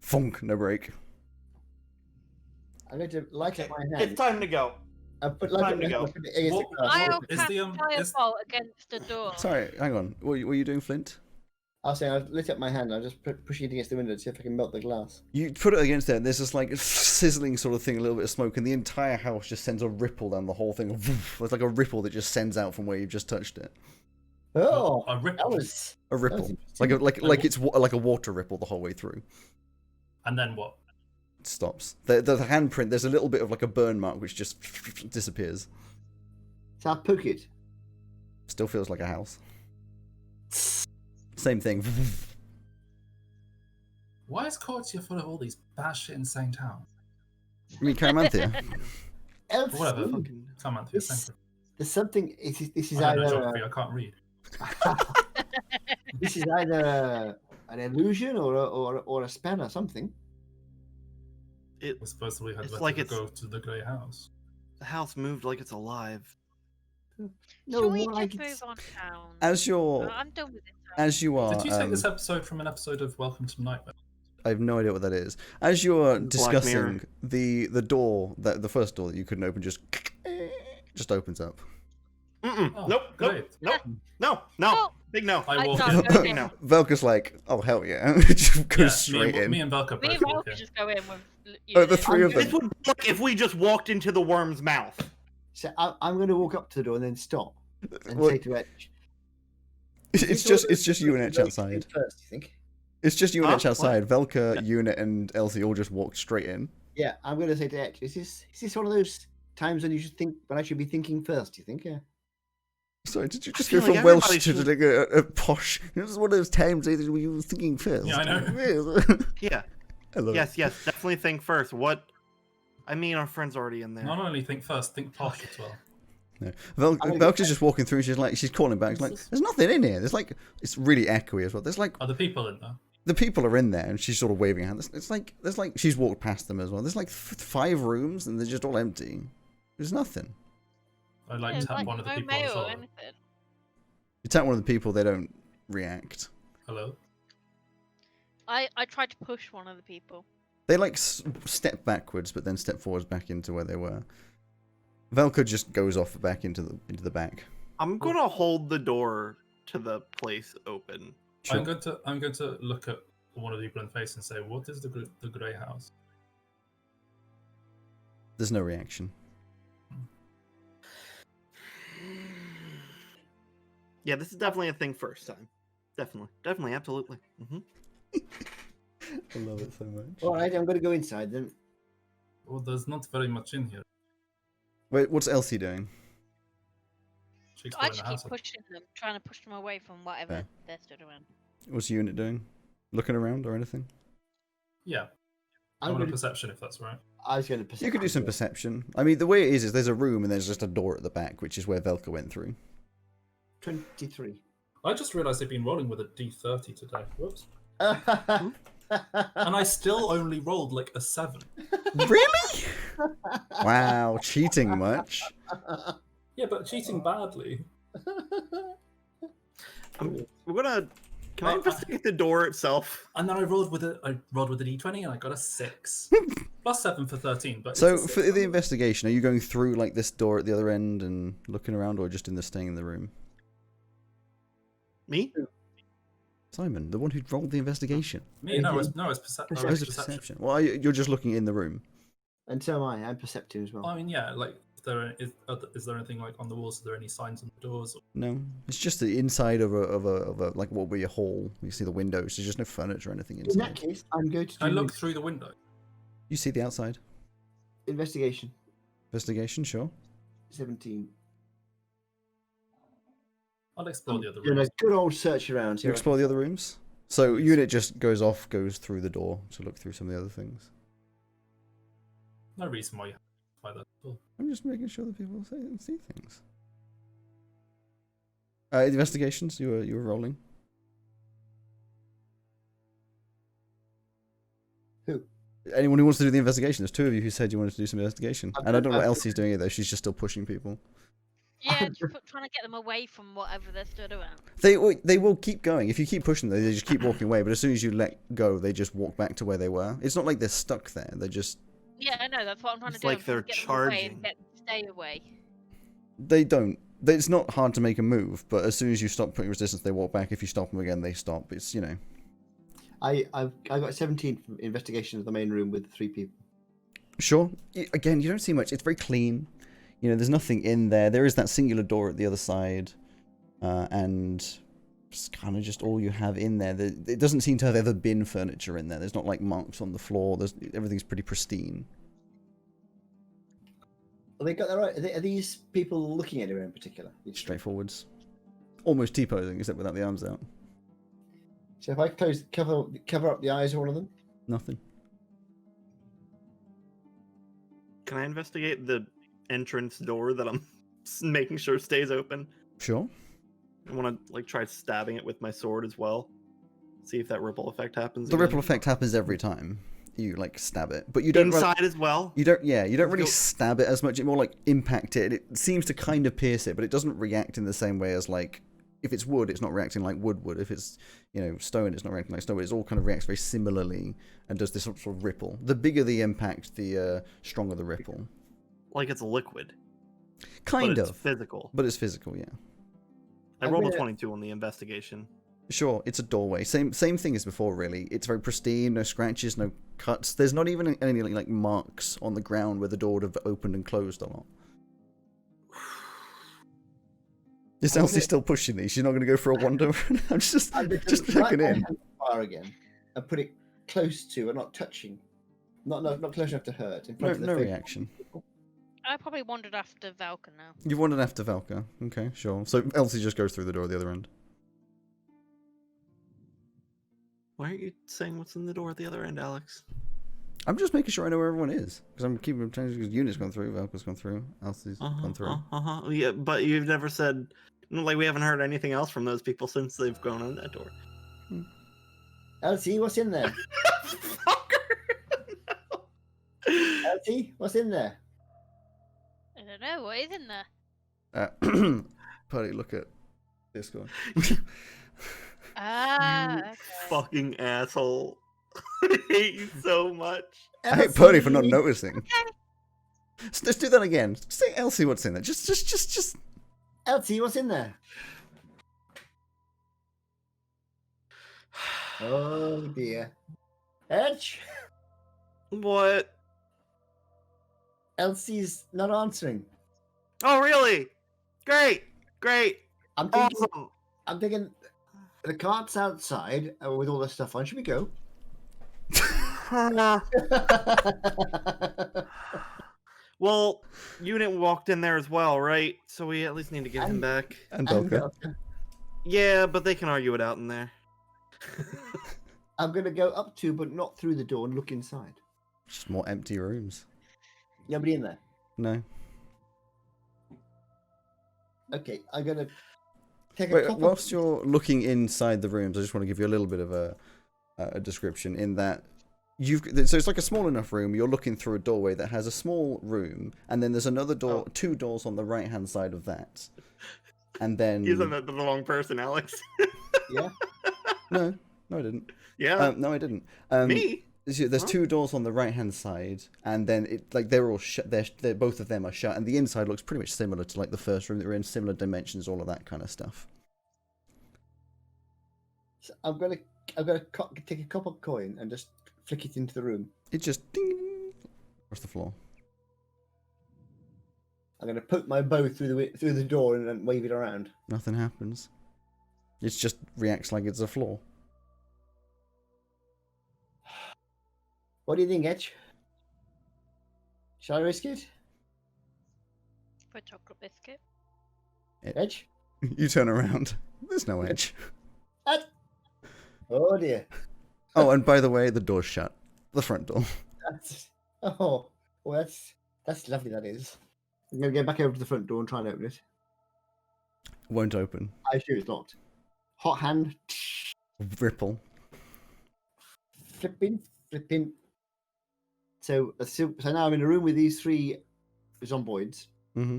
Funk, no break. I'm going to light up my hand. It's time to go. I put light up time my to hand. go. I put it against the What- glass. I'll is cast the, is- Firebolt against the door. Sorry, hang on. What were you doing, Flint? I was saying I lit up my hand. I was just pushing it against the window to see if I can melt the glass. You put it against there, and there's this like sizzling sort of thing, a little bit of smoke, and the entire house just sends a ripple down the whole thing. It's like a ripple that just sends out from where you've just touched it. Oh, a that ripple. was A ripple, interesting. like it's like a water ripple the whole way through. And then what? It stops. The handprint. There's a little bit of like a burn mark which just disappears. So I poke it. Still feels like a house. Same thing. Why is Cortia full of all these batshit insane towns? I mean, Caramanthea. Elf Whatever. Swede. Come on, This- thank you. There's something. This is I don't know either geography. I can't read. this is either an illusion or a spell or something. It We're supposed to It's like go to the grey house. the house moved like it's alive. No, Shall we more just like move it's, on down? As you're, I'm done with this. Now. as you are. Did you take this episode from an episode of Welcome to Nightmare? I have no idea what that is. As you're Black discussing Mirror. the door, the first door that you couldn't open, just opens up. Mm-mm. Oh, nope. great. Nope. No. Oh, Big no. I walk no, in. go Big in. no. Velka's like, oh hell yeah, just goes Yeah, straight in. me and Velka Me both and walk Val in. just go in with. Oh, the three of I'm them. This would look if we just walked into the worm's mouth. so I'm going to walk up to the door and then stop and Well, say to Etch. it's just you and Etch outside. First, you think? It's just you and Huh? Etch outside. Velka, Unit, and Elsie all just walked straight in. Yeah, I'm going to say to Etch. Is this one of those times when you should think when I should be thinking first? You think? Yeah. Sorry, did you just feel go from like Welsh everybody to should- like a posh? This is one of those times where you were thinking first. Yeah, I know. Yeah. I love Yes. Definitely think first. What? I mean, our friend's already in there. Not only think first, think posh as well. it. gonna Velka's just walking through. She's calling back. She's like, there's nothing in here. There's like, it's really echoey as well. There's like, Are the people in there? the people are in there, and she's sort of waving a hand. It's like, there's like, she's walked past them as well. There's like 5 rooms, and they're just all empty. There's nothing. I'd like Yeah, to tap like one of the no people on the mail or shoulder. anything. You tap one of the people, they don't react. Hello? I tried to push one of the people. They like step backwards, but then step forwards back into where they were. Velka just goes off back into the back. I'm gonna hold the door to the place open. Sure. I'm going to look at one of the people in the face and say, "What is the grey house?" There's no reaction. Yeah, this is definitely a thing first time. Definitely, absolutely. I love it so much. All right, I'm going to go inside then. Well, there's not very much in here. Wait, what's Elsie doing? She I exploring the just house. keep pushing them, trying to push them away from whatever Fair. they're stood around. What's the unit doing? Looking around or anything? Yeah. I I'm want a going to, perception if that's right. I was going to perception. You could do some perception. I mean, the way it is there's a room and there's just a door at the back, which is where Velka went through. 23. I just realised I've been rolling with a D30 today. Whoops. And I still only rolled like a 7. Really? Wow, cheating much? Yeah, but cheating badly. We're gonna. Can I Well, investigate the door itself? And then I rolled with a D20 and I got a 6. Plus 7 for 13. But So it's a for 6. the investigation, are you going through like this door at the other end and looking around, or just staying in the room? Me? Simon, the one who rolled the investigation. Me? No, it's Oh, it's a perception. Well, you're just looking in the room. And so am I. I'm perceptive as well. I mean, yeah, like, is there anything like on the walls? Are there any signs on the doors? No, it's just the inside of a like what would be a hall. You see the windows. There's just no furniture or anything In that inside. case, I'm going to do I look through the window. You see the outside. investigation. Investigation, sure. 17. I'll explore the other Doing rooms. a good old search around You here. explore the other rooms. So unit just goes through the door to look through some of the other things. No reason why you have to buy that at all. I'm just making sure that people see things. Investigations. You were rolling. Who? Anyone who wants to do the investigation. There's 2 of you who said you wanted to do some investigation, I've and I don't know what done- Elsie's doing either. She's just still pushing people. Yeah, just trying to get them away from whatever they're stood around. They will keep going. If you keep pushing them, they just keep walking away. But as soon as you let go, they just walk back to where they were. It's not like they're stuck there. They're just Yeah, I know. That's what I'm trying It's to do. like I'm trying they're to get them away charging. and get them to stay away. they don't. It's not hard to make a move, but as soon as you stop putting resistance, they walk back. If you stop them again, they stop. It's I got 17 from investigation of the main room with 3 people. Sure. Again, you don't see much. It's very clean. There's nothing in there. There is that singular door at the other side, and it's kind of just all you have in there. It doesn't seem to have ever been furniture in there. There's not like marks on the floor. Everything's pretty pristine. Have they got that right? Are these people looking anywhere in particular? Straightforwards. Almost T-posing, except without the arms out. So if I cover up the eyes of one of them? Nothing. Can I investigate the entrance door that I'm making sure stays open? Sure. I want to try stabbing it with my sword as well. See if that ripple effect happens. The again. ripple effect happens every time you stab it, but you don't. Inside as well. You don't really Go- stab it as much. You more impact it. It seems to kind of pierce it, but it doesn't react in the same way as if it's wood, it's not reacting like wood would. If it's stone, it's not reacting like stone. It all kind of reacts very similarly and does this sort of ripple. The bigger the impact, the stronger the ripple. Like it's a liquid. Kind but it's of, physical. but it's physical. Yeah, I I'm rolled a gonna- 22 on the investigation. sure. It's a doorway. Same thing as before. Really, it's very pristine. No scratches, no cuts. There's not even any marks on the ground where the door would have opened and closed a lot. Is Elsie still pushing these? She's not going to go for a wander? I'm just checking in. Fire again and put it close to and not touching. Not close enough to hurt. In No, front of the no face. reaction. I probably wandered after Valka now. You've wandered after Velka. Okay, sure. So Elsie just goes through the door at the other end. Why aren't you saying what's in the door at the other end, Alex? I'm just making sure I know where everyone is. Because I'm keeping changing because Unit's gone through, Velka's gone through, Elsie's gone through. Yeah, but you've never said we haven't heard anything else from those people since they've gone in that door. Elsie, what's in there? Fucker! No. Elsie, what's in there? I don't know what is in there. Putty, look at Discord. Ah, You okay. fucking asshole. I hate you so much. I hate Purdy for not noticing. Let's do that again. Say Elsie what's in there. Just. Elsie, what's in there? Oh dear. Edge? What? Elsie's not answering. Oh, really? Great. I'm thinking, Awesome. I'm thinking the cart's outside with all this stuff on. Should we go? Well, Unit walked in there as well, right? So we at least need to get him And- back. And And, Velka. Yeah, but they can argue it out in there. I'm going to go up to, but not through the door, and look inside. Just more empty rooms. Nobody in there. No. Okay, I'm going to take a Wait, couple. whilst you're looking inside the rooms, I just want to give you a little bit of a description in that so it's like a small enough room. You're looking through a doorway that has a small room, and then there's another door, 2 doors on the right hand side of that, and then Isn't that the wrong person, Alex? Yeah. no, I didn't. Yeah, No, I didn't. me. There's Huh? 2 doors on the right hand side, and then they're all shut. They're both of them are shut, and the inside looks pretty much similar to like the first room that we're in, similar dimensions, all of that kind of stuff. So I'm going to take a copper coin and just flick it into the room. It just ding across the floor. I'm going to poke my bow through the door and then wave it around. Nothing happens. It just reacts like it's a floor. What do you think, Edge? Shall I risk it? For a chocolate biscuit. Edge? You turn around. There's no edge. Ed? Oh dear. Oh, and by the way, the door's shut. The front door. Well, that's lovely. That is. I'm going to go back over to the front door and try and open it. Won't open. I assure it's locked. Hot hand. Ripple. Flipping. So now I'm in a room with these 3 zomboids. Mm-hmm.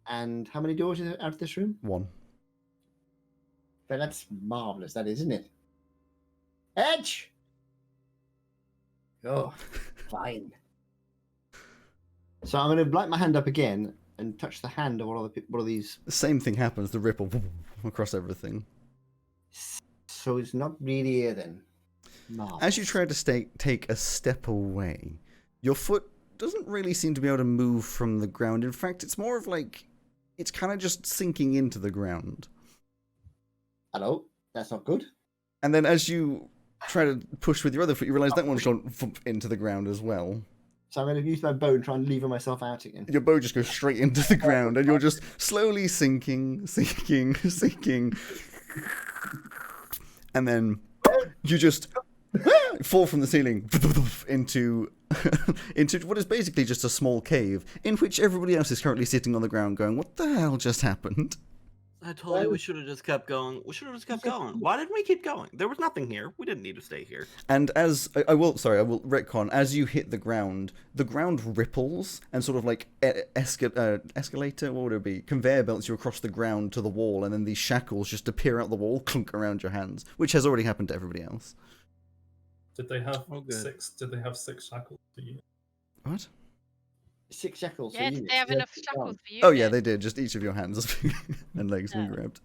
And how many doors are out of this room? 1. But that's marvellous, that is, isn't it? Edge! Oh, fine. So I'm going to light my hand up again and touch the hand of one of these. The same thing happens. The ripple across everything. So it's not really here then. Marvellous. As you try to take a step away, your foot doesn't really seem to be able to move from the ground. In fact, it's more of like it's kind of just sinking into the ground. Hello? That's not good. And then as you try to push with your other foot, you realise that one's gone thump into the ground as well. So I'm going to use my bow and try and lever myself out again. Your bow just goes straight into the ground, and you're just slowly sinking. And then you just fall from the ceiling into what is basically just a small cave in which everybody else is currently sitting on the ground going, what the hell just happened? I told you we should have just kept going. Why didn't we keep going? There was nothing here. We didn't need to stay here. And as I will retcon, as you hit the ground ripples and sort of like escalator, what would it be? Conveyor belts you across the ground to the wall, and then these shackles just appear out the wall, clunk around your hands, which has already happened to everybody else. Did they have Oh, good. 6? Did they have 6 shackles for you? What? 6 shackles. Yeah, for did you. they have Yeah, enough sit shackles down. for you? Oh yeah, then? they did. Just each of your hands and legs been Oh. grabbed.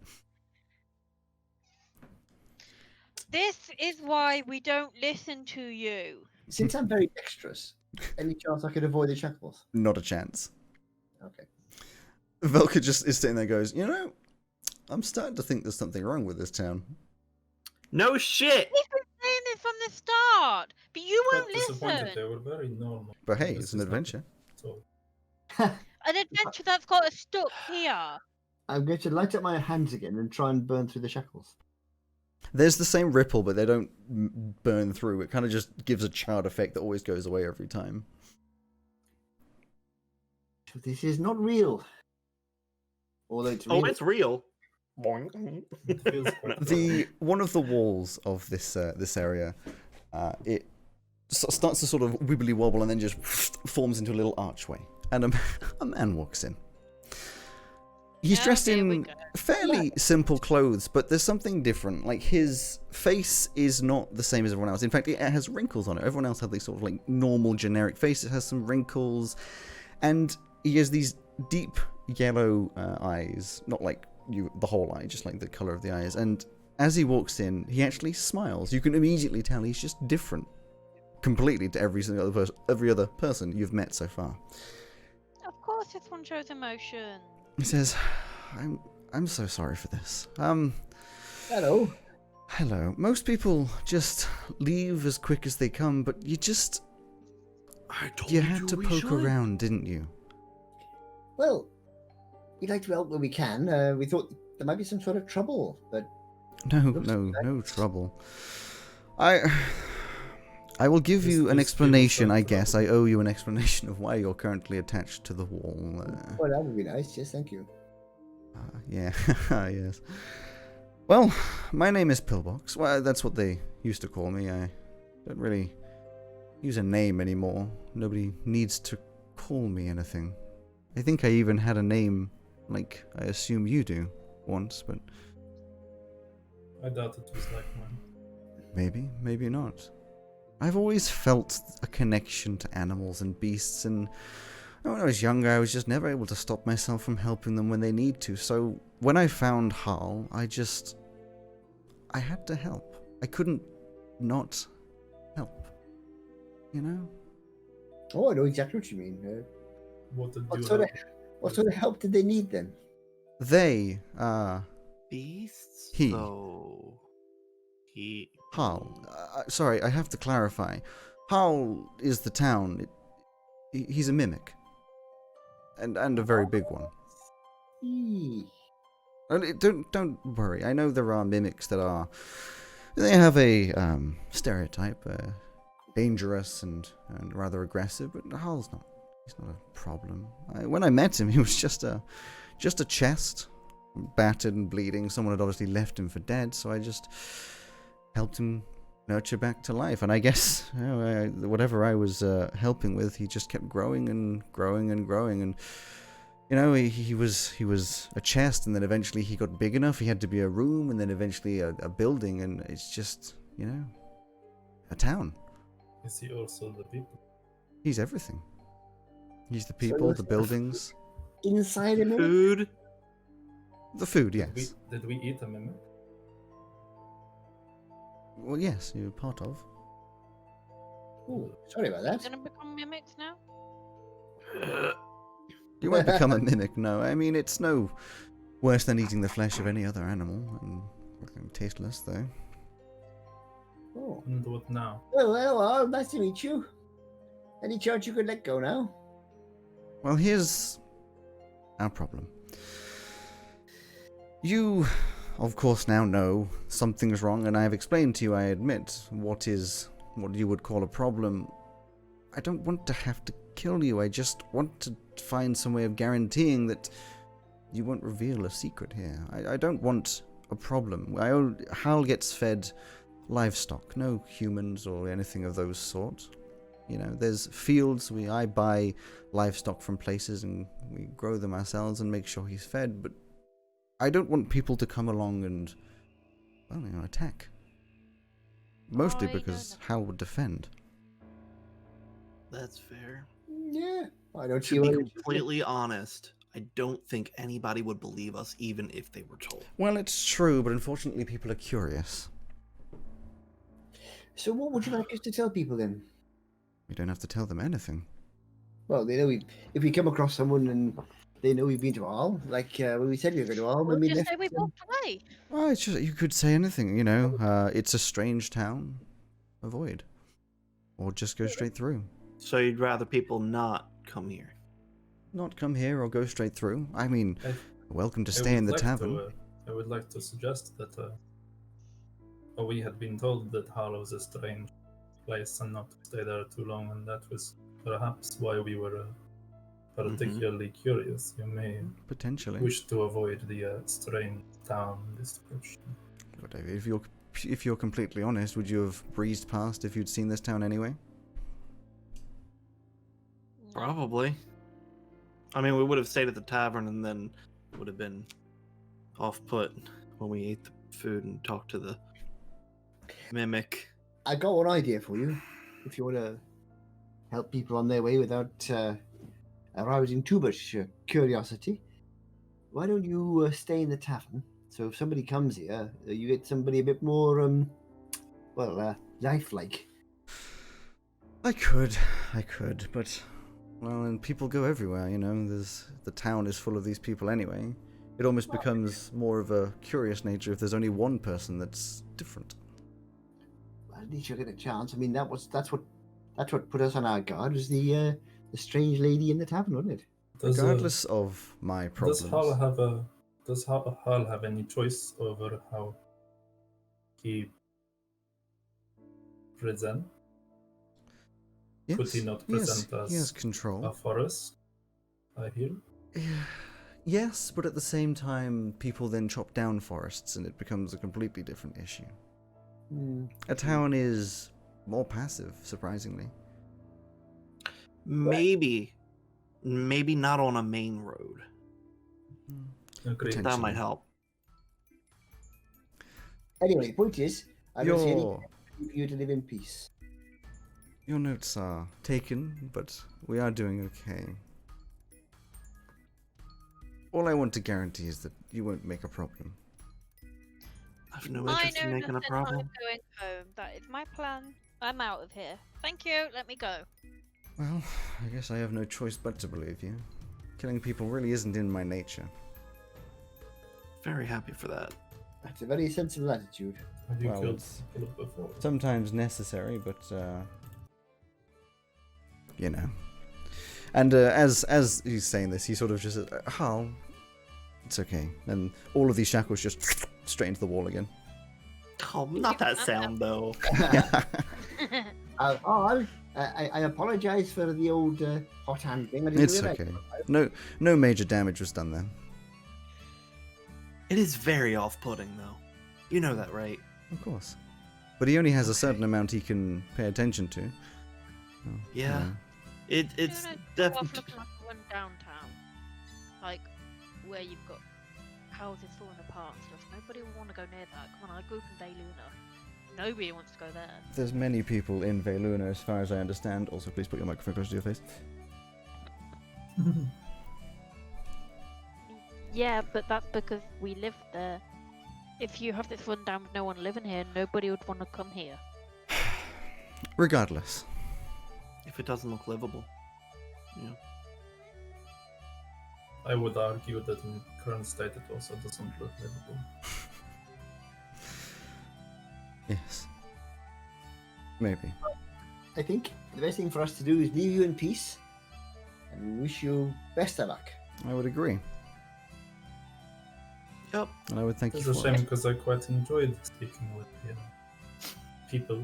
This is why we don't listen to you. Since I'm very dexterous, any chance I could avoid the shackles? Not a chance. Okay. Velka just is sitting there, goes, I'm starting to think there's something wrong with this town. No shit. We've been saying this from the start, but you Quite won't disappointed. listen. They were very normal. But hey, This it's an is not adventure. at all. An adventure that's got us stuck here. I'm going to light up my hands again and try and burn through the shackles. There's the same ripple, but they don't burn through. It kind of just gives a charred effect that always goes away every time. So this is not real. Although it's real. Oh, it's real. It feels quite The one of the walls of this area, it starts to sort of wibbly wobble and then just forms into a little archway, and a man walks in. He's Oh, dressed here we in go. fairly simple clothes, but there's something different. Like, his face is not the same as everyone else. In fact, it has wrinkles on it. Everyone else had these sort of like normal generic face. It has some wrinkles, and he has these deep yellow eyes, not like the whole eye, just like the color of the eyes. And as he walks in, he actually smiles. You can immediately tell he's just different completely to every other person you've met so far. Of course, this one shows emotion. He says, I'm so sorry for this. Hello. Hello. Most people just leave as quick as they come, but you I told had to we poke should. around, didn't you? Well, we'd like to help where we can. We thought there might be some sort of trouble, but No trouble. I will give This- you an this feels explanation, like I guess. trouble. I owe you an explanation of why you're currently attached to the wall. well, that would be nice. Yes, thank you. Yeah, yes. Well, my name is Pillbox. Well, that's what they used to call me. I don't really use a name anymore. Nobody needs to call me anything. I think I even had a name, like I assume you do, once, but I doubt it was like mine. maybe not. I've always felt a connection to animals and beasts, and when I was younger, I was just never able to stop myself from helping them when they need to. So when I found Harl, I had to help. I couldn't not help. You know? Oh, I know exactly what you mean. What did What you sort of help? what sort of help did they need then? They, Beasts? He. So he. Harl. Sorry, I have to clarify. Harl is the town. He's a mimic. And a very big one. Eee. Don't worry. I know there are mimics that they have a stereotype, dangerous and rather aggressive, but Harl's not. He's not a problem. When I met him, he was just a chest, battered and bleeding. Someone had obviously left him for dead, so I just helped him nurture back to life. And I guess whatever I was helping with, he just kept growing and growing and growing. And he was a chest, and then eventually he got big enough. He had to be a room, and then eventually a building, and it's just a town. Is he also the people? He's everything. He's the people, the buildings, Inside a minute? Food? the food. Did Yes. Did we eat a mimic? Well, yes, you're part of. Ooh, sorry about that. Gonna become mimics now? You won't become a mimic, no. I mean, it's no worse than eating the flesh of any other animal. And tasteless, though. Oh. And what now? Well, nice to meet you. Any chance you could let go now? Well, here's our problem. You, of course, now know something's wrong, and I have explained to you, I admit, what you would call a problem. I don't want to have to kill you. I just want to find some way of guaranteeing that you won't reveal a secret here. I don't want a problem. Hal gets fed livestock, no humans or anything of those sorts. There's fields. I buy livestock from places and we grow them ourselves and make sure he's fed, but I don't want people to come along and, attack. Mostly I because don't know. Hal would defend. That's fair. Yeah. I don't see To be why. completely honest, I don't think anybody would believe us even if they were told. Well, it's true, but unfortunately people are curious. So what would you like us to tell people then? We don't have to tell them anything. Well, they know if we come across someone and they know we've been to Arl, like when we said we were going to Arl, when We'll we just left. say we walked away. Oh, it's just, you could say anything, it's a strange town. Avoid. Or just go straight through. So you'd rather people not come here? Not come here or go straight through. I mean, I- welcome to I stay would in the like tavern. to, I would like to suggest that we had been told that Harlow is a strange place and not to stay there too long, and that was perhaps why we were particularly curious. You may Potentially. wish to avoid the strange town description. But if you're completely honest, would you have breezed past if you'd seen this town anyway? Probably. I mean, we would have stayed at the tavern and then would have been off-put when we ate the food and talked to the mimic. I got one idea for you. If you want to help people on their way without arousing too much curiosity, why don't you stay in the tavern? So if somebody comes here, you get somebody a bit more, lifelike. I could, but well, and people go everywhere, the town is full of these people anyway. It almost becomes more of a curious nature if there's only one person that's different. Well, at least you'll get a chance. I mean, that's what put us on our guard, was the strange lady in the tavern, wasn't it? regardless of my problems. Does Hal have any choice over how he present? Could he not present he has as control. a forest? I hear. Yes, but at the same time, people then chop down forests, and it becomes a completely different issue. A town is more passive, surprisingly. Maybe not on a main road. Agreed. Potentially. That might help. Anyway, the point is, I don't see any Your, reason for you to live in peace. your notes are taken, but we are doing okay. All I want to guarantee is that you won't make a problem. I have no I interest in know making a nothing. problem. I'm going home. That is my plan. I'm out of here. Thank you. Let me go. Well, I guess I have no choice but to believe you. Killing people really isn't in my nature. Very happy for that. That's a very sensible attitude. Have you Well, killed it's people before? sometimes necessary, but you know. And as he's saying this, he sort of just says, Hal, it's okay. And all of these shackles just straight into the wall again. Oh, not that sound though. I apologise for the old hot hand thing. I didn't It's realise. okay. No major damage was done there. It is very off-putting though. You know that, right? Of course. But he only has a certain amount he can pay attention to. So, Yeah. It's Go off definitely. looking like the one downtown, like where you've got houses falling apart and stuff. Nobody will want to go near that. Come on, I grew up in Dayluna. Nobody wants to go there. There's many people in Veluna, as far as I understand. Also, please put your microphone close to your face. Yeah, but that's because we live there. If you have this run down with no one living here, nobody would want to come here. Regardless. If it doesn't look livable. Yeah. I would argue that in current state it also doesn't look livable. Yes. Maybe. I think the best thing for us to do is leave you in peace and wish you best of luck. I would agree. Yep. And I would thank It's you a for shame it. because I quite enjoyed speaking with people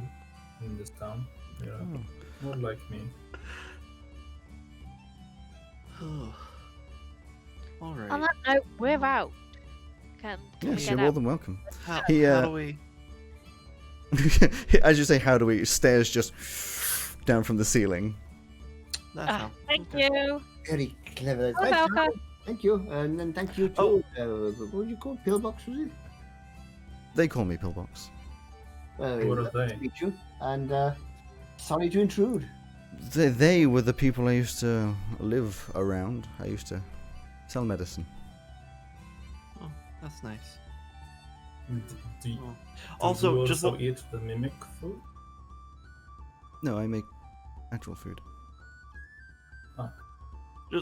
in this town. Yeah, Oh. more like me. All right. On that note, we're out. Can we Yes, get you're more out? than welcome. How, He, how do we? As you say, how do we? Stairs just down from the ceiling. That's Ah, how. thank Okay. you. Very clever. Okay, Thanks, okay. Hal. Thank you. And then thank you to, what would you call it? Pillbox, was it? They call me Pillbox. What are Lovely they? to meet you. And sorry to intrude. They were the people I used to live around. I used to sell medicine. Oh, that's nice. Do you, Oh. do Also, you just also one- eat the mimic food? No, I make actual food.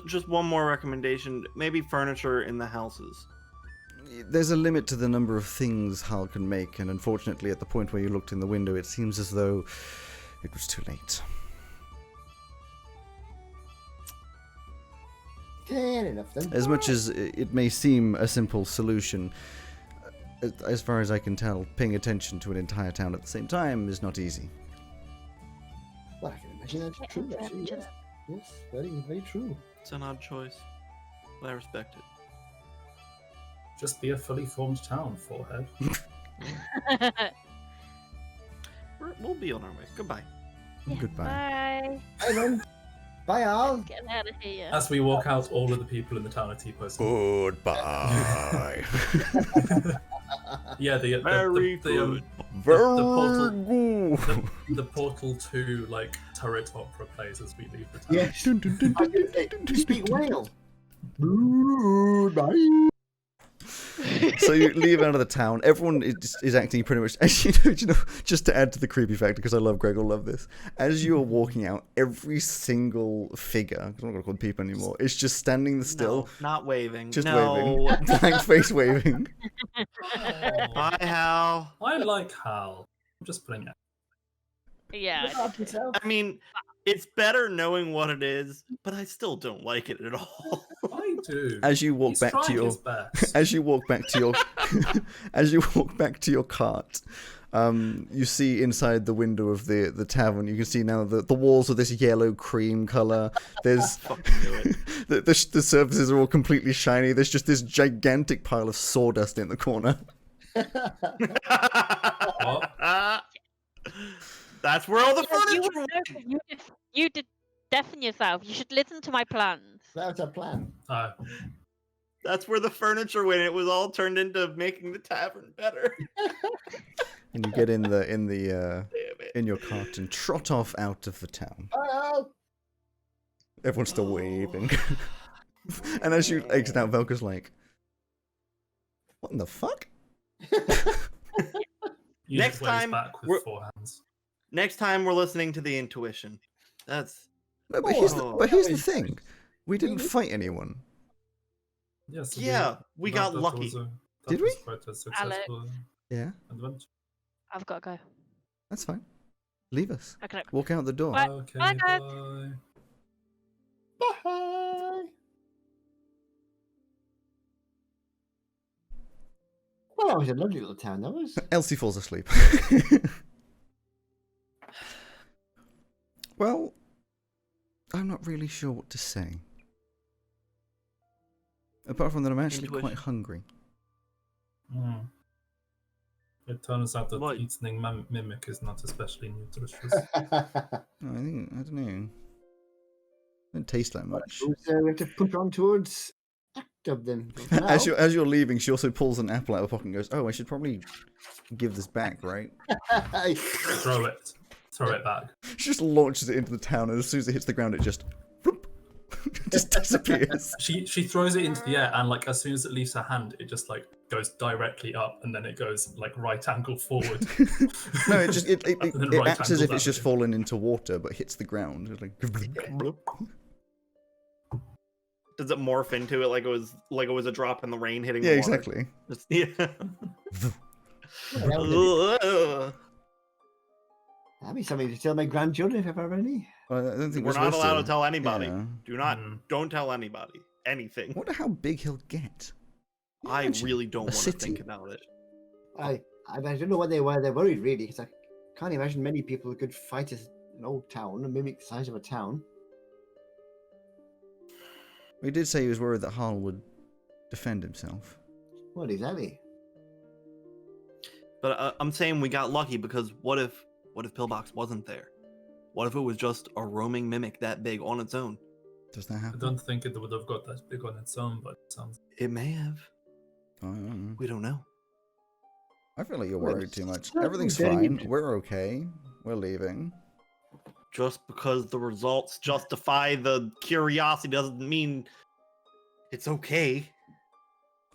just one more recommendation. Maybe furniture in the houses. There's a limit to the number of things Hal can make, and unfortunately, at the point where you looked in the window, it seems as though it was too late. Fair enough then. As much as it may seem a simple solution, as far as I can tell, paying attention to an entire town at the same time is not easy. Well, I can imagine that's Get true. into Actually, each yes. other. Yes, very, very true. It's an odd choice, but I respect it. Just be a fully formed town, forehead. We'll be on our way. Goodbye. Goodbye. Bye. Bye then. Bye, Al. Getting out of here. As we walk out, all of the people in the town are T-posing. Goodbye. Yeah, the Very the Very portal- good. the portal to like turret opera plays as we leave the town. Yes. Dun, dun, dun, I was dun, gonna say, dun, do dun, you speak dun, dun. whale? Goodbye. So you leave out of the town. Everyone is acting pretty much as you know. Just to add to the creepy factor, because I love Greg, will love this. As you are walking out, every single figure, 'cause I'm not gonna call them people anymore, is just standing still, No, not waving. just no. waving, blank face waving. Bye, Hal. I like Hal. I'm just putting it. Yeah. Look after yourself. I mean, It's better knowing what it is, but I still don't like it at all. I do. As you walk He's back to trying your his best. as you walk back to your as you walk back to your cart, you see inside the window of the tavern. You can see now the walls are this yellow cream color. There's Fucking do it. the surfaces are all completely shiny. There's just this gigantic pile of sawdust in the corner. That's where all the You furniture would know 'cause you did deafen yourself. You should listen to my plans. That was our plan. That's where the furniture went. It was all turned into making the tavern better. And you get in Damn it. in your cart and trot off out of the town. Oh, Everyone's still waving. And as you exit out, Velka's like, "What in the fuck?" You Next just waves time, back with we're- 4 hands. Next time we're listening to the intuition. That's No, but here's Oh. the thing. We didn't fight anyone. Yes. yeah, we got lucky. Did we? Quite a successful Yeah, adventure. I've got to go. that's fine. Leave us. Okay. Walk out the door. Bye. Okay, Bye, guys. bye. bye. Well, that was a lovely little town. That was. Elsie falls asleep. Well, I'm not really sure what to say. Apart from that, I'm actually quite Intuition. hungry. Mm. It turns out that What? eating mimic is not especially nutritious. I don't know. Don't taste like much. We have to push on towards act of them. As you're leaving, she also pulls an apple out of her pocket and goes, "Oh, I should probably give this back, right?" Throw it back. She just launches it into the town, and as soon as it hits the ground, it just whoop, just disappears. She throws it into the air, and like as soon as it leaves her hand, it just like goes directly up, and then it goes like right angle forward. No, it just it And then it right acts as if angle it's just down. fallen into water, but hits the ground. It's like Does it morph into it like it was a drop in the rain hitting yeah, the water? exactly. Just- yeah. That'd be something to tell my grandchildren if I've ever any. Well, I don't think We're we're not supposed allowed to tell anybody. Yeah. Do not. Mm. Don't tell anybody anything. I wonder how big he'll get. I Imagine really don't a want to city. think about it. I don't know why they're worried really, because I can't imagine many people who could fight an old town and mimic the size of a town. We did say he was worried that Harl would defend himself. What exactly? But I'm saying we got lucky because what if Pillbox wasn't there? What if it was just a roaming mimic that big on its own? Does that I happen? don't think it would have got that big on its own, but it sounds. It may have. I don't know. We don't know. I feel like you're Well, worried too much. it's not Everything's very fine. interesting. We're okay. We're leaving. Just because the results justify the curiosity doesn't mean it's okay.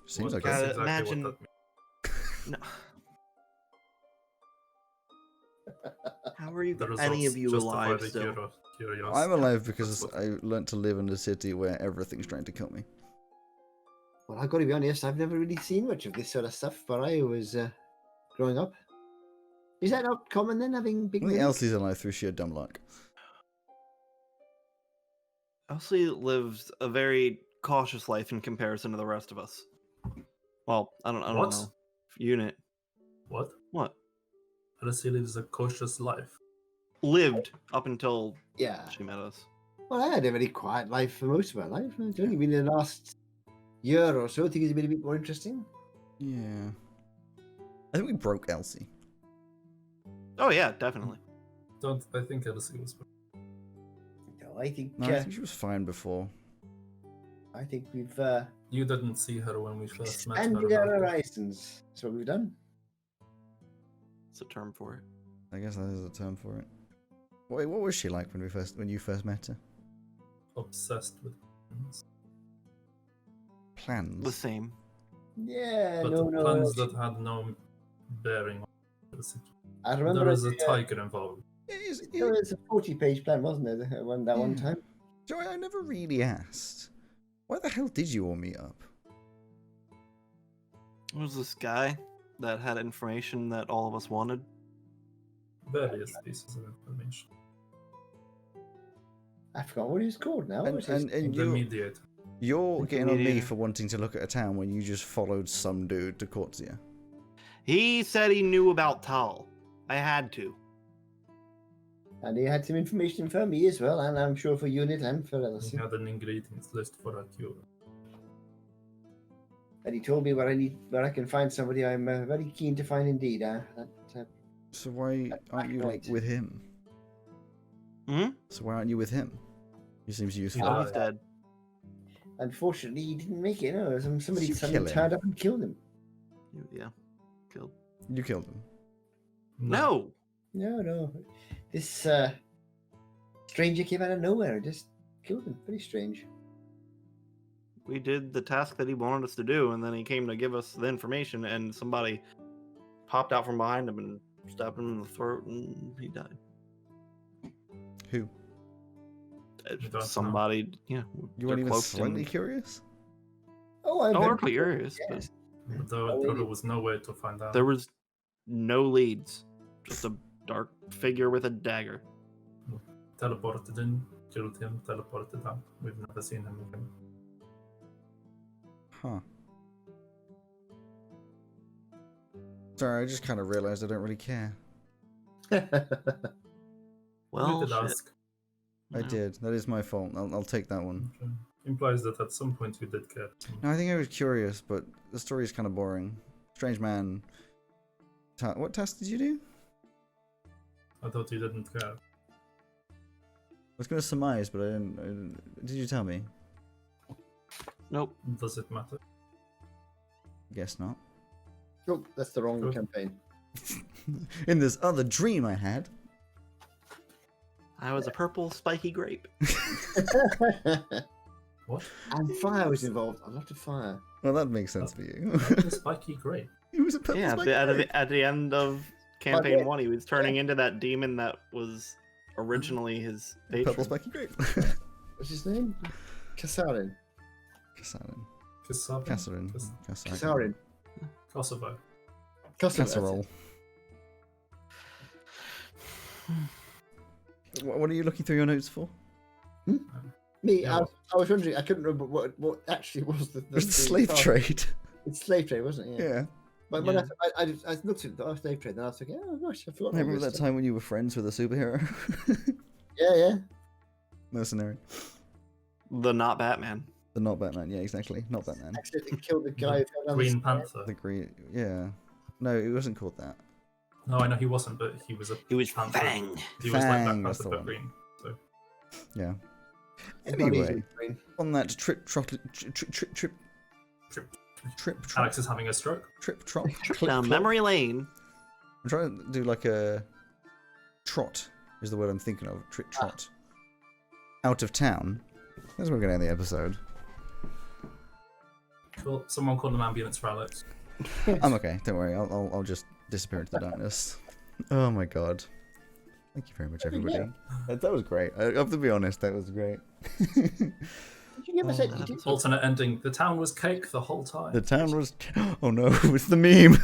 Seems What- like that's it. gotta imagine- what that No. How are you? the Any results of you justify alive the still? curiosity. I'm alive because That's what- I learnt to live in a city where everything's trying to kill me. Well, I've got to be honest, I've never really seen much of this sort of stuff where I was growing up. Is that not common then, having I big think mimics? Elsie's alive through sheer dumb luck. Elsie lives a very cautious life in comparison to the rest of us. Well, I don't What? know. Unit. What? What? Alicia lives a cautious life. Lived up until Yeah. she met us. Well, I had a very quiet life for most of my life. It's only been in the last year or so things have been a bit more interesting. Yeah. I think we broke Elsie. Oh yeah, definitely. I think Alicia was. No, I think No, I think she was fine before. we've You didn't see her when we first met her. expanded our remember? horizons. That's what we've done. It's a term for it. I guess that is a term for it. Wait, what was she like when you first met her? Obsessed with things. The Plans. same. Yeah, But no. plans that had no bearing on the situation. I remember There is a the, tiger involved. there was a 40-page plan, wasn't there? That one Yeah. time. Joey, I never really asked. Why the hell did you all meet up? There was this guy that had information that all of us wanted. Various pieces of information. I forgot what he was called now. And, What's his- and The you, mediator. you're getting on me Intermediate. for wanting to look at a town when you just followed some dude to Kortzia. He said he knew about Tal. I had to. And he had some information for me as well, and I'm sure for Unit and for He Ellison. had an ingredients list for a cure. And he told me where I can find somebody I'm very keen to find indeed. So why aren't you like Right. with him? Hmm? So why aren't you with him? He seems useful. Yeah. Oh, he's dead. Unfortunately, he didn't make it. No, somebody Did you suddenly kill him? turned up and killed him. Yeah. Killed. You killed him. No. No. This stranger came out of nowhere and just killed him. Very strange. We did the task that he wanted us to do, and then he came to give us the information, and somebody popped out from behind him and stabbed him in the throat, and he died. Who? don't know. Somebody, yeah. You they're weren't even cloaked slightly in- curious? Oh, I'm Oh, very we're curious, but Yes. There was no way to find out. there was no leads. Just a dark figure with a dagger. Teleported in, killed him, teleported out. We've never seen him again. Huh. Sorry, I just kind of realized I don't really care. Well, we did shit. ask. I Yeah. did. That is my fault. I'll take that one. Okay. Implies that at some point you did care. No, I think I was curious, but the story is kind of boring. Strange man. What task did you do? I thought you didn't care. I was going to surmise, but I didn't. Did you tell me? Nope. Does it matter? Guess not. Oh, that's the wrong Good. campaign. In this other dream I had. I was a purple spiky grape. What? And fire was involved. A lot of fire. Well, that makes sense for you. The spiky grape. He was a purple Yeah, spike at grape. the end of campaign yeah. 1, he was turning into that demon that was originally his patron. Purple spiky grape. What's his name? Kasarin. Kassarin. Kasarin. Kassarin. Kasarin. Kosovo. Casserole. What are you looking through your notes for? Me, Yeah. I was wondering. I couldn't remember what actually was the. It was the slave trade. It's slave trade, wasn't it? Yeah. But when Yeah. I looked at the slave trade, and I was like, oh gosh, I forgot. I all remember this that stuff. time when you were friends with a superhero? Yeah. Mercenary. The not Batman. The not Batman. Yeah, exactly. Not Batman. Accidentally killed the guy who fell down the Green stairs. Panther. The green. Yeah. No, it wasn't called that. No, I know he wasn't, but he was a He was Panther. Fang. He was like Fang, Black that's Panther the but one. green. So Yeah. It's not Anyway, easy, green. on that trip, trot, Alex is having a stroke. trip, trot, click, Down clop. memory lane. I'm trying to do like a trot is the word I'm thinking of. Trot. Out of town. That's where we're going to end the episode. Cool. Someone called an ambulance for Alex. I'm okay. Don't worry. I'll just disappear into the darkness. Oh my god. Thank you very much, everybody. That was great. I have to be honest. That was great. Did you give us Oh, a? that You did, episode. Alternate ending. The town was cake the whole time. The town was. Oh no! It's the meme.